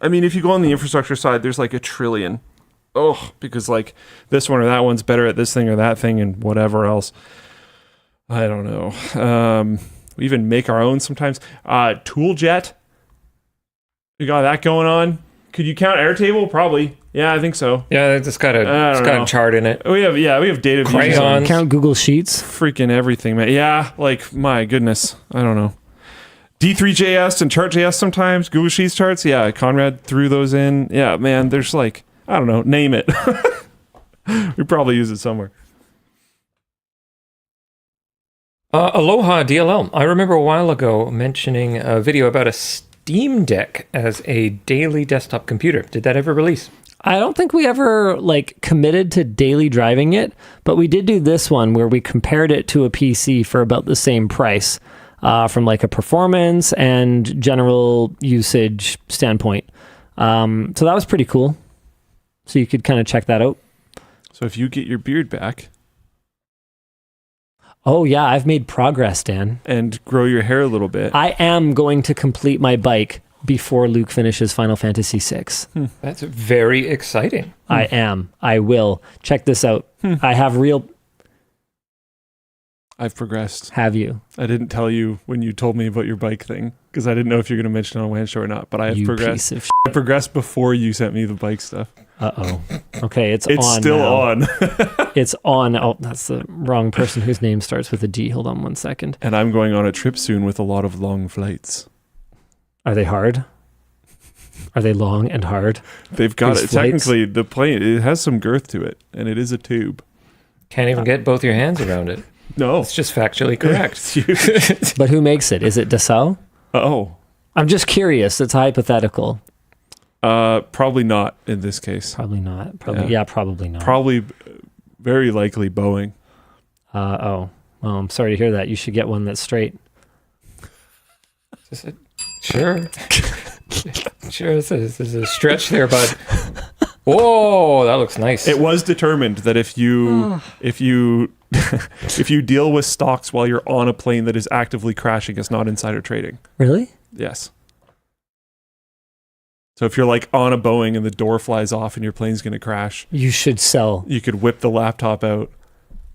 I mean, if you go on the infrastructure side, there's like a trillion. Oh, because like this one or that one's better at this thing or that thing and whatever else. I don't know. We even make our own sometimes. Tooljet. We got that going on. Could you count Airtable? Probably. Yeah, I think so. Yeah, it's got a chart in it. We have data views on Crayons. Count Google Sheets. freaking everything, man. Yeah, like my goodness, I don't know. D3JS and Chart.js sometimes, Google Sheets charts. Yeah, Conrad threw those in. Yeah, man, there's like, I don't know, name it. We probably use it somewhere. Aloha DLL. I remember a while ago mentioning a video about a Steam Deck as a daily desktop computer. Did that ever release? I don't think we ever like committed to daily driving it, but we did do this one where we compared it to a PC for about the same price from like a performance and general usage standpoint. So that was pretty cool. So you could kind of check that out. So if you get your beard back Oh yeah, I've made progress, Dan. and grow your hair a little bit, I am going to complete my bike before Luke finishes Final Fantasy VI. That's very exciting. I am. I will. Check this out. I have real... I've progressed. Have you? I didn't tell you when you told me about your bike thing because I didn't know if you're going to mention it on WAN Show or not, but I have You progressed. piece of I progressed before you sent me the bike stuff. Uh-oh. Okay, it's It's on still now. on. It's on. Oh, that's the wrong person whose name starts with a D. Hold on 1 second. And I'm going on a trip soon with a lot of long flights. Are they hard? Are they long and hard? They've got These it. flights? Technically, the plane, it has some girth to it, and it is a tube. Can't even get both your hands around it. No. It's just factually correct. It's huge. But who makes it? Is it Dassault? Oh. I'm just curious. It's hypothetical. Probably not in this case. Probably not. Probably, Yeah. yeah, probably not. Probably, very likely Boeing. Oh, well, I'm sorry to hear that. You should get one that's straight. Sure. Sure, this is a stretch there, bud. Whoa, that looks nice. It was determined that if you if you deal with stocks while you're on a plane that is actively crashing, it's not insider trading. Really? Yes. So if you're like on a Boeing and the door flies off and your plane's going to crash, You should sell you could whip the laptop out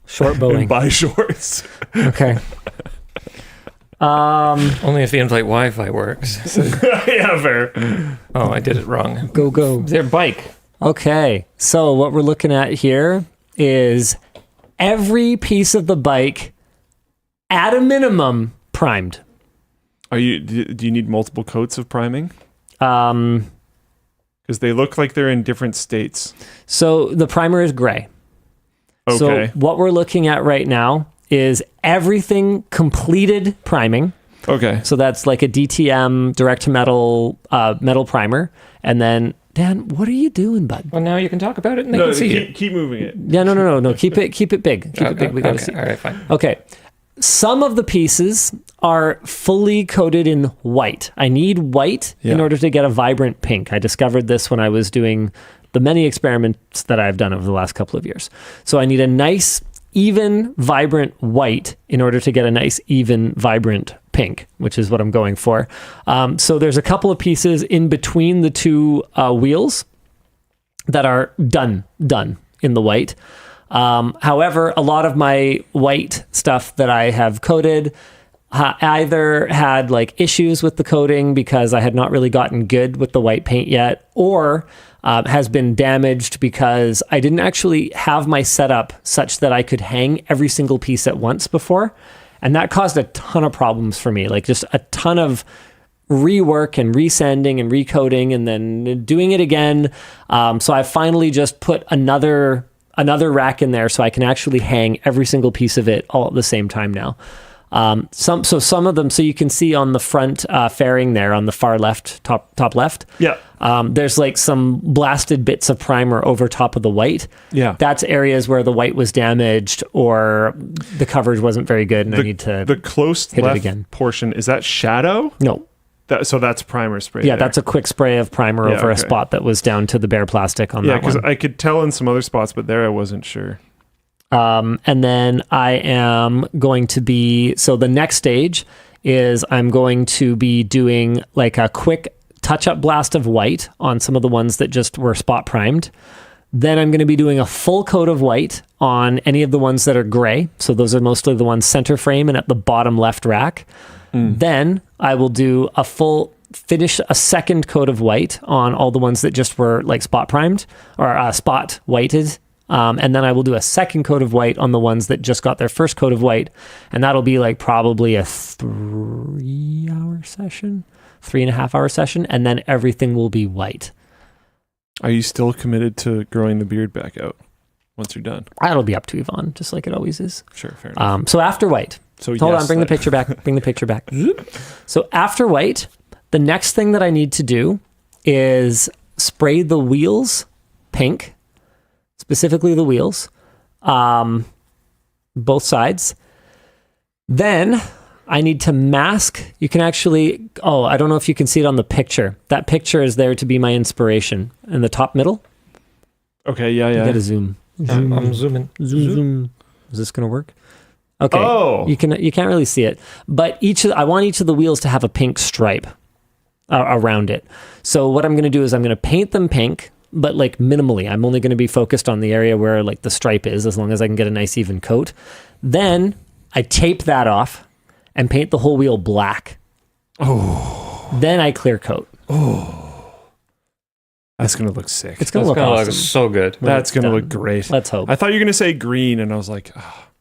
short and Boeing. buy shorts. Okay. Only if the in-flight Wi-Fi works. So- Yeah, fair. oh, I did it wrong. Go. Their bike. Okay. So what we're looking at here is every piece of the bike at a minimum primed. Do you need multiple coats of priming? Um, Because they look like they're in different states. so the primer is gray. Okay. So what we're looking at right now is everything completed priming. Okay. So that's like a DTM direct to metal metal primer, and then Dan, what are you doing, bud? Well, now you can talk about it and they No, can see it. keep moving it. Yeah, no. Keep it big. Keep it big. We gotta see. All right, fine. Okay. Some of the pieces are fully coated in white. I need white in order to get a vibrant pink. I discovered this when I was doing the many experiments that I've done over the last couple of years. So I need a nice, even, vibrant white in order to get a nice, even, vibrant pink, which is what I'm going for. So there's a couple of pieces in between the two wheels that are done in the white. However, a lot of my white stuff that I have coated either had like issues with the coating because I had not really gotten good with the white paint yet, or has been damaged because I didn't actually have my setup such that I could hang every single piece at once before. And that caused a ton of problems for me, like just a ton of rework and resending and recoding and then doing it again. So I finally just put another rack in there so I can actually hang every single piece of it all at the same time now. Some of them, so you can see on the front fairing there on the far left, top left. Yeah. There's like some blasted bits of primer over top of the white. Yeah. That's areas where the white was damaged or the coverage wasn't very good and I need to the close hit left it again. portion, is that shadow? No. So that's primer spray. Yeah, there. that's a quick spray of primer over a spot that was down to the bare plastic on that one. Yeah, because I could tell in some other spots, but there I wasn't sure. And then I am going to be, so the next stage is I'm going to be doing like a quick touch-up blast of white on some of the ones that just were spot primed. Then I'm going to be doing a full coat of white on any of the ones that are gray. So those are mostly the ones center frame and at the bottom left rack. Then I will do finish a second coat of white on all the ones that just were like spot primed or spot whited. And then I will do a second coat of white on the ones that just got their first coat of white. And that'll be like probably a 3.5 hour session. And then everything will be white. Are you still committed to growing the beard back out once you're done? That'll be up to Yvonne, just like it always is. Sure, fair enough. So after white. So Hold on, bring the picture back. So after white, the next thing that I need to do is spray the wheels pink, specifically the wheels, both sides. Then I need to mask. You can actually, I don't know if you can see it on the picture. That picture is there to be my inspiration in the top middle. Okay, yeah. You gotta zoom. I'm zooming. Zoom. Is this gonna work? Okay. Oh. You can't really see it, but I want each of the wheels to have a pink stripe around it. So what I'm going to do is I'm going to paint them pink, but like minimally. I'm only going to be focused on the area where like the stripe is, as long as I can get a nice even coat. Then I tape that off and paint the whole wheel black. Oh. Then I clear coat. Oh. That's going to look sick. It's going to look awesome. Look so good. That's going to look great. Let's hope. I thought you were going to say green, and I was like,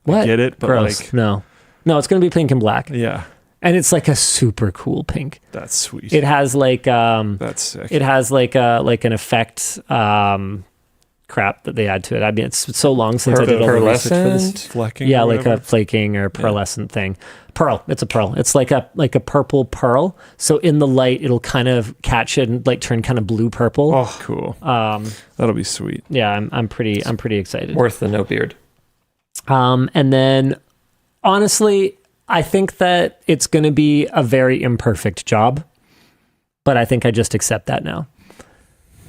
what? I get it, but Gross. like... No, it's going to be pink and black. Yeah. And it's like a super cool pink. That's sweet. It has like that's sick. It has like an effect crap that they add to it. I mean, it's so long since I did all the research for this. Flecking. Yeah, like a flaking or pearlescent thing. Pearl. It's a pearl. It's like a purple pearl. So in the light, it'll kind of catch it and like turn kind of blue purple. Oh, cool. That'll be sweet. Yeah, I'm pretty excited. Worth the no beard. And then honestly, I think that it's going to be a very imperfect job, but I think I just accept that now.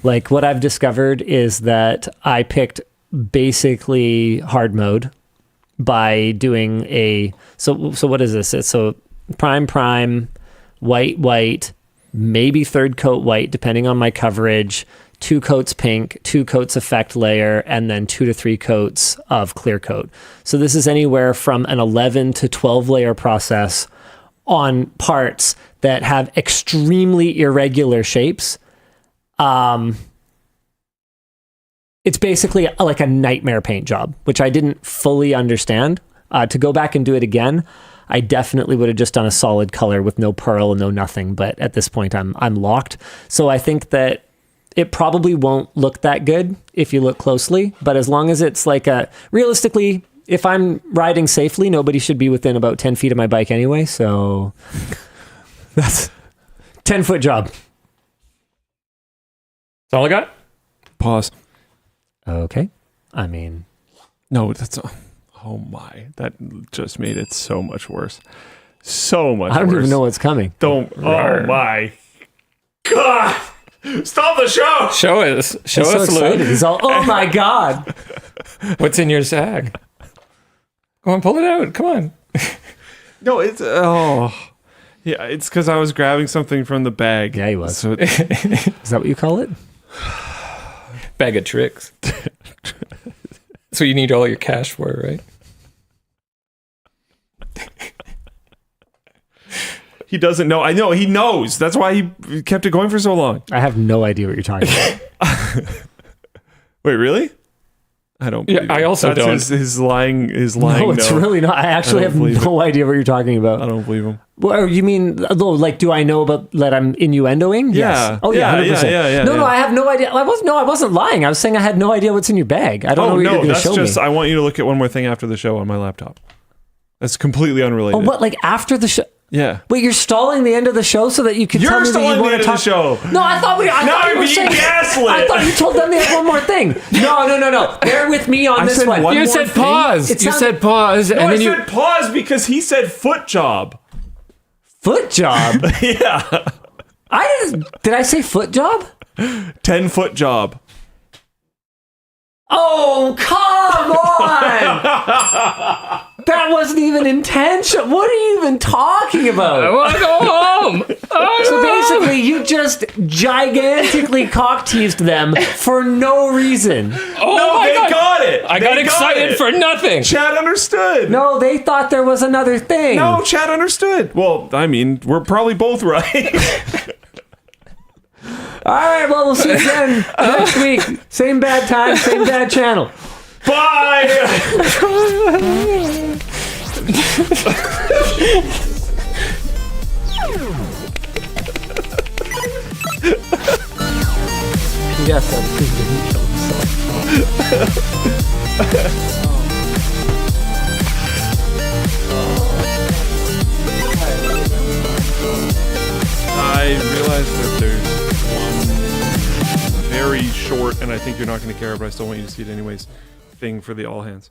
Like what I've discovered is that I picked basically hard mode by doing so what is this? So prime, white, maybe third coat white, depending on my coverage, 2 coats pink, 2 coats effect layer, and then 2 to 3 coats of clear coat. So this is anywhere from an 11 to 12 layer process on parts that have extremely irregular shapes. It's basically like a nightmare paint job, which I didn't fully understand. To go back and do it again, I definitely would have just done a solid color with no pearl and no nothing. But at this point, I'm locked. So I think that it probably won't look that good if you look closely. But as long as it's like realistically, if I'm riding safely, nobody should be within about 10 feet of my bike anyway. So that's 10-foot job. That's all I got. Pause. Okay. I mean, No, that's... Oh my. That just made it so much worse. So much worse. I don't even know what's coming. Don't... Oh my... God! Stop the show! Show us. Show He's so us, excited. Luke. He's all, oh my God. What's in your sack? Go on, pull it out. Come on. No, it's... Oh... Yeah, it's because I was grabbing something from the bag. Yeah, he was. So Is that what you call it? Bag of tricks. That's what you need all your cash for, right? he doesn't know. I know. He knows. That's why he kept it going for so long. I have no idea what you're talking about. Wait, really? I don't believe I also That's don't. His lying. No, it's really not. I actually have believe no idea what you're talking about. I don't believe him. Well, you mean, like, do I know about that I'm innuendoing? Yeah. Yes. Oh, yeah, 100%. Yeah, no, I have no idea. I wasn't lying. I was saying I had no idea what's in your bag. I don't know what you're going to show me. I want you to look at one more thing after the show on my laptop. That's completely unrelated. Oh, what, like after the show? Yeah. Wait, you're stalling the end of the show so that you can tell me that you want to talk? the show. No, I thought we. I thought you were saying. Gaslit. I thought you told them they had one more thing. No. Bear with me on this said one. one You more said thing? pause. You said pause, No, and I then you. said pause because he said foot job. Foot job. Yeah. Did I say foot job? 10-foot job. Oh, come on! That wasn't even intentional. What are you even talking I about? want to go home. So basically, you just gigantically cock-teased them for no reason. Oh No, my they God. got it. I They got excited it. for nothing. Chad understood. No, they thought there was another thing. No, Chad understood. Well, I mean, we're probably both right. All right, well, we'll see you again next week. Same bad time, same bad channel. Bye. Yes, I'm thinking he killed himself. I realized that there's one very short, and I think you're not going to care, but I still want you to see it anyways, thing for the all hands.